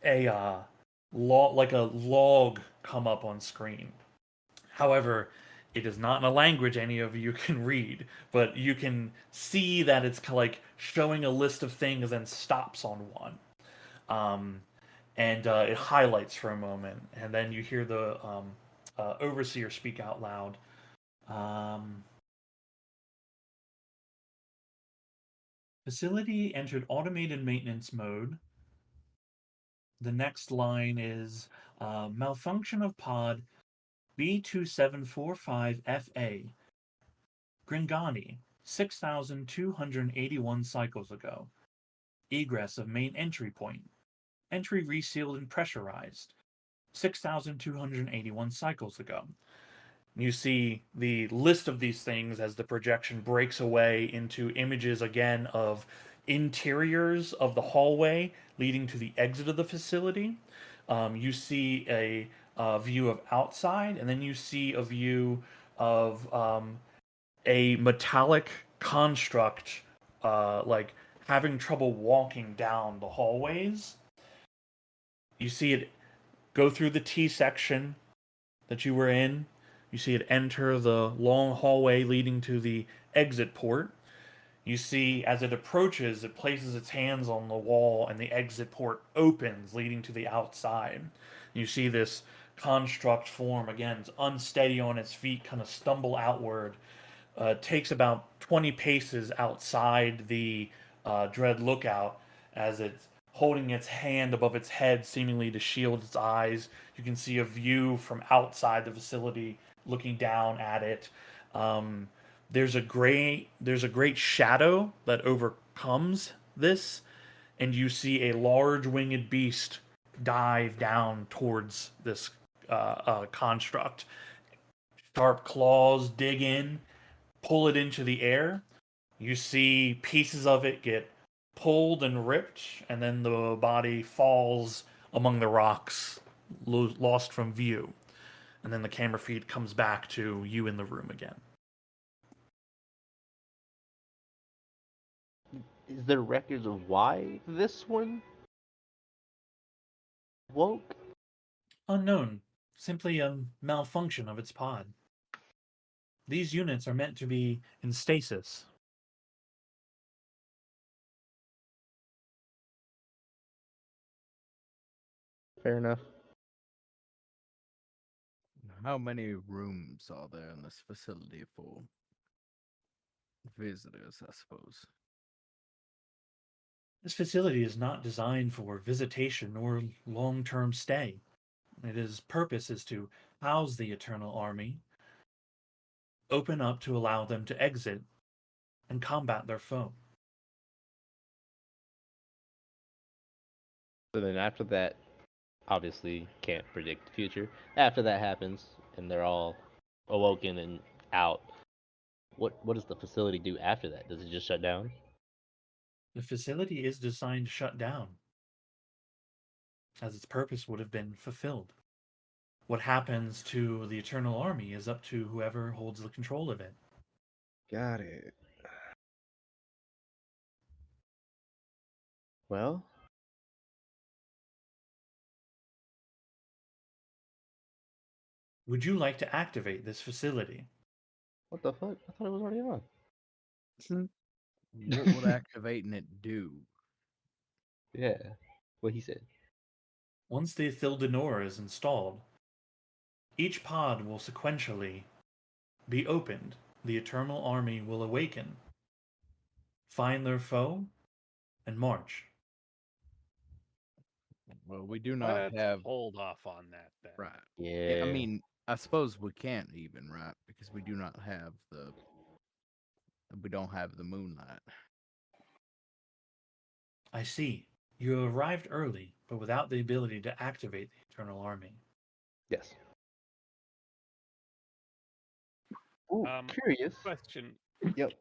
a log come up on screen. However, it is not in a language any of you can read, but you can see that it's like showing a list of things and stops on one. And it highlights for a moment, and then you hear the overseer speak out loud. Facility entered automated maintenance mode. The next line is malfunction of pod B2745FA. Gringani, 6,281 cycles ago. Egress of main entry point. Entry resealed and pressurized. 6,281 cycles ago. You see the list of these things as the projection breaks away into images again of interiors of the hallway leading to the exit of the facility. You see a view of outside, and then you see a view of a metallic construct, like having trouble walking down the hallways. You see it go through the T section that you were in. You see it enter the long hallway leading to the exit port. You see, as it approaches, it places its hands on the wall, and the exit port opens, leading to the outside. You see this construct form, again, it's unsteady on its feet, kind of stumble outward. Takes about 20 paces outside the Dread Lookout as it's holding its hand above its head, seemingly to shield its eyes. You can see a view from outside the facility looking down at it. There's a great shadow that overcomes this, and you see a large winged beast dive down towards this construct. Sharp claws dig in, pull it into the air. You see pieces of it get pulled and ripped, and then the body falls among the rocks, lost from view. And then the camera feed comes back to you in the room again. Is there records of why this one woke? Unknown. Simply a malfunction of its pod. These units are meant to be in stasis. Fair enough. How many rooms are there in this facility for visitors, I suppose? This facility is not designed for visitation or long-term stay. Its purpose is to house the Eternal Army, open up to allow them to exit, and combat their foe. So then after that, obviously can't predict the future. After that happens and they're all awoken and out, what does the facility do after that? Does it just shut down? The facility is designed to shut down, as its purpose would have been fulfilled. What happens to the Eternal Army is up to whoever holds the control of it. Got it. Well, Would you like to activate this facility? what the fuck? I thought it was already on. What would activating it do? Yeah, what he said. Once the Ithildenor is installed, each pod will sequentially be opened. The Eternal Army will awaken, find their foe, and march. Well, we do not Let's have hold off on that then. right. Yeah. I mean, I suppose we can't even, right? Because we do not have we don't have the moonlight. I see. You have arrived early, but without the ability to activate the Eternal Army. Yes. Ooh, Um, curious. Question. Yep.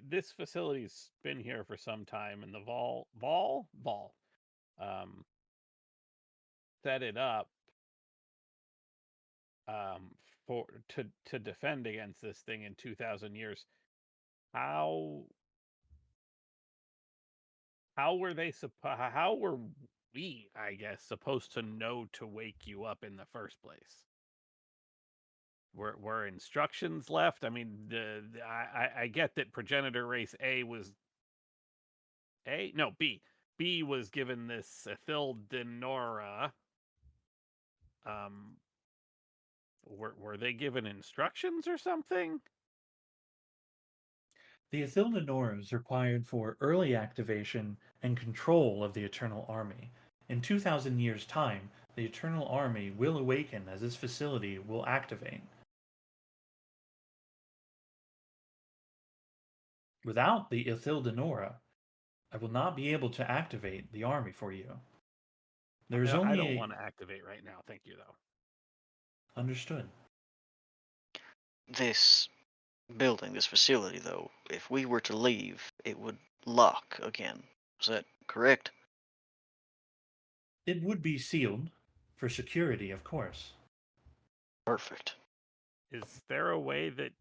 This facility's been here for some time, and the Vol set it up um, for to defend against this thing in 2,000 years. How were they how were we, I guess, supposed to know to wake you up in the first place? Were instructions left? I mean, I get that progenitor race A was A? No, B. B was given this Ithildenora. Were they given instructions or something? The Ithildenor is required for early activation and control of the Eternal Army. In 2,000 years' time, the Eternal Army will awaken as this facility will activate. Without the Ithildenora, I will not be able to activate the army for you. There is I only don't a... want to activate right now. Thank you, though. Understood. This building, this facility, though, if we were to leave, it would lock again. Is that correct? It would be sealed for security, of course. Perfect. Is there a way that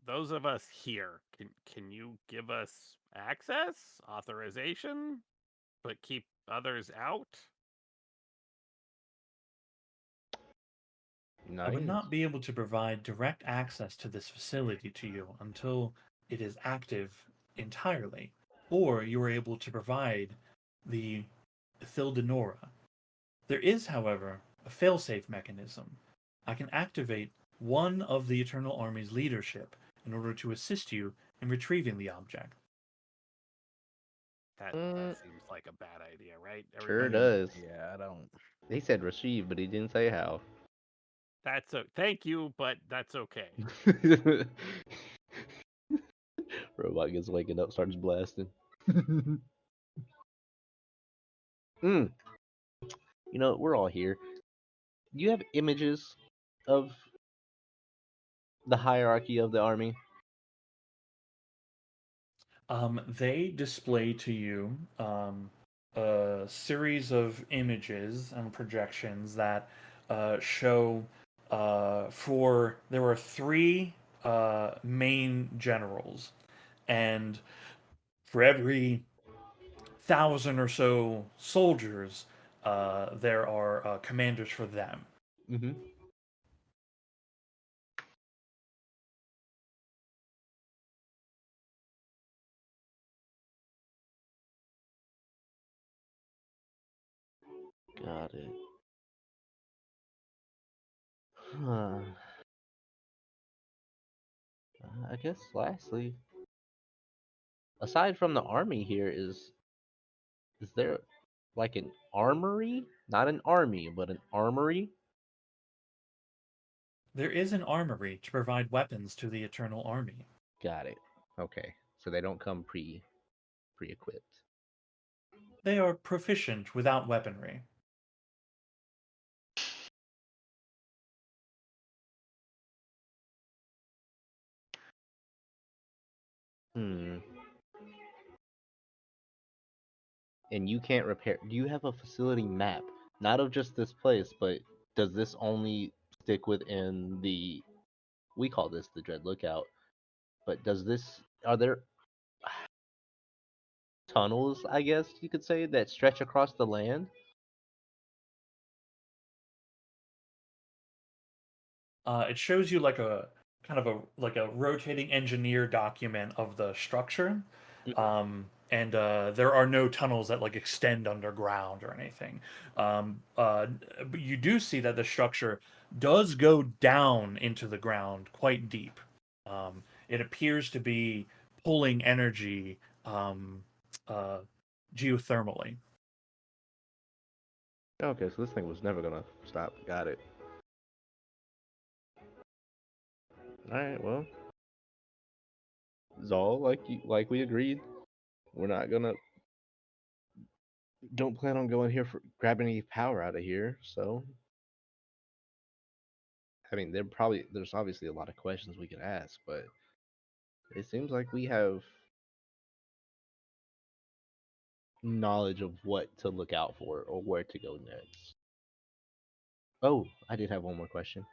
those of us here can you give us access, authorization, but keep others out? I would not be able to provide direct access to this facility to you until it is active entirely, or you are able to provide the Ithildenora. There is, however, a failsafe mechanism. I can activate one of the Eternal Army's leadership in order to assist you in retrieving the object. That seems like a bad idea, right? Sure Everybody? does. Yeah, I don't. He said receive, but he didn't say how. That's thank you, but that's okay. Robot gets waking up, starts blasting. You know, we're all here. Do you have images of the hierarchy of the army? They display to you a series of images and projections that show there were three main generals, and for every 1,000 or so soldiers, there are commanders for them. Mm-hmm. Got it. Huh. I guess lastly, aside from the army here, is there like an armory? Not an army, but an armory? There is an armory to provide weapons to the Eternal Army. Got it. Okay. So they don't come pre-equipped. They are proficient without weaponry. Hmm. And you can't repair. Do you have a facility map? Not of just this place, but does this only stick within the? We call this the Dread Lookout. But does this? Are there tunnels? I guess you could say that stretch across the land. it shows you like a kind of a rotating engineer document of the structure. And there are no tunnels that like extend underground or anything. But you do see that the structure does go down into the ground quite deep. It appears to be pulling energy geothermally. Okay, so this thing was never gonna stop. Got it. All right, well, Zol, like we agreed, we're not gonna. Don't plan on going here for grabbing any power out of here. So, I mean, there's obviously a lot of questions we can ask, but it seems like we have knowledge of what to look out for or where to go next. Oh, I did have one more question.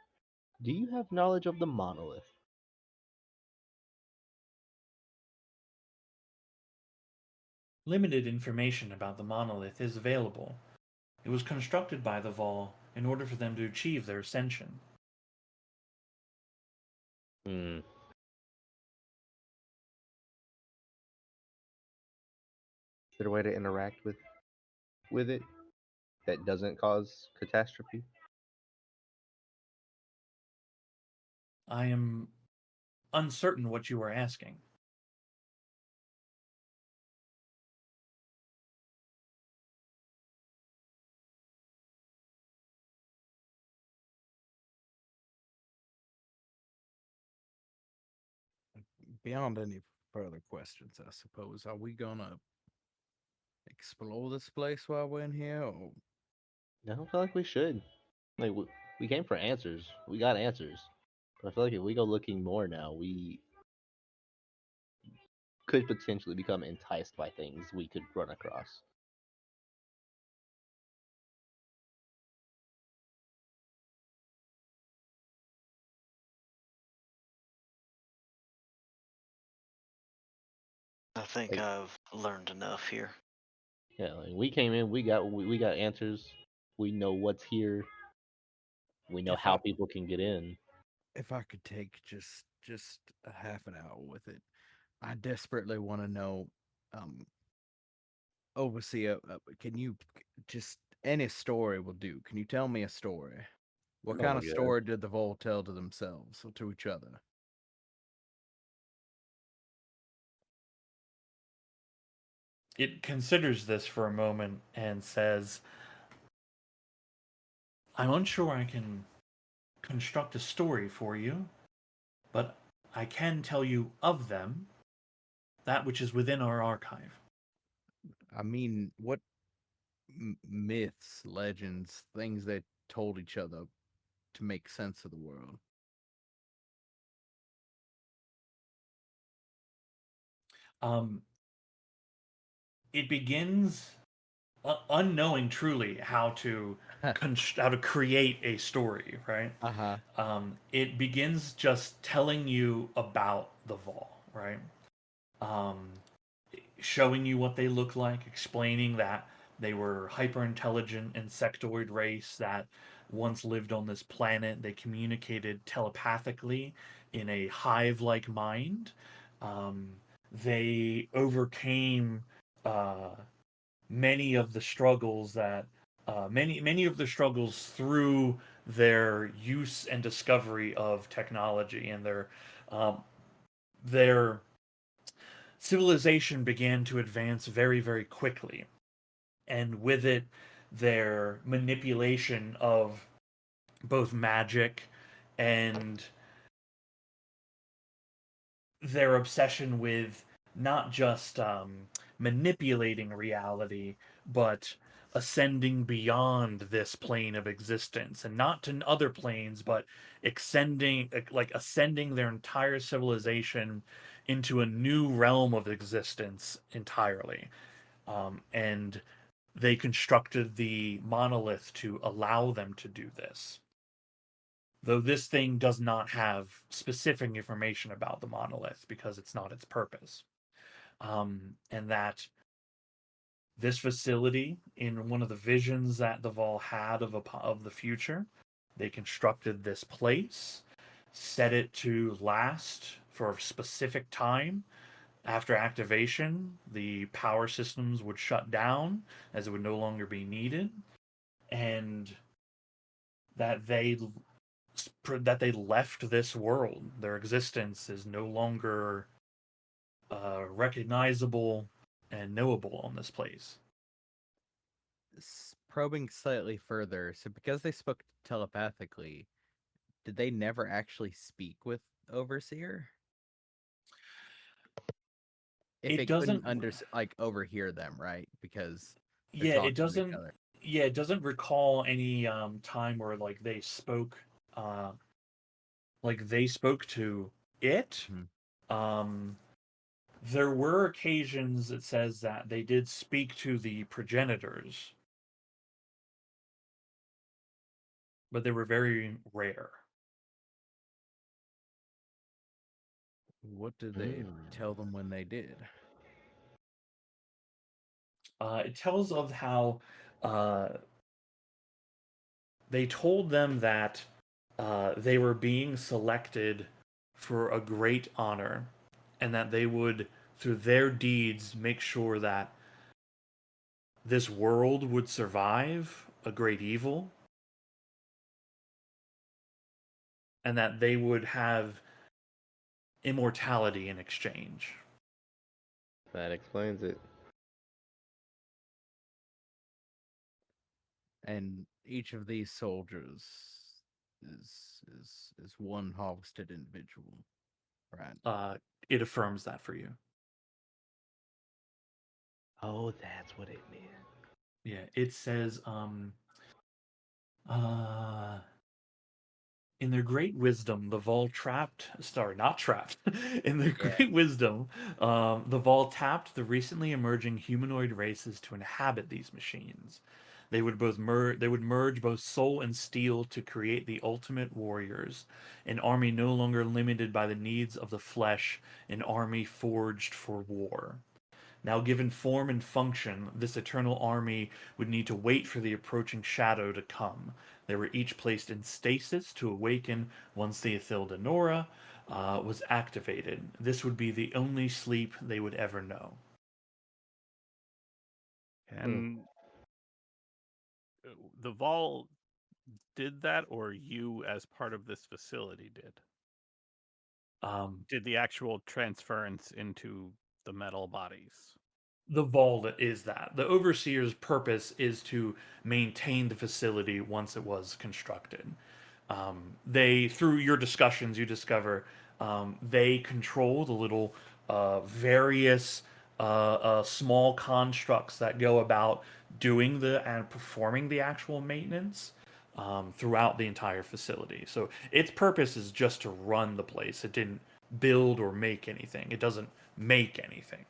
Do you have knowledge of the monolith? Limited information about the monolith is available. It was constructed by the Vol in order for them to achieve their ascension. Hmm. Is there a way to interact with it that doesn't cause catastrophe? I am uncertain what you are asking. Beyond any further questions, I suppose, are we gonna explore this place while we're in here, or I don't feel like we should. Like we came for answers. We got answers. But I feel like if we go looking more now, we could potentially become enticed by things we could run across. I think Like, I've learned enough here. yeah, like we came in, we got answers. We know what's here. We know If how I- people can get in. if I could take just a half an hour with it, I desperately want to know, um, Overseer, can you just any story will do? Can you tell me a story? What Oh kind my of God. story did the Vol tell to themselves or to each other? It considers this for a moment and says, I'm unsure I can construct a story for you, but I can tell you of them, that which is within our archive. I mean, what myths, legends, things they told each other to make sense of the world? Um, it begins unknowing truly how to how to create a story, right? Uh-huh. It begins just telling you about the Vol, right? Um, Showing you what they look like, explaining that they were hyper intelligent insectoid race that once lived on this planet. They communicated telepathically in a hive like mind. Um, they overcame uh, many of the struggles that many of the struggles through their use and discovery of technology, and their civilization began to advance very, very quickly. And with it, their manipulation of both magic and their obsession with not just manipulating reality, but ascending beyond this plane of existence, and not to other planes, but extending, like ascending their entire civilization into a new realm of existence entirely. And they constructed the monolith to allow them to do this. Though this thing does not have specific information about the monolith because it's not its purpose. And that this facility, in one of the visions that the Vol had of the future, They constructed this place, set it to last for a specific time. After activation, the power systems would shut down as it would no longer be needed, and that they left this world. Their existence is no longer recognizable and knowable on this place. Probing slightly further, so because they spoke telepathically, did they never actually speak with Overseer? If It it couldn't doesn't. overhear them, right? Because they're Yeah, talking it to each doesn't. other. Yeah, it doesn't recall any time where like they spoke, like they spoke to it. Mhm. There were occasions it says that they did speak to the progenitors, but they were very rare. What did they tell them when they did? It tells of how they told them that they were being selected for a great honor, and that they would, through their deeds, make sure that this world would survive a great evil, and that they would have immortality in exchange. That explains it. And each of these soldiers is one harvested individual, right? It affirms that for you. Oh, that's what it meant. Yeah, it says, in their great wisdom, the Vol trapped, sorry, not trapped. In their Yeah. great wisdom, the Vol tapped the recently emerging humanoid races to inhabit these machines. They would merge both soul and steel to create the ultimate warriors, an army no longer limited by the needs of the flesh, an army forged for war. Now given form and function, this eternal army would need to wait for the approaching shadow to come. They were each placed in stasis to awaken once the Ithilda Nora was activated. This would be the only sleep they would ever know. And the Vol did that, or you, as part of this facility, did? Did the actual transference into the metal bodies? The Vault is that. The Overseer's purpose is to maintain the facility once it was constructed. They, through your discussions, you discover they control the little various small constructs that go about doing and performing the actual maintenance throughout the entire facility. So its purpose is just to run the place. It didn't build or make anything. It doesn't make anything.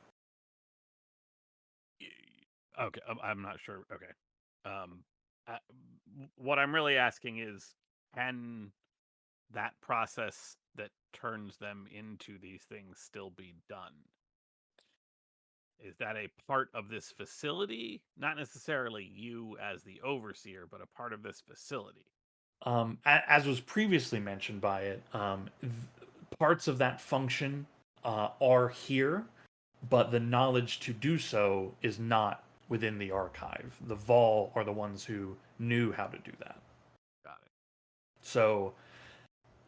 Okay, I'm not sure. Okay. I, what I'm really asking is, can that process that turns them into these things still be done? Is that a part of this facility? Not necessarily you as the overseer, but a part of this facility. As was previously mentioned by it, parts of that function are here, but the knowledge to do so is not within the archive. The Vol are the ones who knew how to do that. Got it. So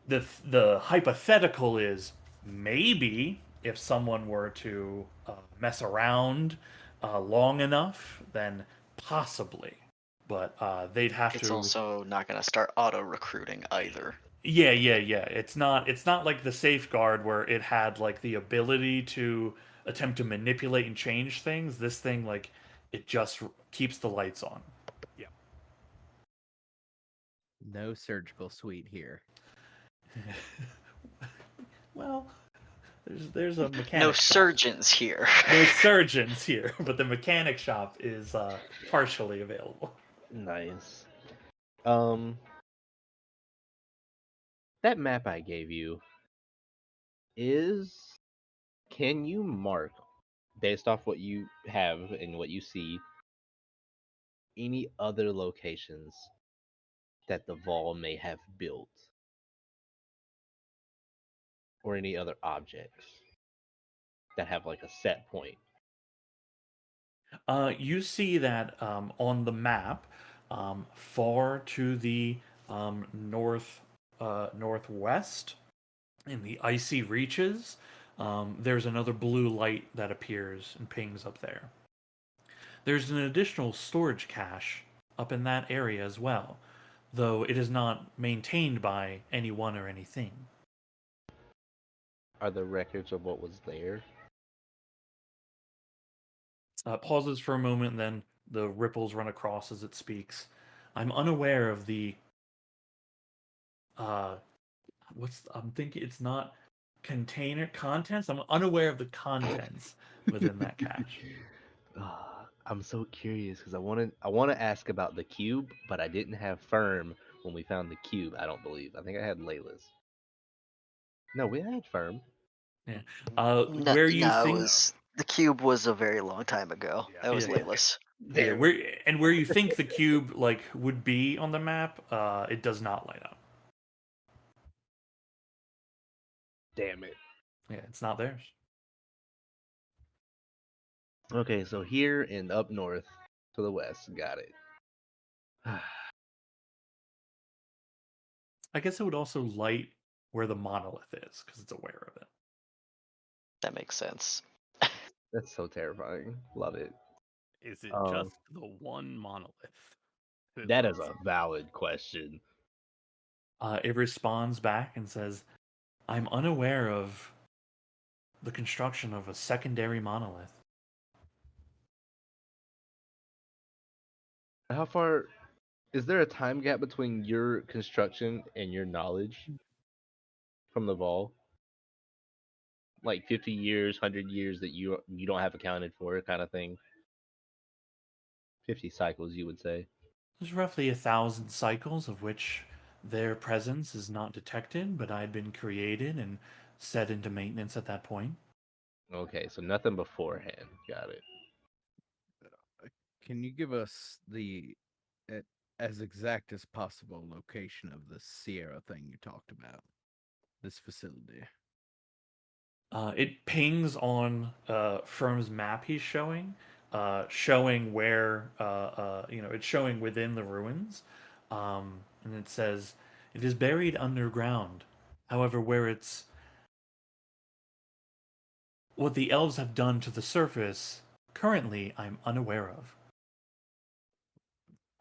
the hypothetical is maybe if someone were to mess around long enough, then possibly. But they'd have It's to. also not going to start auto recruiting either. Yeah. It's not like the Safeguard where it had like the ability to attempt to manipulate and change things. This thing, like, it just keeps the lights on. Yeah. No surgical suite here. Well, there's a mechanic. No shop. surgeons here. No surgeons here, but the mechanic shop is partially available. Nice. That map I gave you can you mark, based off what you have and what you see, any other locations that the Vol may have built, or any other objects that have like a set point. You see that on the map, far to the northwest, in the icy reaches, there's another blue light that appears and pings up there. There's an additional storage cache up in that area as well, though it is not maintained by anyone or anything. Are there records of what was there? Pauses for a moment, and then the ripples run across as it speaks. I'm unaware of the. I'm thinking it's not container contents. I'm unaware of the contents within that cache. I'm so curious because I want to ask about the cube, but I didn't have Firm when we found the cube. I don't believe. I think I had Layla's. No, we had Firm. Yeah. No, Where you no, think it was the cube was a very long time ago. Yeah. That was Yeah. Layla's. yeah, where you think the cube like would be on the map, it does not light up. Damn it. Yeah, it's not theirs. Okay, so here and up north to the west, got it. I guess it would also light where the monolith is because it's aware of it. That makes sense. That's so terrifying. Love it. Is it Oh. just the one monolith? That is a valid question. It responds back and says, "I'm unaware of the construction of a secondary monolith." How far is there a time gap between your construction and your knowledge from the Vol? Like 50 years, 100 years that you don't have accounted for, kind of thing. 50 cycles, you would say. There's roughly 1,000 cycles of which their presence is not detected, but I had been created and set into maintenance at that point. Okay, so nothing beforehand. Got it. Can you give us the as exact as possible location of the Sierra thing you talked about? This facility. It pings on Firm's map he's showing where it's showing within the ruins, and it says it is buried underground. However, what the elves have done to the surface currently, I'm unaware of.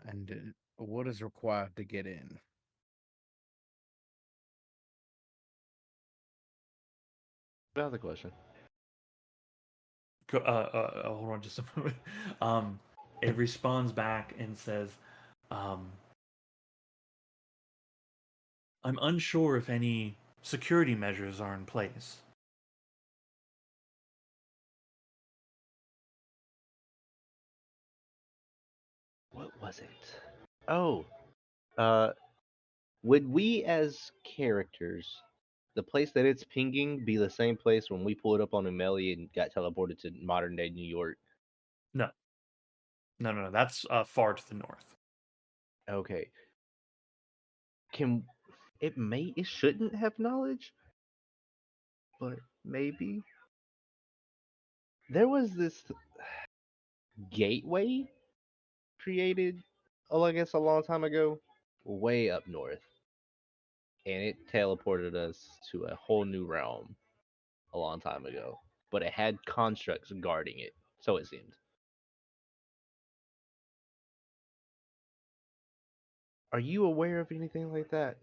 And what is required to get in? Another question. Hold on just a moment. It responds back and says, I'm unsure if any security measures are in place. What was it? Oh, would we as characters, the place that it's pinging, be the same place when we pulled up on Umeli and got teleported to modern day New York? No. That's far to the north. Okay. It shouldn't have knowledge, but maybe there was this gateway created, I guess a long time ago, way up north, and it teleported us to a whole new realm a long time ago. But it had constructs guarding it, so it seemed. Are you aware of anything like that?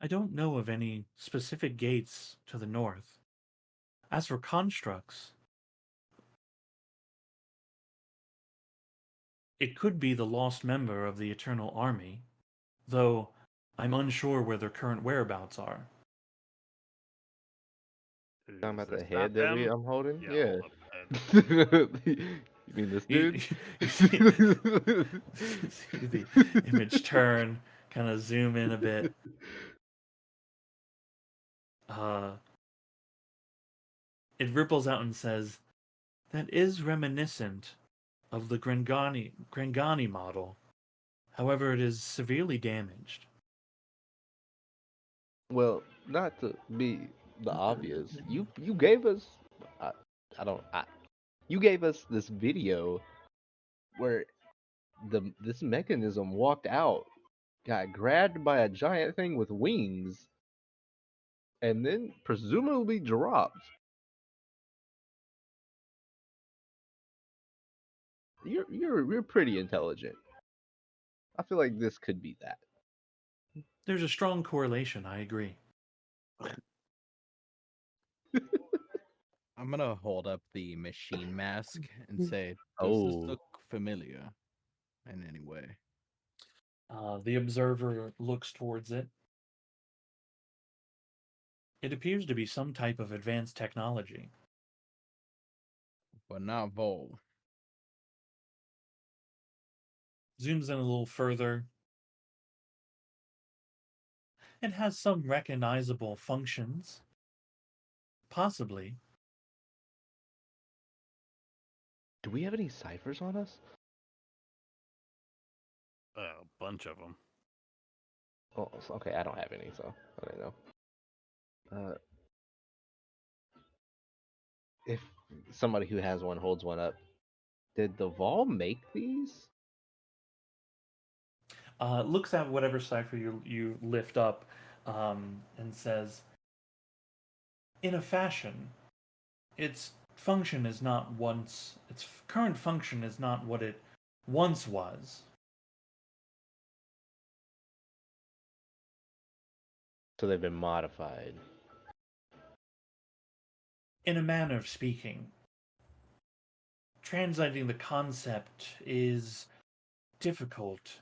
I don't know of any specific gates to the north. As for constructs, it could be the lost member of the Eternal Army, though I'm unsure where their current whereabouts are. Talking about Is the this not head that them? I'm holding? Yeah, Yeah. hold up, You mean this You- dude? you see the image turn, kind of zoom in a bit. It ripples out and says, "That is reminiscent of the Grangani model. However, it is severely damaged. Well, not to be the obvious, you gave us, I, you gave us this video where this mechanism walked out, got grabbed by a giant thing with wings, and then presumably dropped. You're pretty intelligent. I feel like this could be that. There's a strong correlation, I agree. I'm gonna hold up the machine mask and say, "Does this Oh. look familiar in any way?" The observer looks towards it. It appears to be some type of advanced technology. But not Vol. Zooms in a little further. It has some recognizable functions. Possibly. Do we have any ciphers on us? A bunch of them. Oh, okay. I don't have any, so I don't know. If somebody who has one holds one up, did the Vol make these? Looks at whatever cipher you lift up, and says, in a fashion, its function is not once. Its current function is not what it once was. So they've been modified. In a manner of speaking, translating the concept is difficult.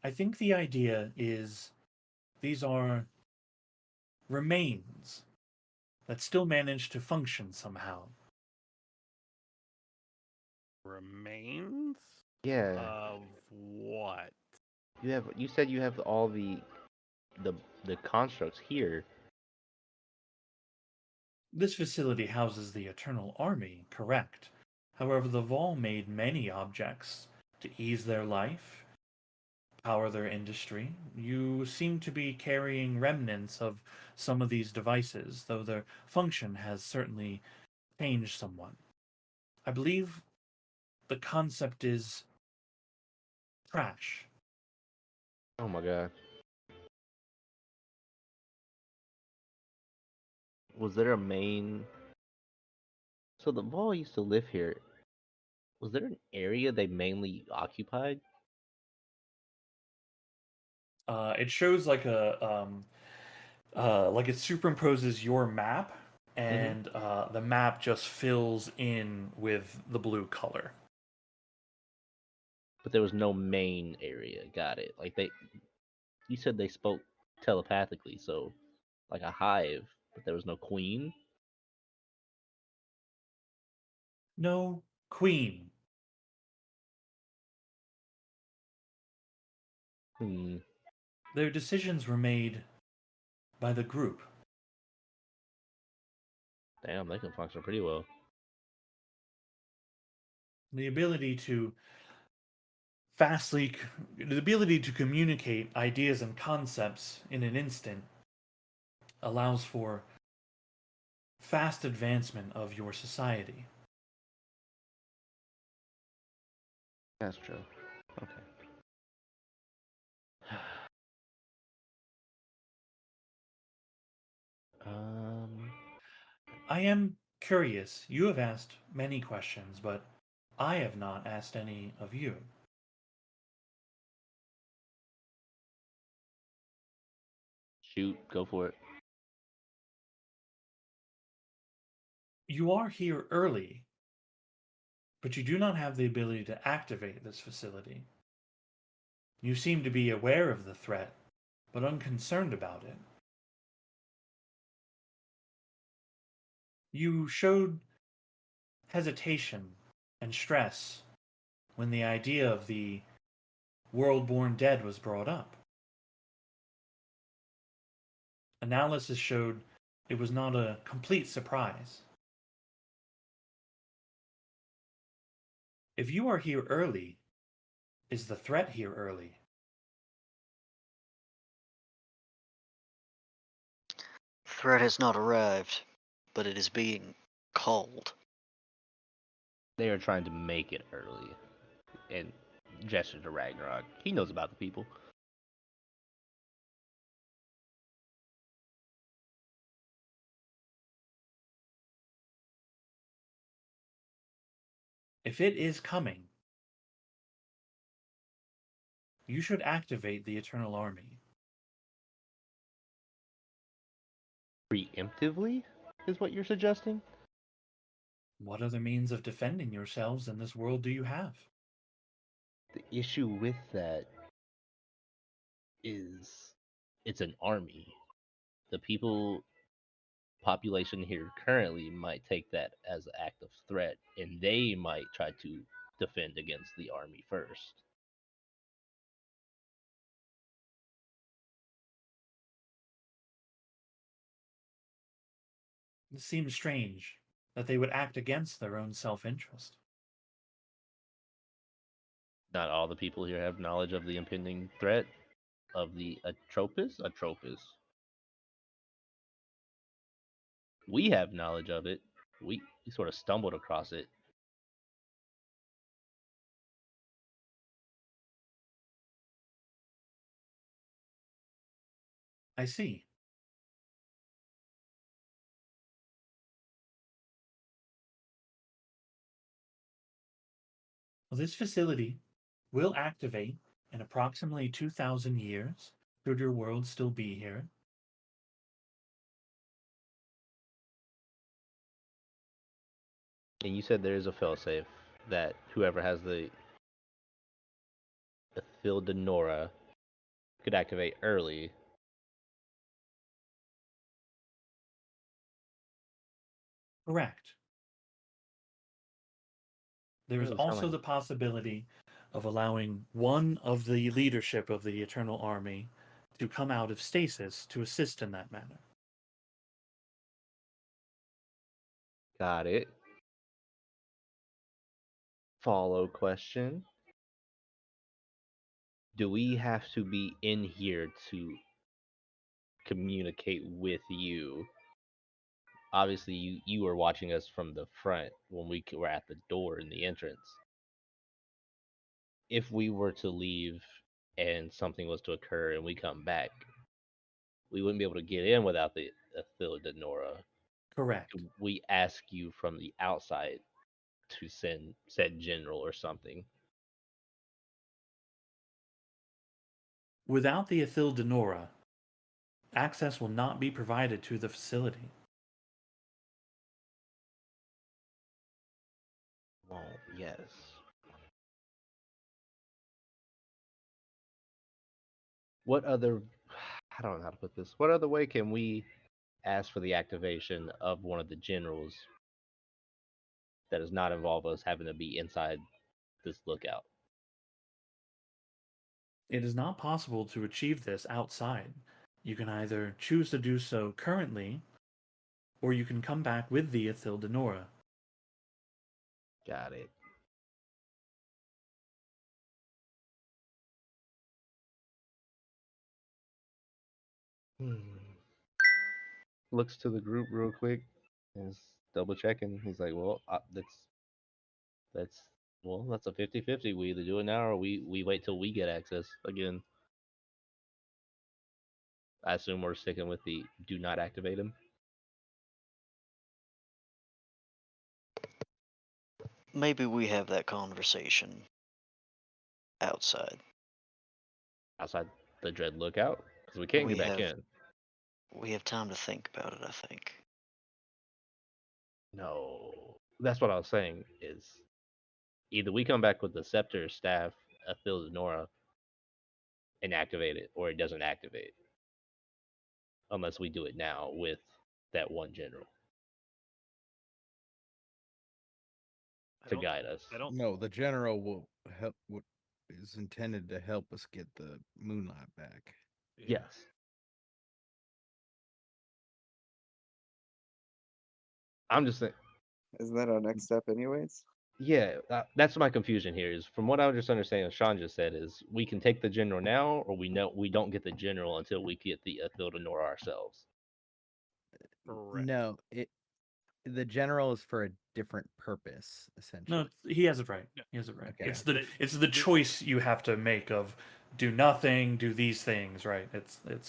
I think the idea is these are remains that still manage to function somehow. Remains? Yeah. Of what? You said you have all the constructs here. This facility houses the Eternal Army, correct. However, the Vol made many objects to ease their life, power their industry. You seem to be carrying remnants of some of these devices, though their function has certainly changed somewhat. I believe the concept is trash. Oh my god. Was there a main? So the Vol used to live here. Was there an area they mainly occupied? It shows like like it superimposes your map, and the map just fills in with the blue color. But there was no main area. Got it. Like you said they spoke telepathically, so like a hive, but there was no queen. No queen. Hmm. Their decisions were made by the group. Damn, they can function pretty well. The ability to the ability to communicate ideas and concepts in an instant allows for fast advancement of your society. That's true. Okay. I am curious. You have asked many questions, but I have not asked any of you. Shoot, go for it. You are here early, but you do not have the ability to activate this facility. You seem to be aware of the threat, but unconcerned about it. You showed hesitation and stress when the idea of the world-born dead was brought up. Analysis showed it was not a complete surprise. If you are here early, is the threat here early? Threat has not arrived, but it is being called. They are trying to make it early. And gesture to Ragnarok. He knows about the people. If it is coming, you should activate the Eternal Army. Preemptively, is what you're suggesting? What other means of defending yourselves in this world do you have? The issue with that is it's an army. The people population here currently might take that as an act of threat, and they might try to defend against the army first. It seems strange that they would act against their own self-interest. Not all the people here have knowledge of the impending threat of the Atropos. We have knowledge of it. We sort of stumbled across it. I see. Well, this facility will activate in approximately 2,000 years, should your world still be here. And you said there is a failsafe that whoever has the Ithildenora could activate early. Correct. There is Doesn't sound also like- the possibility of allowing one of the leadership of the Eternal Army to come out of stasis to assist in that manner. Got it. Follow question. Do we have to be in here to communicate with you? Obviously, you were watching us from the front when we were at the door in the entrance. If we were to leave and something was to occur and we come back, we wouldn't be able to get in without the Ithildenora. Correct. We ask you from the outside to send said general or something. Without the Ithildenora, access will not be provided to the facility. Well, yes. What other, I don't know how to put this. What other way can we ask for the activation of one of the generals that does not involve us having to be inside this lookout? It is not possible to achieve this outside. You can either choose to do so currently, or you can come back with the Ithildenora. Got it. Looks to the group real quick and is double checking. He's like, well, that's well, that's a 50-50. We either do it now or we wait till we get access again. I assume we're sticking with the do not activate him. Maybe we have that conversation outside. Outside the Dread Lookout? Because we can't We get back have- in. We have time to think about it, I think. No. That's what I was saying is either we come back with the Scepter staff, Ithildenora, and activate it, or it doesn't activate. Unless we do it now with that one general I to don't- guide us. I don't. No, the general will help. What is intended to help us get the moonlight back. Yeah. Yes. I'm just saying. Isn't that our next step, anyways? Yeah, that's my confusion here. Is from what I just understand, Sean just said is we can take the general now, or we don't get the general until we get the Athilda Nora ourselves. Correct. No, the general is for a different purpose, No, essentially. he has it right. Yeah. He has it right. Okay. It's the choice you have to make of do nothing, do these things, right?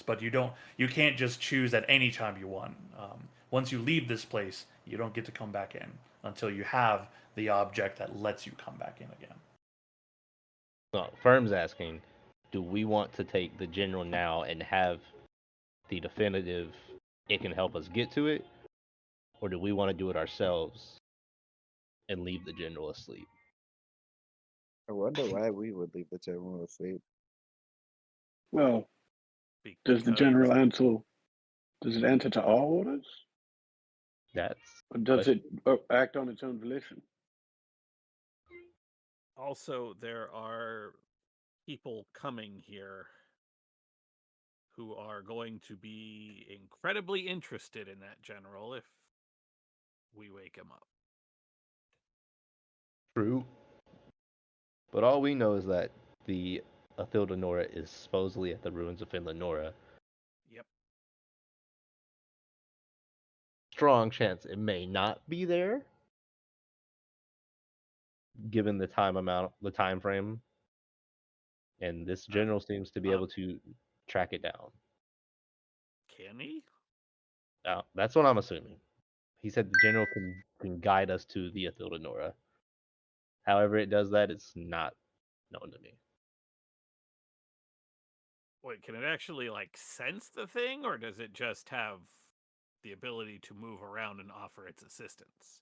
But you can't just choose at any time you want. Once you leave this place, you don't get to come back in until you have the object that lets you come back in again. So Firm's asking, do we want to take the general now and have the definitive? It can help us get to it, or do we want to do it ourselves and leave the general asleep? I wonder why we would leave the general asleep. Well, does the Because general answer? Does it answer to all orders, That's or does it act on its own volition? also there are people coming here who are going to be incredibly interested in that general if we wake him up. true. But all we know is that the Athilda Nora is supposedly at the ruins of Finland Nora. Yep. Strong chance it may not be there, given the time frame, and this general seems to be able to track it down. Can he? That's what I'm assuming. He said the general can guide us to the Athilda Nora. However, it does that, it's not known to me. Wait, can it actually like sense the thing, or does it just have the ability to move around and offer its assistance?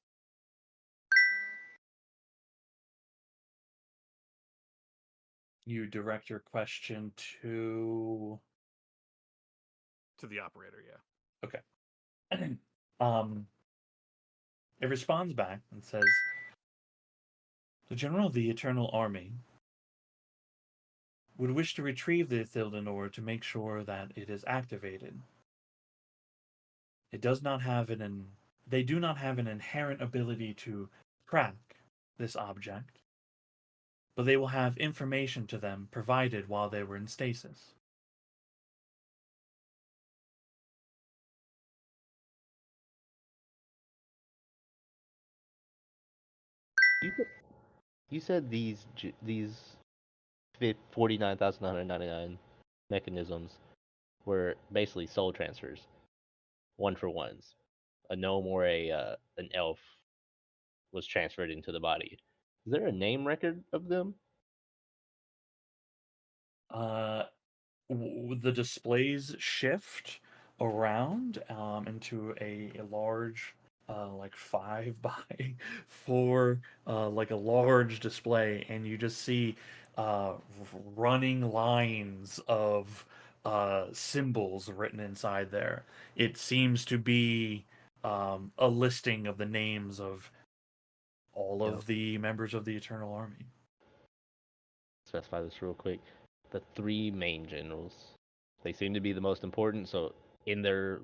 You direct your question to To the operator, yeah. it responds back and says, the general of the Eternal Army would wish to retrieve the Athilda Nora to make sure that it is activated. It does not have they do not have an inherent ability to track this object, but they will have information to them provided while they were in stasis. You said these 49,999 mechanisms were basically soul transfers, one for ones. A gnome or an elf was transferred into the body. Is there a name record of them? The displays shift around into a large like 5 by 4 like a large display, and you just see running lines of symbols written inside there. It seems to be a listing of the names of all of the members of the Eternal Army. Specify this real quick. The three main generals. They seem to be the most important, so in their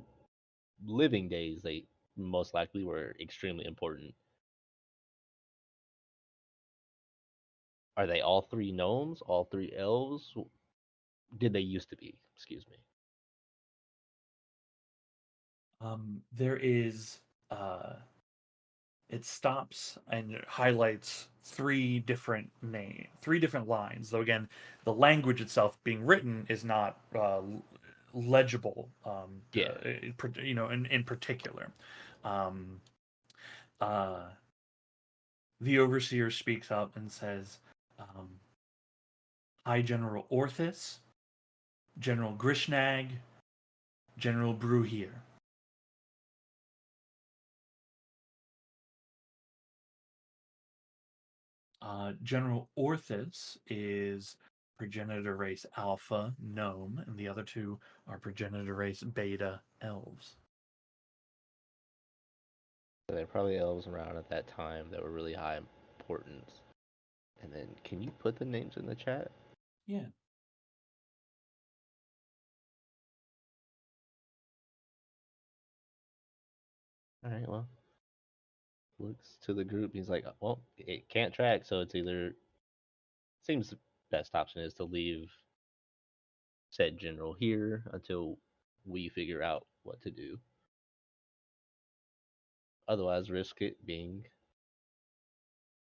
living days, they most likely were extremely important. Are they all three gnomes? All three elves? Did they used to be? Excuse me. There is it stops and it highlights three different lines. Though again, the language itself being written is not legible. Yeah. In particular, the overseer speaks up and says, "Hi, General Orthis, General Grishnag, General Bruhir." General Orthis is progenitor race Alpha Gnome, and the other two are progenitor race Beta Elves. So there are probably elves around at that time that were really high importance. And then, can you put the names in the chat? Yeah. All right, well, looks to the group. He's like, well, it can't track, so it's either seems the best option is to leave said general here until we figure out what to do. Otherwise, risk it being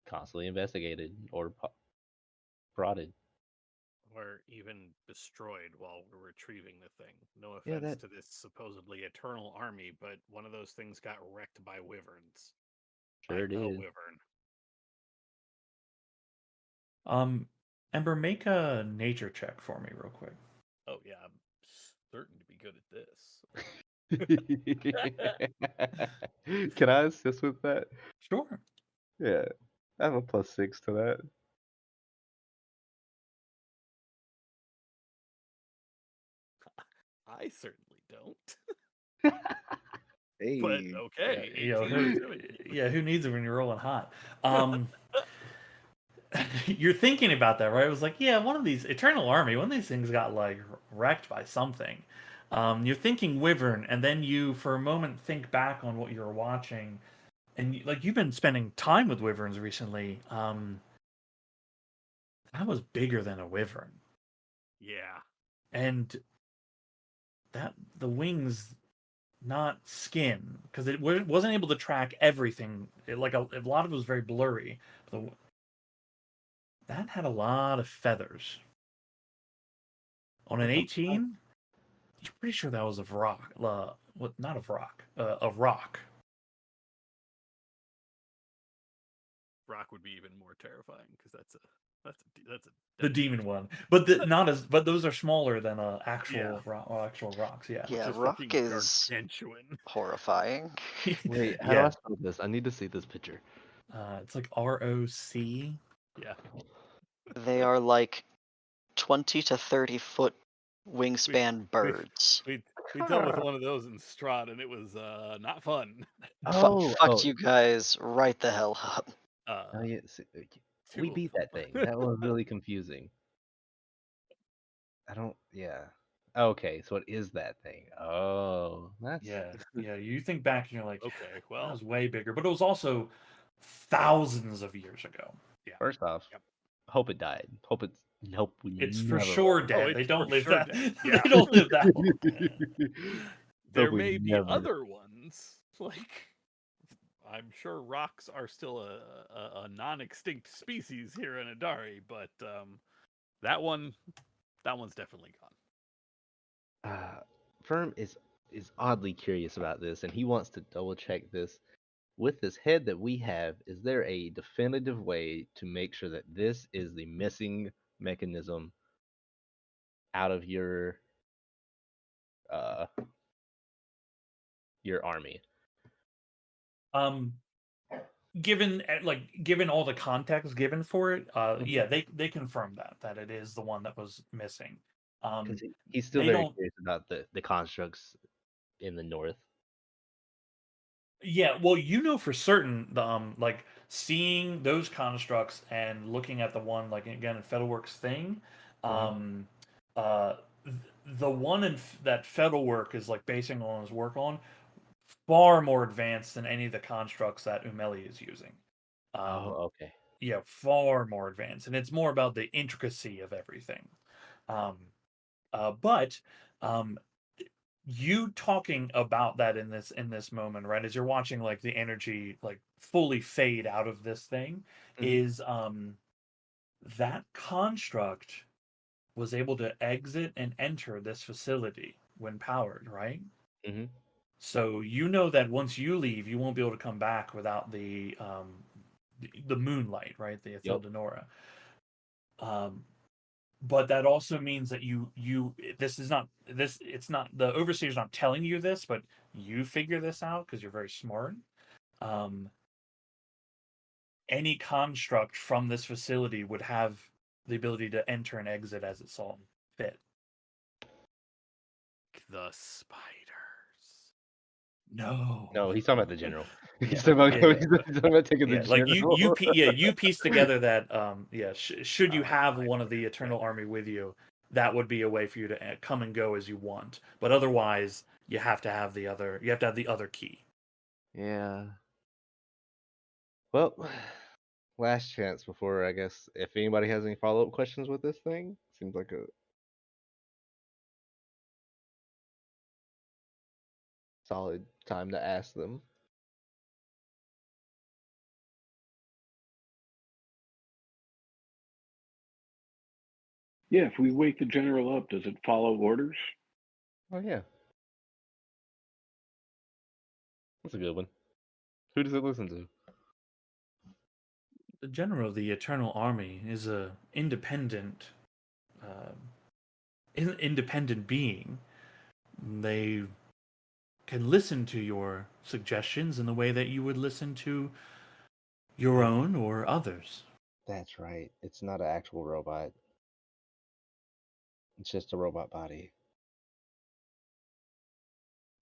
constantly investigated or prodded. Or even destroyed while we're retrieving the thing. No Yeah, offense that- to this supposedly eternal army, but one of those things got wrecked by wyverns. Sure by a did. wyvern. Ember, make a nature check for me real quick. Oh yeah, I'm certain to be good at this. Can I assist with that? Sure. Yeah, I have a +6 to that. I certainly don't. Hey, But okay. You know, 18 who, to 17. yeah, who needs it when you're rolling hot? You're thinking about that, right? It was like, yeah, one of these Eternal Army, one of these things got like wrecked by something. You're thinking Wyvern, and then you, for a moment, think back on what you were watching, and like you've been spending time with Wyverns recently. That was bigger than a Wyvern, Yeah. and that the wings, not skin, because it wasn't able to track everything. Like a lot of it was very blurry. That had a lot of feathers. On an 18, you're pretty sure that was a rock. What? Not a rock. A rock. Rock would be even more terrifying because that's a The deadly demon creature. one, but not as. But those are smaller than actual Yeah. actual rocks. Yeah. Yeah, Just rock fucking is gargantuan. horrifying. Wait, how do Yeah. I spell this? I need to see this picture. It's like ROC. Yeah. They are like 20 to 30-foot wingspan birds. We dealt with one of those in Strahd, and it was not fun. Fucked you guys right the hell up. Oh, yeah, two we of beat them. that thing. That was really confusing. I don't. Yeah. Okay, so it is that thing. Oh, that's Yeah. You think back and you're like, Okay, that well, was way bigger, but it was also thousands of years ago. yeah. First off, Yep. hope it died. Hope we It's for never sure Oh, dead. it's They don't for live sure that. dead. They Yeah. don't live that long. There Hope we may be never- other ones. Like, I'm sure rocks are still a non-extinct species here in Adari, but that one's definitely gone. Firm is oddly curious about this, and he wants to double check this. With this head that we have, is there a definitive way to make sure that this is the missing mechanism out of your army? Given all the context given for it, yeah, they confirmed that it is the one that was missing. Because he's still they very don't- curious about the constructs in the north. Yeah, well, you know for certain, like seeing those constructs and looking at the one, like again in Fettelworks thing, the one that Fettelwork is like basing on his work on, far more advanced than any of the constructs that Umeli is using. Okay. Yeah, far more advanced, and it's more about the intricacy of everything. But you talking about that in this moment, right, as you're watching like the energy like fully fade out of this thing, is that construct was able to exit and enter this facility when powered, right? Mm-hmm. So you know that once you leave, you won't be able to come back without the moonlight, right? The Ethel Denora. But that also means that it's not the overseer's not telling you this, but you figure this out because you're very smart. Any construct from this facility would have the ability to enter and exit as it saw fit. The spiders. No, he's talking about the general. He's Yeah, talking about, yeah. he's talking about taking Yeah, the like general. you piece together that should you have one of the Eternal Army with you, that would be a way for you to come and go as you want. But otherwise, you have to have the other key. Yeah. Well, last chance before I guess if anybody has any follow up questions with this thing, seems like a solid time to ask them. Yeah, if we wake the general up, does it follow orders? Oh yeah, that's a good one. Who does it listen to? The general of the Eternal Army is a independent, independent being. They can listen to your suggestions in the way that you would listen to your own or others. That's right. It's not an actual robot. It's just a robot body.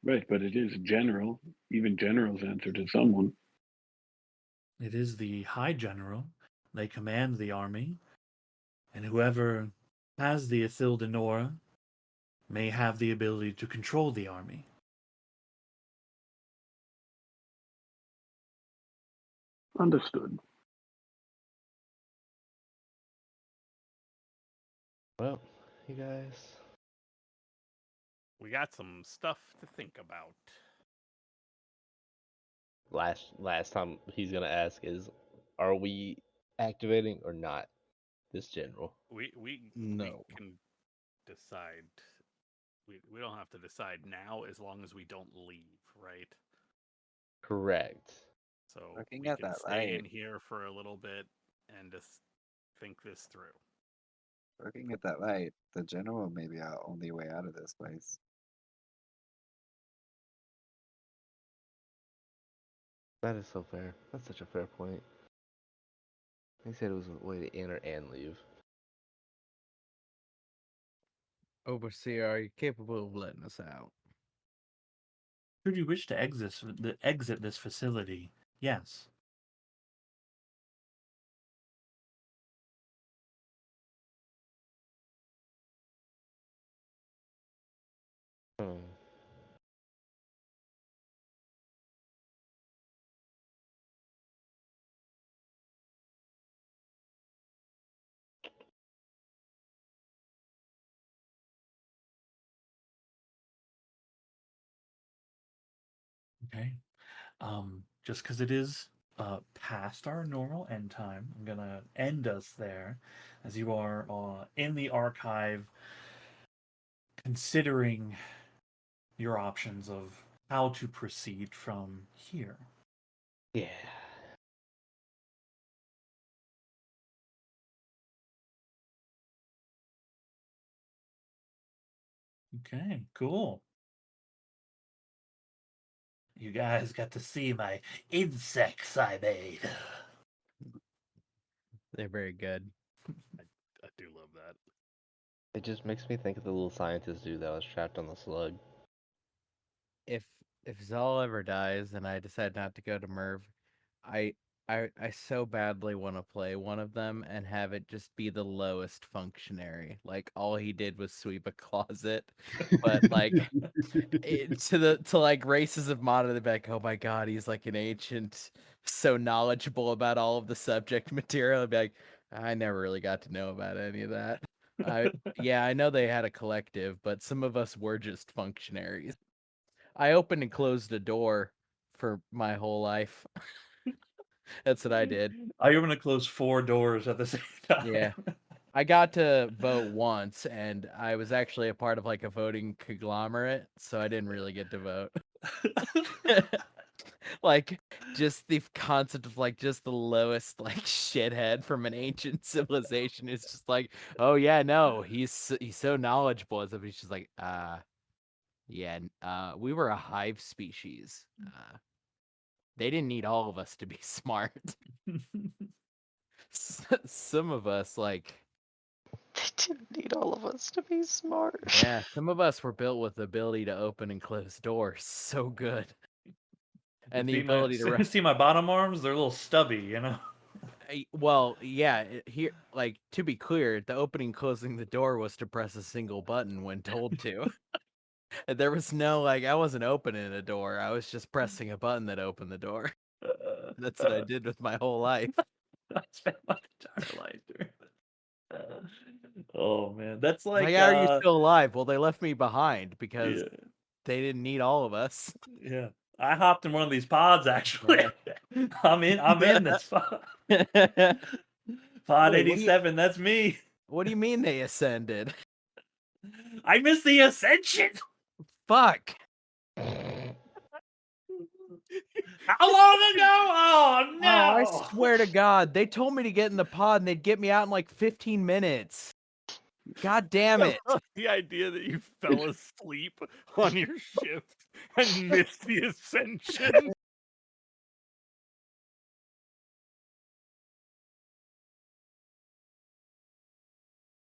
Right, but it is a general. Even generals answer to someone. It is the High General. They command the army, and whoever has the Ithildenora may have the ability to control the army. Understood. Well, you guys. We got some stuff to think about. Last time he's gonna ask is, are we activating or not this general? We No. can decide. We don't have to decide now as long as we don't leave, right? Correct. So Looking we at can that stay in light. here for a little bit and just think this through. Looking at that light, the general may be our only way out of this place. That is so fair. That's such a fair point. He said it was a way to enter and leave. Overseer, are you capable of letting us out? Should you wish to exit this facility, yes. Hmm. Okay. Just because it is past our normal end time, I'm gonna end us there, as you are in the archive, considering your options of how to proceed from here. Yeah. Okay, cool. You guys got to see my insects I made. They're very good. I do love that. It just makes me think of the little scientist dude that was trapped on the slug. If Zal ever dies and I decide not to go to Merv, I I so badly want to play one of them and have it just be the lowest functionary. Like all he did was sweep a closet, but like to like races of modern, they'd be like, oh my god, he's like an ancient, so knowledgeable about all of the subject material. I'd be like, I never really got to know about any of that. Yeah, I know they had a collective, but some of us were just functionaries. I opened and closed a door for my whole life. That's what I did. I opened and closed 4 doors at the same time. Yeah. I got to vote once, and I was actually a part of like a voting conglomerate, so I didn't really get to vote. Like just the concept of like just the lowest like shithead from an ancient civilization is just like, oh yeah, no, he's so knowledgeable, as if he's just like, yeah, we were a hive species. They didn't need all of us to be smart. Some of us like, They didn't need all of us to be smart. yeah, some of us were built with the ability to open and close doors so good. And the ability to see my bottom arms, they're a little stubby, you know. well, yeah, here, like, to be clear, the opening closing the door was to press a single button when told to. There was no like, I wasn't opening a door, I was just pressing a button that opened the door. That's what I did with my whole life. I spent my entire life doing that. Oh man, that's like How are you still alive? Well, they left me behind because yeah, they didn't need all of us. yeah. I hopped in one of these pods actually. I'm in this pod. Pod Wait, what do you- 87, that's me. What do you mean they ascended? I missed the ascension. Fuck. How long ago? Oh no! Oh, I swear to God, they told me to get in the pod and they'd get me out in like 15 minutes. God damn it. The idea that you fell asleep on your shift and missed the ascension.